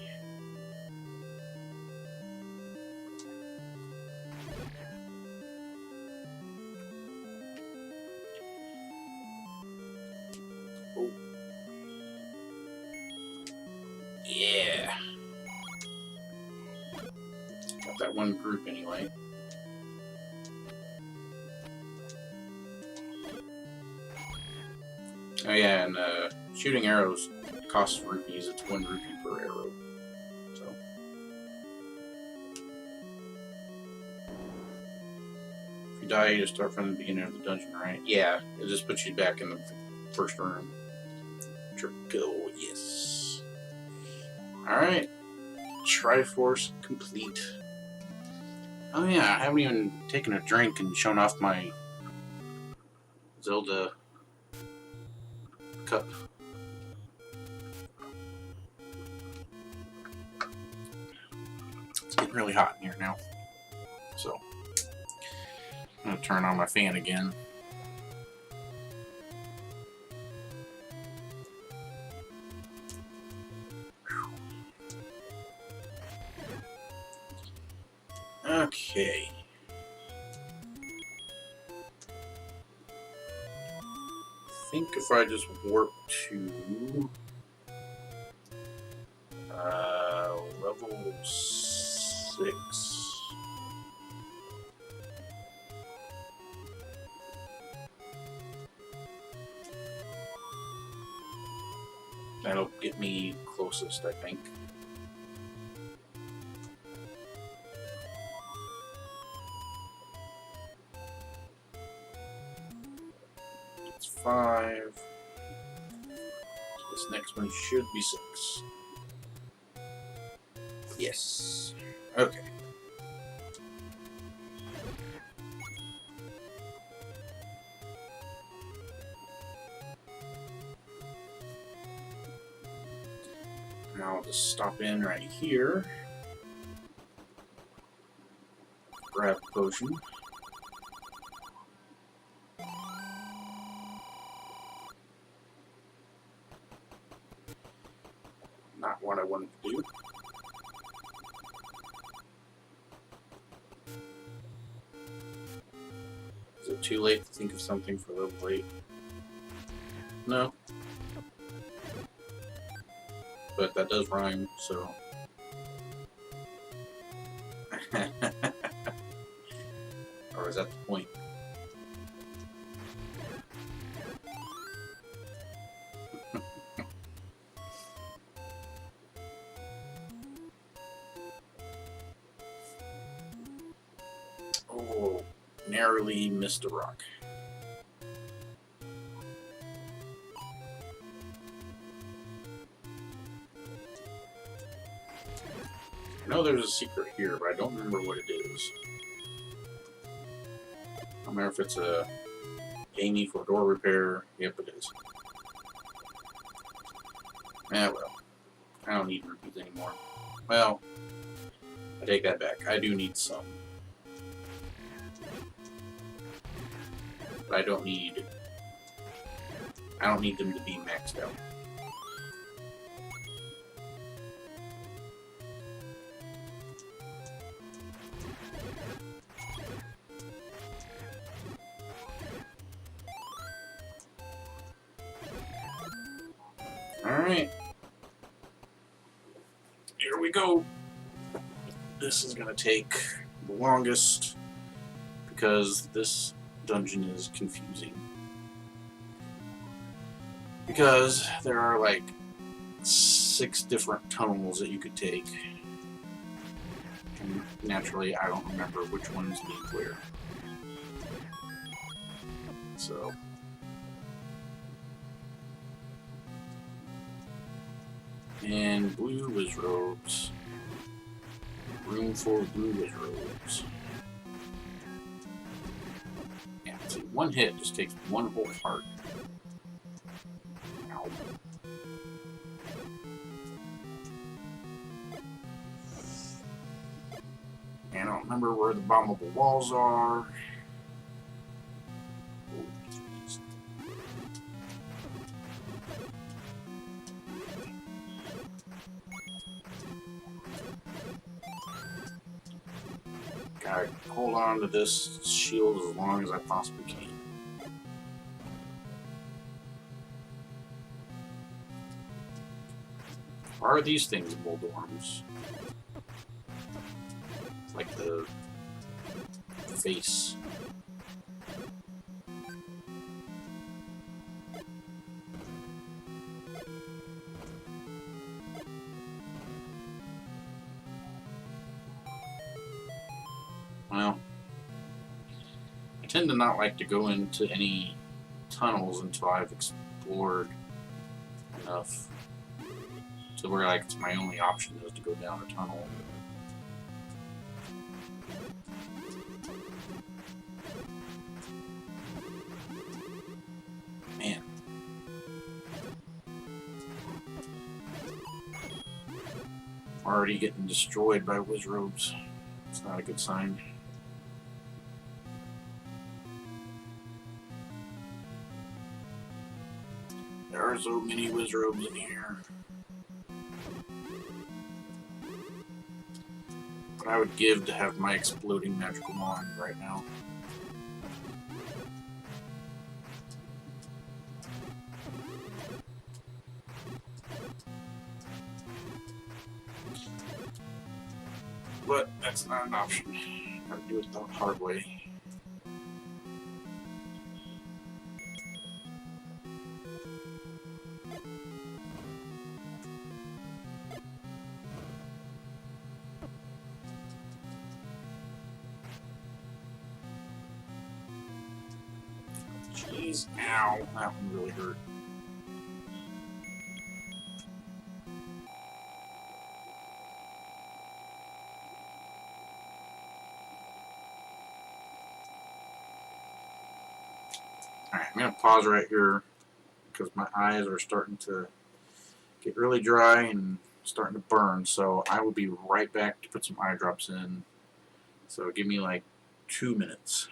Oh. Yeah. Got that one group anyway. Oh yeah, and shooting arrows costs rupees. It's 1 rupee per arrow. So if you die, you just start from the beginning of the dungeon, right? Yeah, it just puts you back in the first room. Triple, yes. Alright. Triforce complete. Oh yeah, I haven't even taken a drink and shown off my Zelda cup. It's getting really hot in here now. So I'm gonna turn on my fan again. Okay. I think if I just warp to level 6. That'll get me closest, I think. It's 5. This next one should be 6. Yes. Okay. Now I'll just stop in right here. Grab a potion. Not what I wanted to do. Is it too late to think of something for level 8? No. But that does rhyme, so... Or is that the point? Oh, narrowly missed a rock. I know there's a secret here, but I don't remember what it is. I don't remember if it's a Amy for door repair. Yep, it is. Eh, well. I don't need rupees anymore. Well, I take that back. I do need some. But I don't need them to be maxed out. Alright. Here we go. This is going to take the longest because this dungeon is confusing. Because there are like 6 different tunnels that you could take. And naturally, I don't remember which ones lead where. So. And blue wiz robes. Room for blue wiz robes. Yeah, see, one hit just takes one whole heart. Ow. And I don't remember where the bombable walls are. Gotta hold on to this shield as long as I possibly can. Are these things Moldorms? Like the face. Well, I tend to not like to go into any tunnels until I've explored enough to where like it's my only option is to go down a tunnel. Man. Already getting destroyed by wizrobes. It's not a good sign. There are so many wizrobes in here. What I would give to have my exploding magical wand right now. But that's not an option. Gotta do it the hard way. Jeez, ow, that one really hurt. Alright, I'm going to pause right here because my eyes are starting to get really dry and starting to burn, so I will be right back to put some eye drops in. So give me like 2 minutes.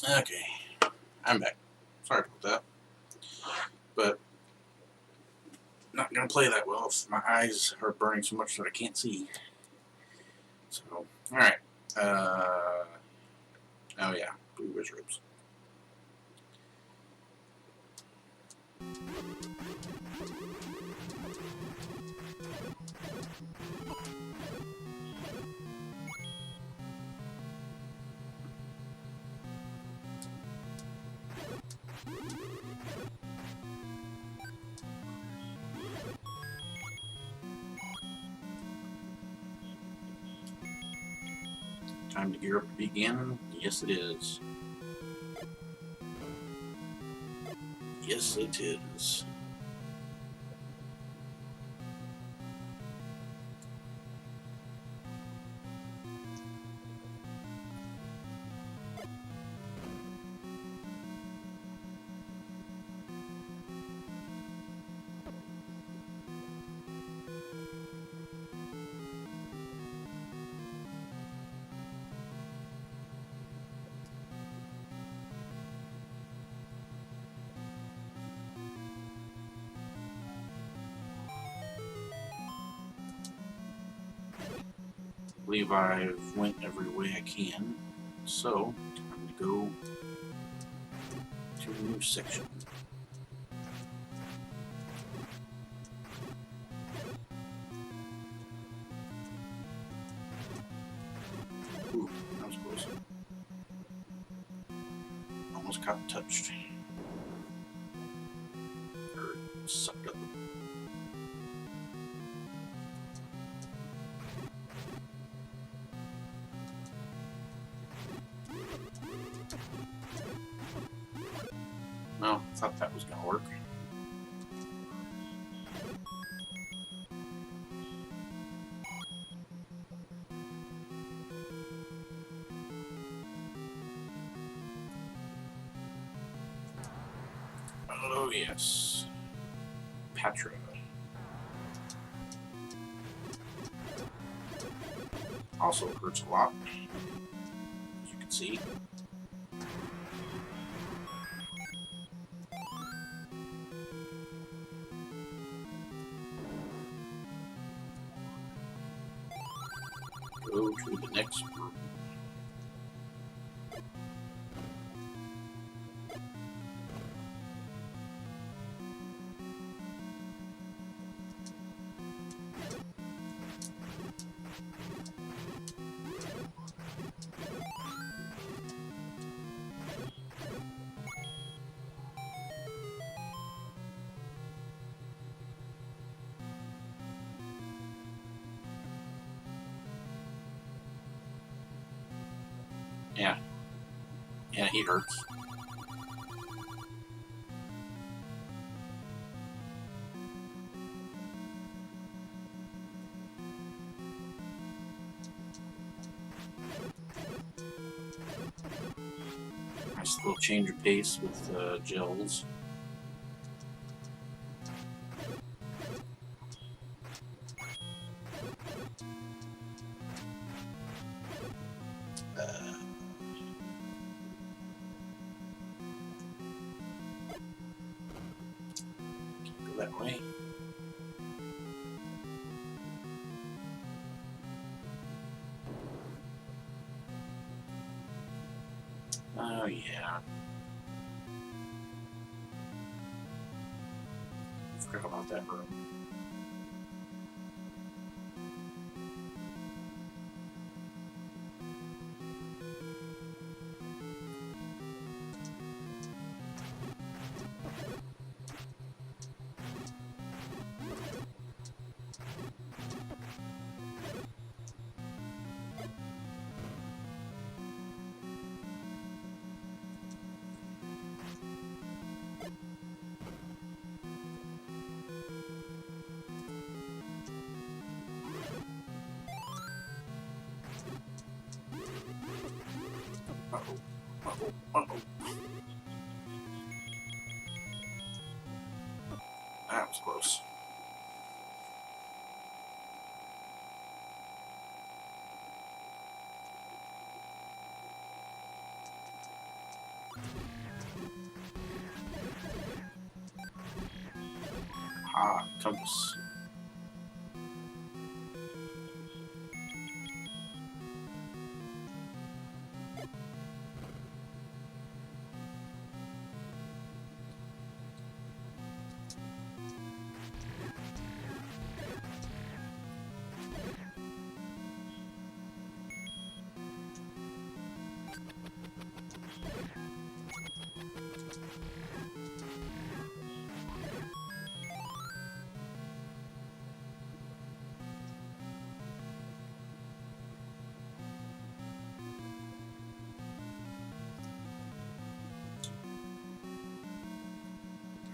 Okay, I'm back. Sorry about that. But not gonna play that well if my eyes are burning so much that I can't see. So, alright. Oh yeah, Blue Wizards. Time to gear up to begin. Yes, it is. Yes, it is. I believe I've went every way I can. So, time to go to a new section. Ooh, that was close. Almost got touched. Or sucked up. No, thought that was gonna work. Oh yes. Patra. Also hurts a lot, as you can see. Go to the next room. Yeah. Yeah, he hurts. Nice little change of pace with gels. Go that way. Oh yeah. Forgot about that room. Uh-oh. Uh-oh. Uh-oh. That was close. Aha, compass.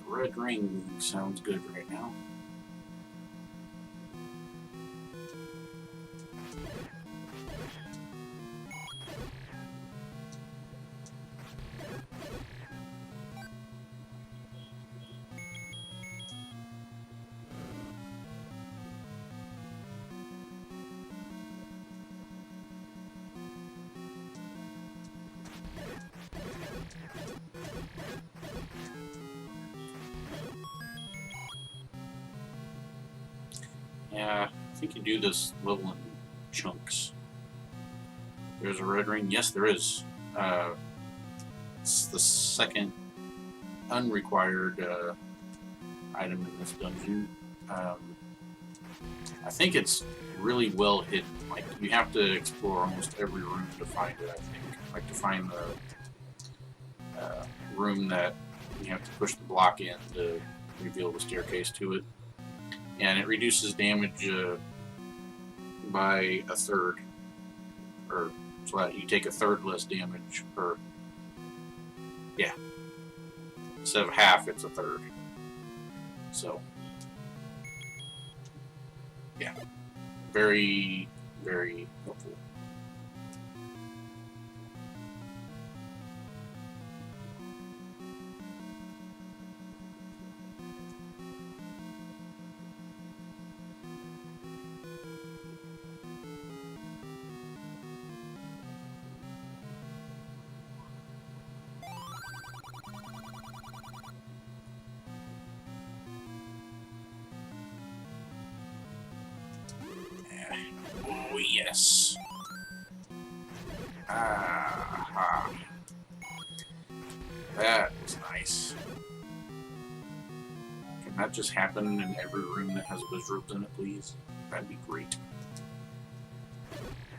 Red ring sounds good right now. Yeah, I think you do this level in chunks. There's a red ring. Yes, there is. It's the second unrequired item in this dungeon. I think it's really well hidden. Like, you have to explore almost every room to find it, I think. Like, to find the room that you have to push the block in to reveal the staircase to it. And it reduces damage by a third. Or, so that you take a third less damage per... Yeah. Instead of half, it's a third. So... yeah. Very, very helpful. Oh, yes. Ah, that was nice. Can that just happen in every room that has wizards in it, please? That'd be great.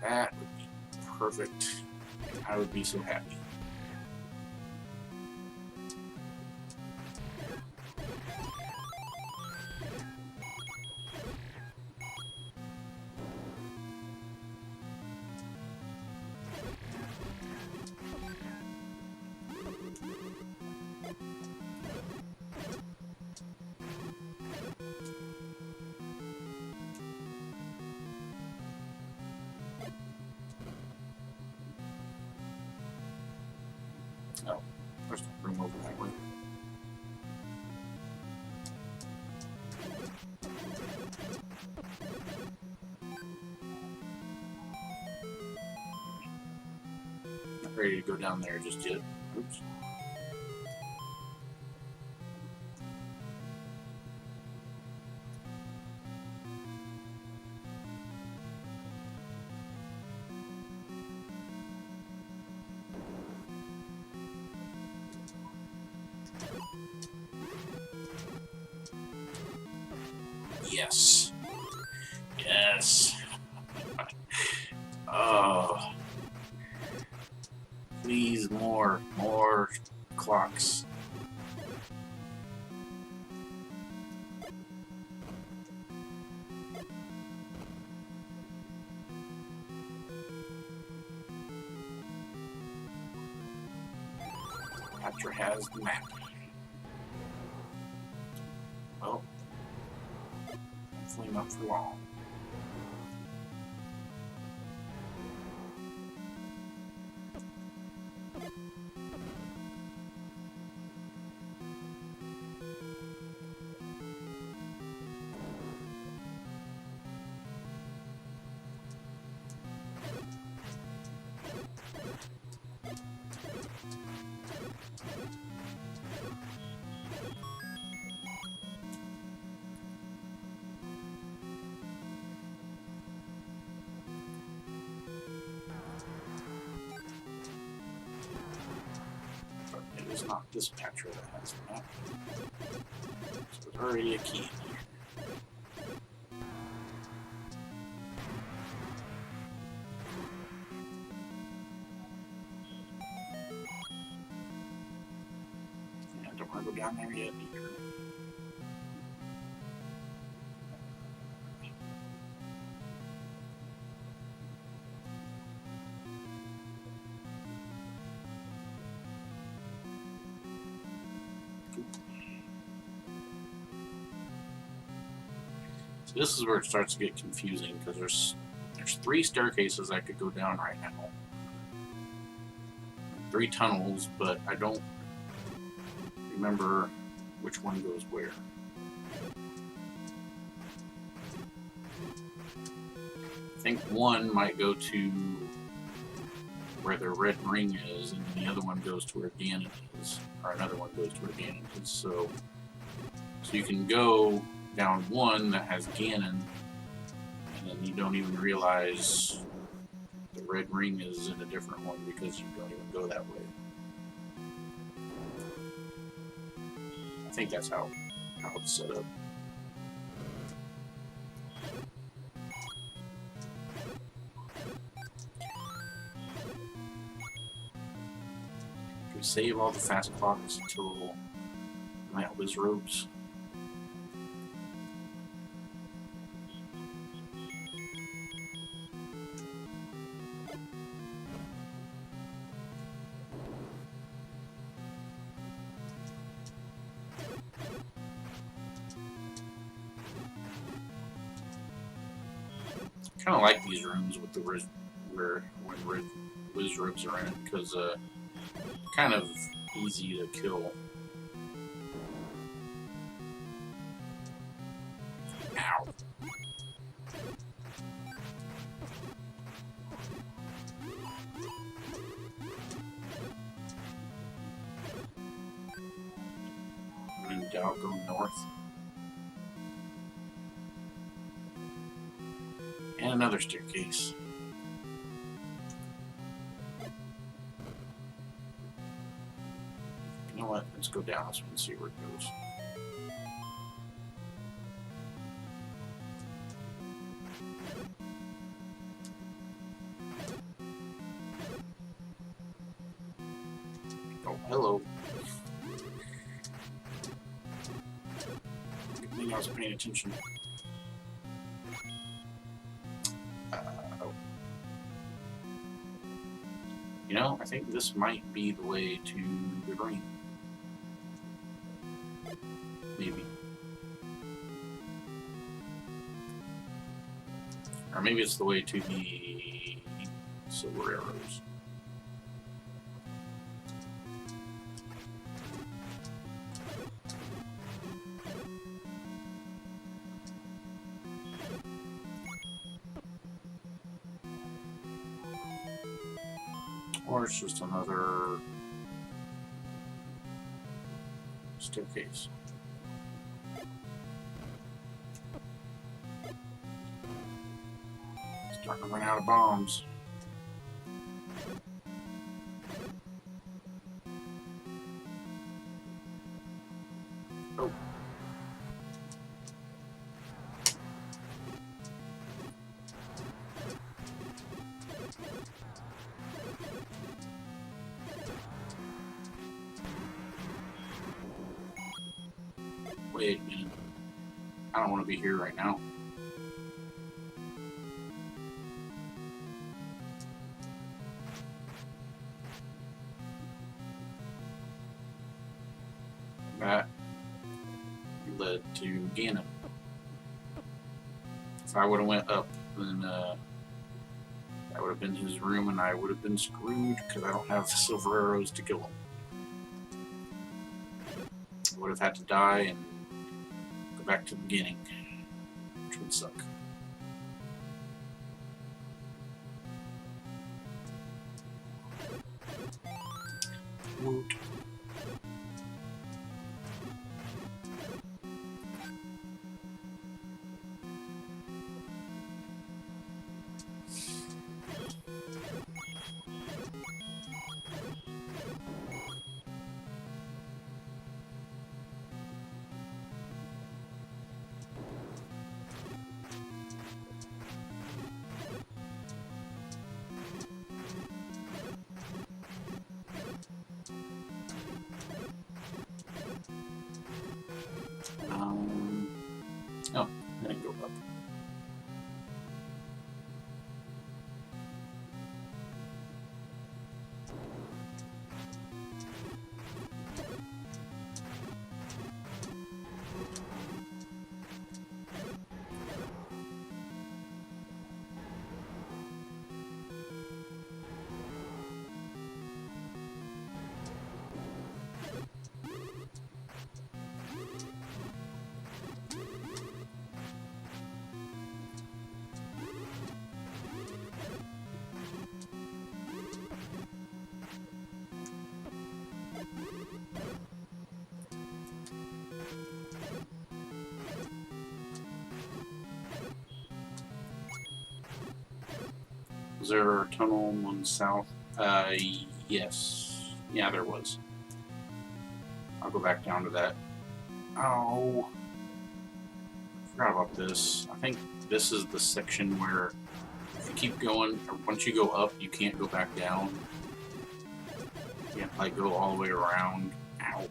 That would be perfect. I would be so happy. Oh, there's no room over that way. Not ready to go down there just yet. Oops. Yes. Yes. Oh. Please, more clocks. Capture has the map. Well, hopefully not for long. is not this patch that has the map. So there's already a key in here. Yeah, I don't want to go down there yet either. This is where it starts to get confusing because there's 3 staircases I could go down right now. 3 tunnels, but I don't remember which one goes where. I think one might go to where the red ring is, and the other one goes to where Ganon is, or another one goes to where Ganon is. So you can go down one that has Ganon, and then you don't even realize the red ring is in a different one because you don't even go that way. I think that's how it's set up. You can save all the fast clocks until Night Wiz Robes. I kind of like these rooms with the when Wiz Robes are in it because kind of easy to kill. Ow. When in doubt, go north. And another staircase. You know what? Let's go down this one and see where it goes. Oh, hello. Good thing I was paying attention. You know, I think this might be the way to the ring. Maybe. Or maybe it's the way to the silver arrows. Or it's just another staircase. Starting to run out of bombs. Oh. Wait a minute. I don't want to be here right now. That led to Ganon. If I would have went up, then that would have been his room, and I would have been screwed because I don't have the silver arrows to kill him. I would have had to die and go back to the beginning, which would suck. Woot. and go up. Was there a tunnel on south? Yes. Yeah, there was. I'll go back down to that. Oh, I forgot about this. I think this is the section where if you keep going, or once you go up, you can't go back down. You can't, like, go all the way around. Ow.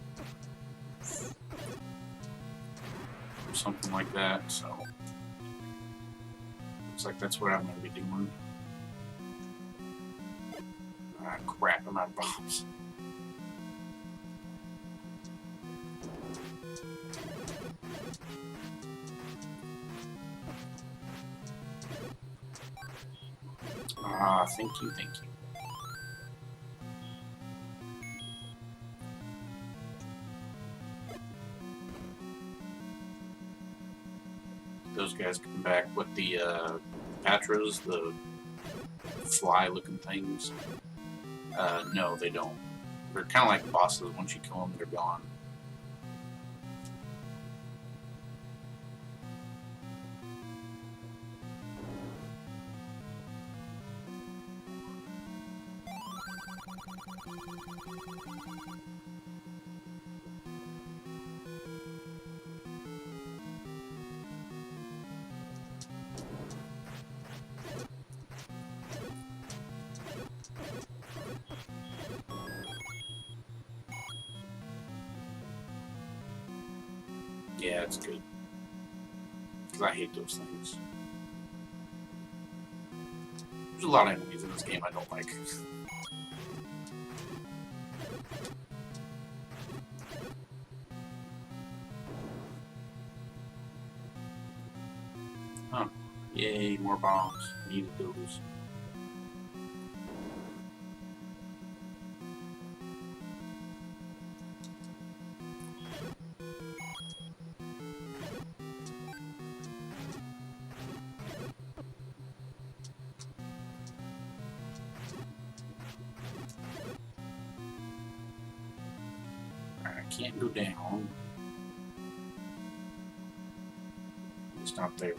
Or something like that, so. Looks like that's what I'm going to be doing. Ah, crap, I'm out of bombs. Ah, thank you, thank you. Those guys come back with the Patras, the fly-looking things. No, they don't. They're kind of like bosses. Once you kill them, they're gone. Yeah, it's good. Because I hate those things. There's a lot of enemies in this game I don't like. Huh. Yay, more bombs. Needed those. Can't go down. It's not there.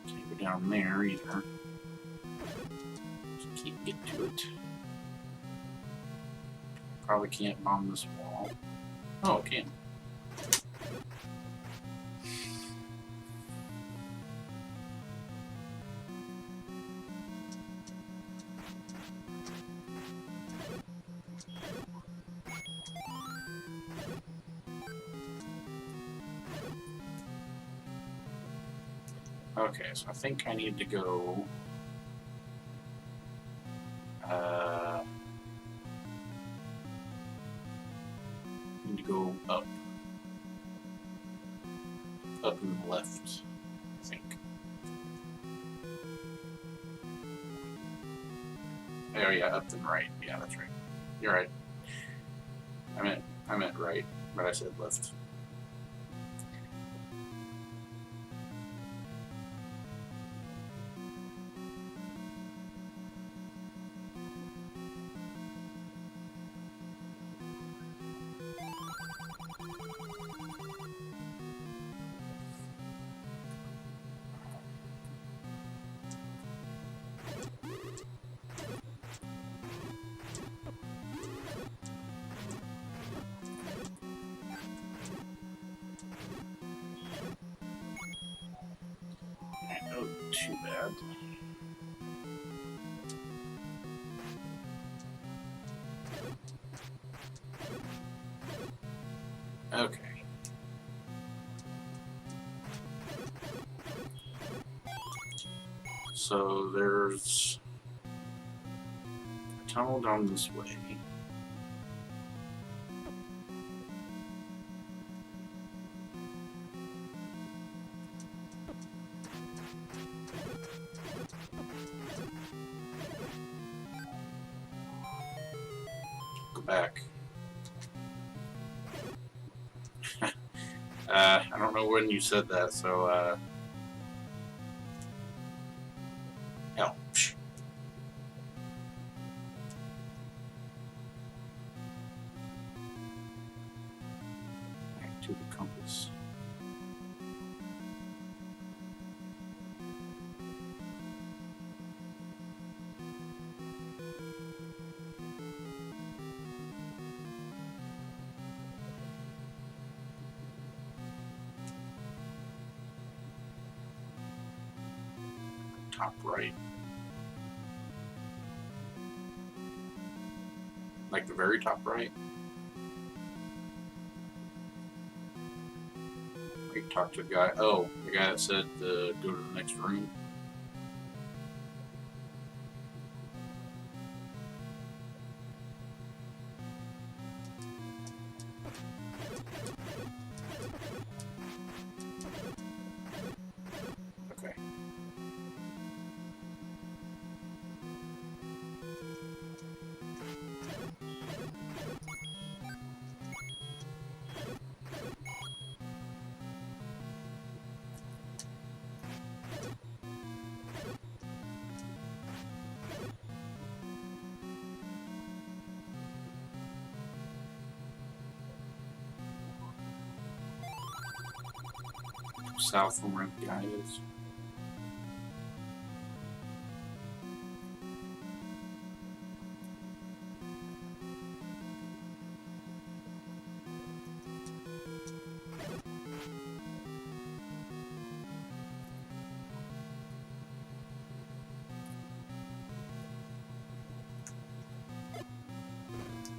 Can't go down there either. Just can't get to it. Probably can't bomb this wall. Oh, it can. Okay, so I think I need to go. Need to go up. Up and left, I think. Oh yeah, up and right. Yeah, that's right. You're right. I meant right, but I said left. Oh, too bad. Okay. So there's a tunnel down this way. Go back. I don't know when you said that, so hell. Psh. Back to the compass. Top right. Like the very top right. We talked to the guy. Oh, the guy that said go to the next room. Okay. South from where the guy is.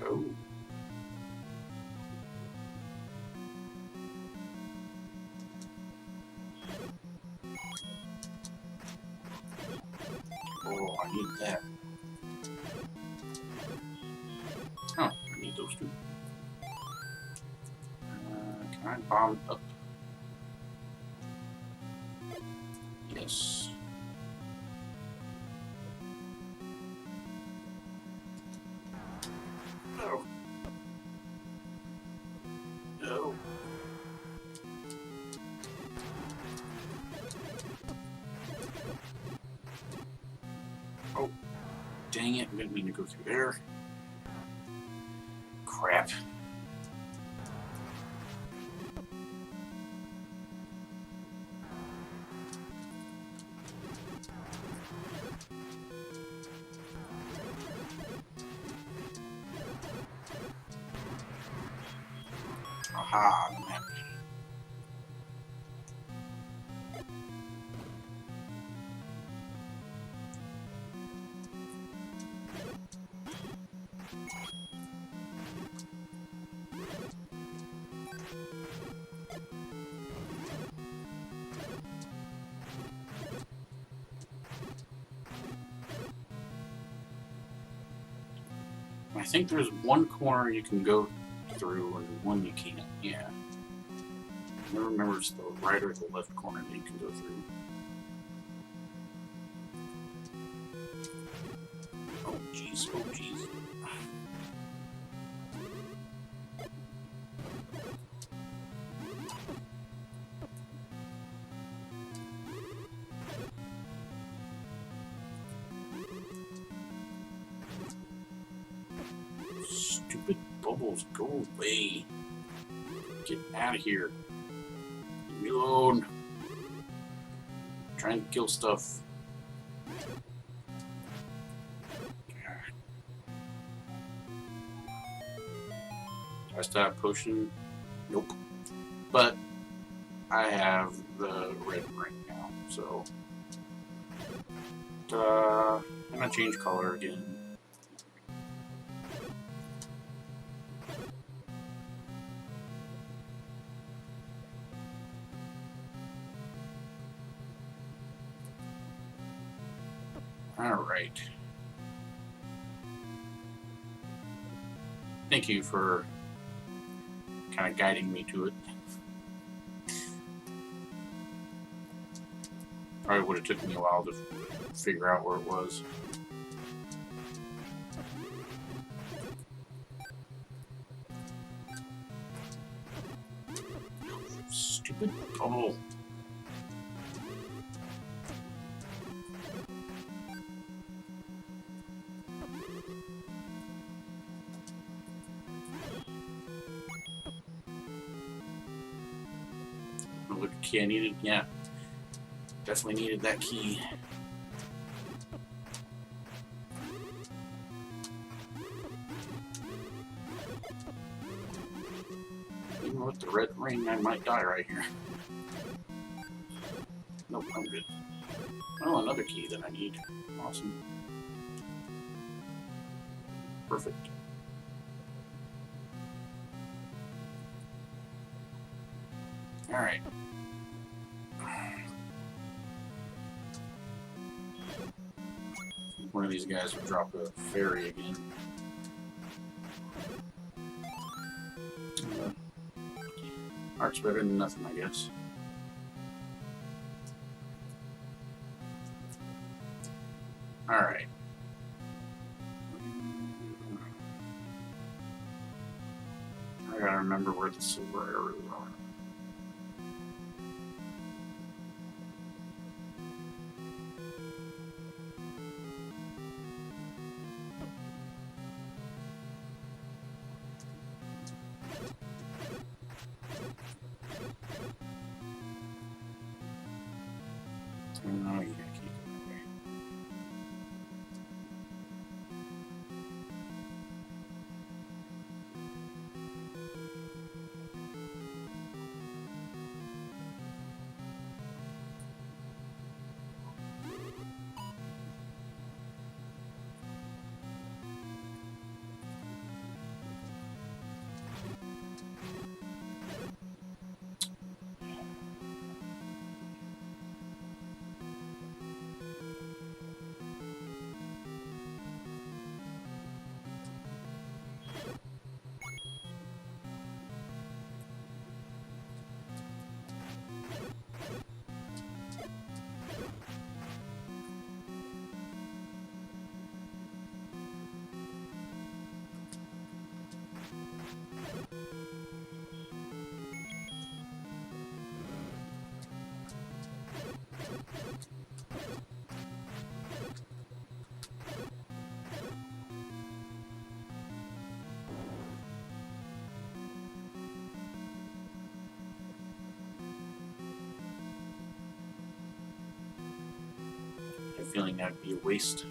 Oh. Oh, I need that. Oh, I need those two. Can I bomb up? Yes. No. No. Oh, dang it. I didn't mean to go through there. Crap. Aha, the map. I think there's one corner you can go through and one you can't. Yeah. I never remember it's the right or the left corner that you can go through. Oh jeez, oh jeez. Stupid bubbles, go away. Get out of here. Leave me alone. I'm trying to kill stuff. I still have potion? Nope. But I have the red ring now, so. And I change color again. Alright. Thank you for kind of guiding me to it. Probably would have took me a while to figure out where it was. Stupid. Oh. Look, key I needed. Yeah. Definitely needed that key. Even with the red ring, I might die right here. Nope, I'm good. Oh, another key that I need. Awesome. Perfect. Alright. One of these guys would drop a fairy again. Art's better than nothing, I guess. Alright. I gotta remember where the silver arrows are. Oh, yeah, keep it that way. I have a feeling that'd be a waste.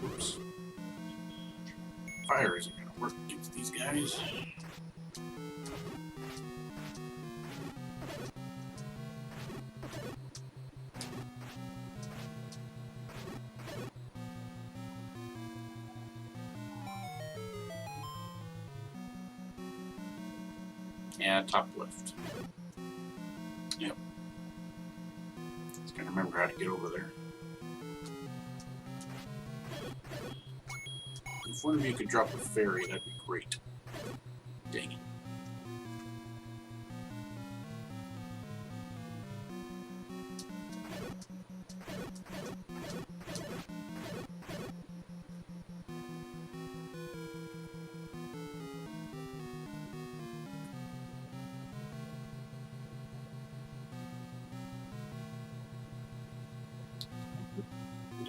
Oops. Fire isn't gonna work against these guys. Yeah, top left. Yep. Just gotta remember how to get over there. If one of you could drop a fairy, that'd be great. Dang it.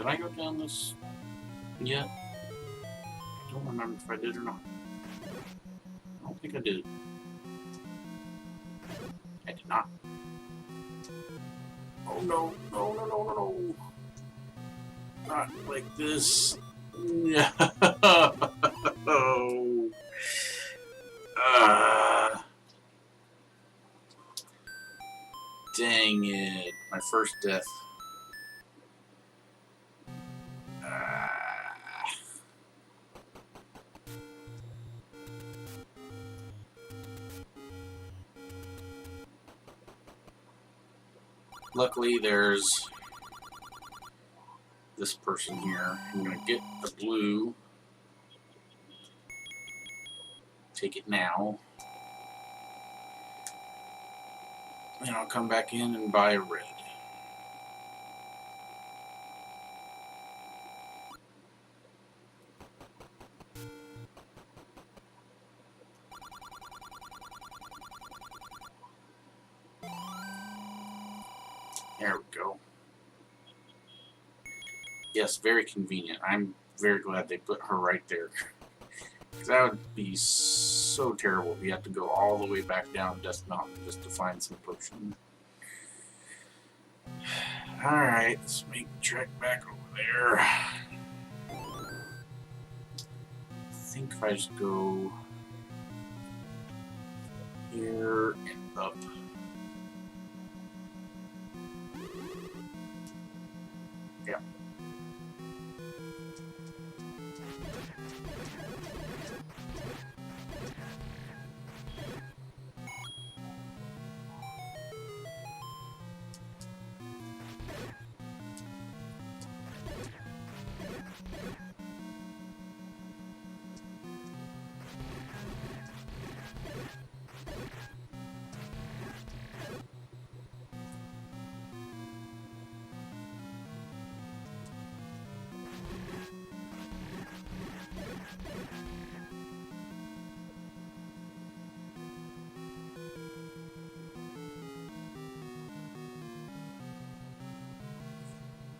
Did I go down this yet? I don't remember if I did or not. I don't think I did. I did not. Oh no, no, no, no, no, no. Not like this. No. Dang it. My first death. Luckily, there's this person here. I'm going to get the blue. Take it now. And I'll come back in and buy a red. There we go. Yes, very convenient. I'm very glad they put her right there. Because that would be so terrible if you have to go all the way back down Death Mountain just to find some potion. Alright, let's make the trek back over there. I think if I just go here and up. Yeah.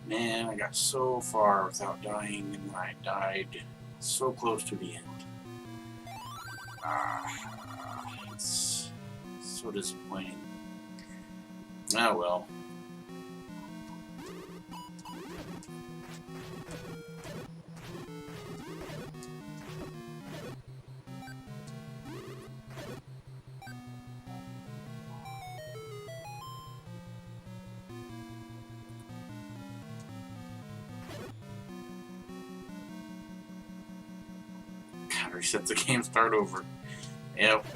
Man, I got so far without dying, and then I died so close to the end. It's so disappointing. Oh well. Resets the game, start over. Yep.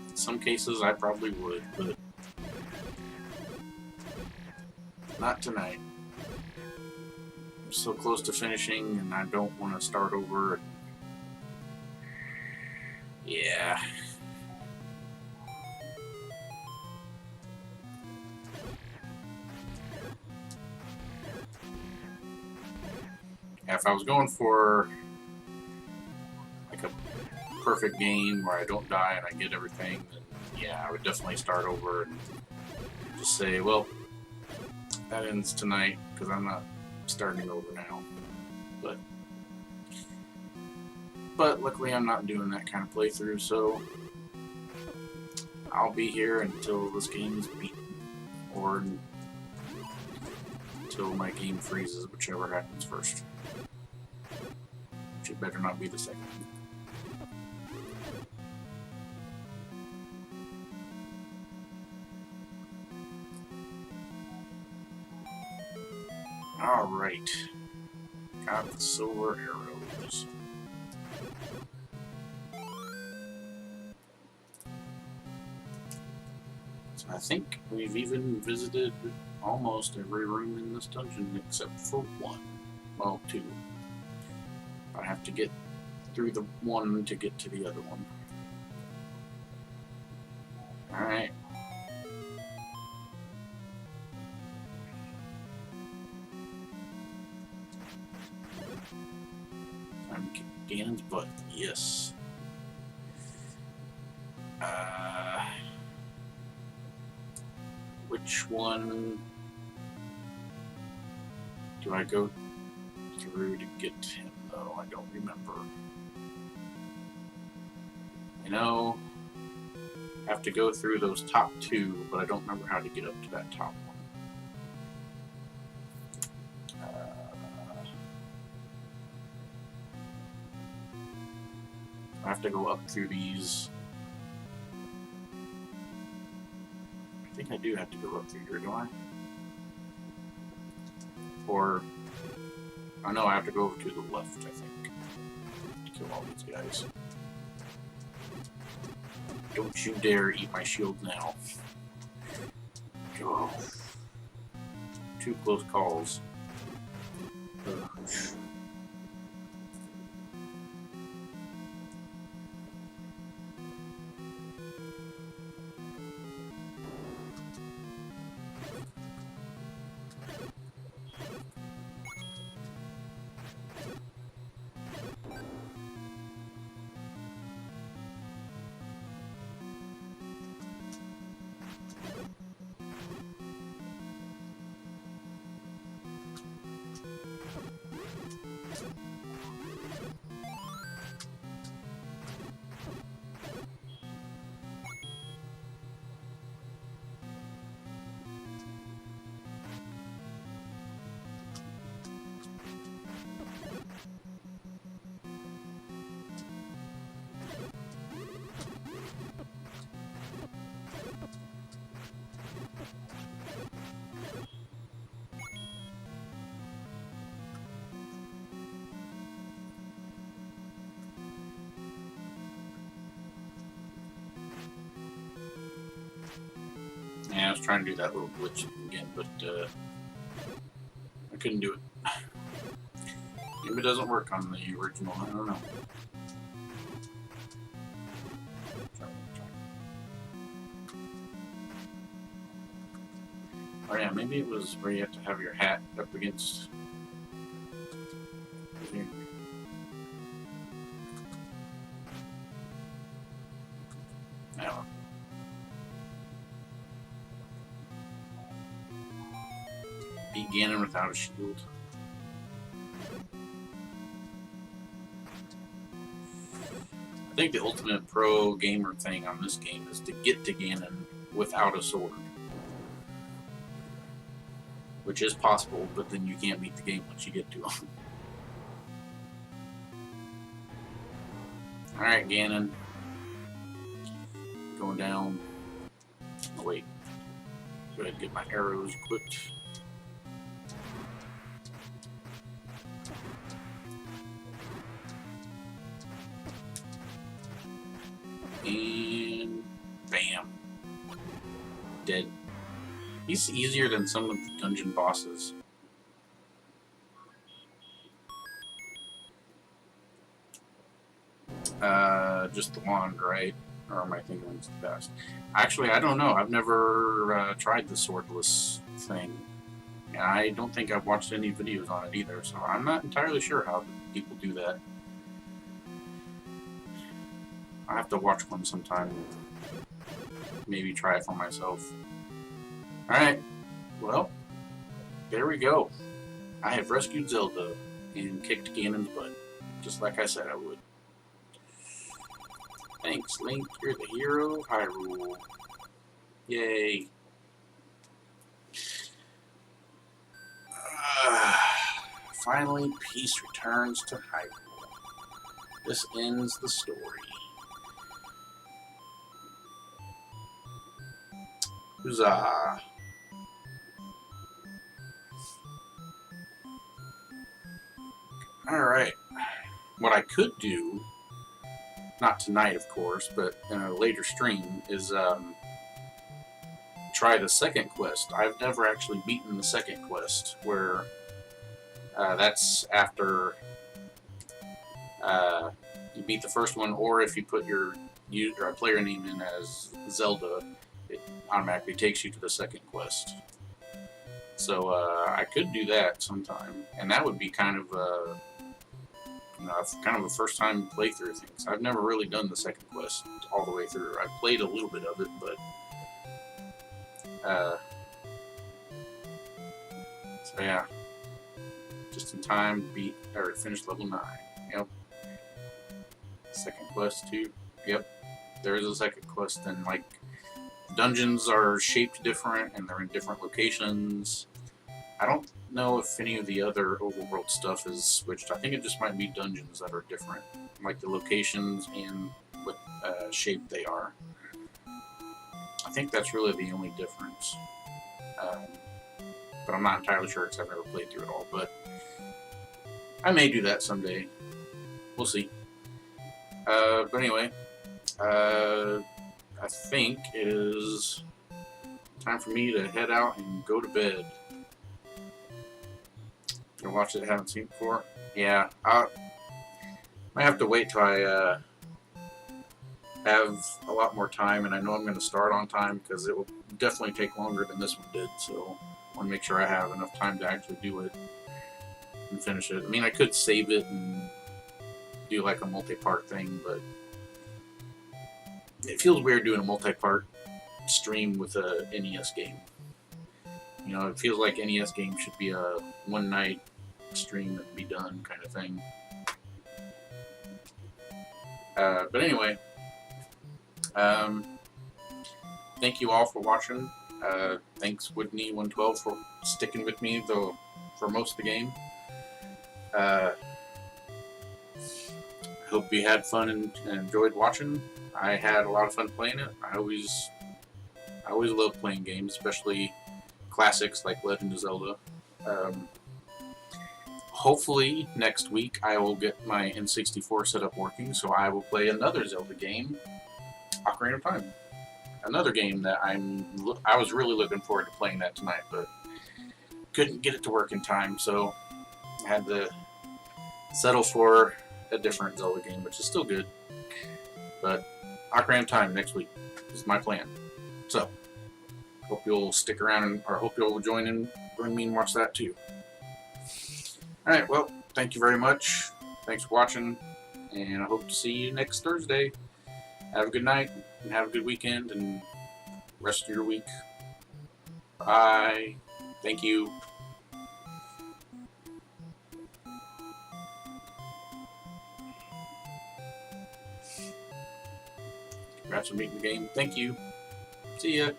In some cases I probably would, but not tonight. I'm so close to finishing and I don't want to start over. Yeah. If I was going for like a perfect game where I don't die and I get everything, then yeah, I would definitely start over and just say, well, that ends tonight because I'm not starting over now. But luckily I'm not doing that kind of playthrough, so I'll be here until this game is beaten, or until my game freezes, whichever happens first. Which it better not be the second. Alright. Got the silver arrows. So I think we've even visited almost every room in this dungeon except for one. Well, two. I have to get through the one to get to the other one. Alright. Time to kick Ganon's butt. Yes. which one do I go through to get him, though? I don't remember. You know, I have to go through those top two, but I don't remember how to get up to that top one. I have to go up through these. I think I do have to go up through here, do I? Or, oh no, I have to go over to the left, I think, to kill all these guys. Don't you dare eat my shield now. Oh. Two close calls. Ugh. Yeah, I was trying to do that little glitch again, but I couldn't do it. Maybe it doesn't work on the original, I don't know. Oh yeah, maybe it was where you have to have your hat up against here. Now. Beat Ganon without a shield. I think the ultimate pro gamer thing on this game is to get to Ganon without a sword. Which is possible, but then you can't beat the game once you get to him. Alright, Ganon. Going down. Oh, wait. Go ahead and get my arrows equipped. And bam. Dead. He's easier than some of the dungeon bosses. Just the wand, right? Or am I thinking it's the best? Actually, I don't know. I've never tried the swordless thing. And I don't think I've watched any videos on it either, so I'm not entirely sure how people do that. I have to watch one sometime. Maybe try it for myself. Alright, well, there we go. I have rescued Zelda and kicked Ganon's butt, just like I said I would. Thanks, Link, you're the hero of Hyrule. Yay. Finally, peace returns to Hyrule. This ends the story. Huzzah! Alright. What I could do, not tonight of course, but in a later stream, is try the second quest. I've never actually beaten the second quest, where that's after you beat the first one, or if you put your player name in as Zelda, it automatically takes you to the second quest. So I could do that sometime, and that would be kind of a first time playthrough thing. So I've never really done the second quest all the way through. I've played a little bit of it, but So yeah, just in time to beat or finish level 9. Yep. Second quest too. Yep. There is a second quest, and like dungeons are shaped different and they're in different locations. I don't know if any of the other overworld stuff is switched. I think it just might be dungeons that are different, like the locations and what shape they are. I think that's really the only difference. But I'm not entirely sure because I've never played through it all. But I may do that someday. We'll see. But anyway, I think it is time for me to head out and go to bed. Gonna watch it I haven't seen before. Yeah, I might have to wait till I have a lot more time, and I know I'm going to start on time because it will definitely take longer than this one did. So I want to make sure I have enough time to actually do it and finish it. I mean, I could save it and do like a multi-part thing, but it feels weird doing a multi-part stream with a NES game. You know, it feels like NES game should be a one-night stream and be done kind of thing. But anyway, thank you all for watching. Thanks Whitney112 for sticking with me though for most of the game. Hope you had fun and enjoyed watching. I had a lot of fun playing it. I always love playing games, especially classics like Legend of Zelda. Hopefully next week I will get my N64 setup working, so I will play another Zelda game, Ocarina of Time. Another game that I was really looking forward to playing that tonight, but couldn't get it to work in time, so I had to settle for a different Zelda game, which is still good. But Ocarina of Time next week is my plan. So hope you'll stick around, or hope you'll join me and watch that too. Alright, well, thank you very much. Thanks for watching, and I hope to see you next Thursday. Have a good night, and have a good weekend, and rest of your week. Bye. Thank you. Congrats on beating the game. Thank you. See ya.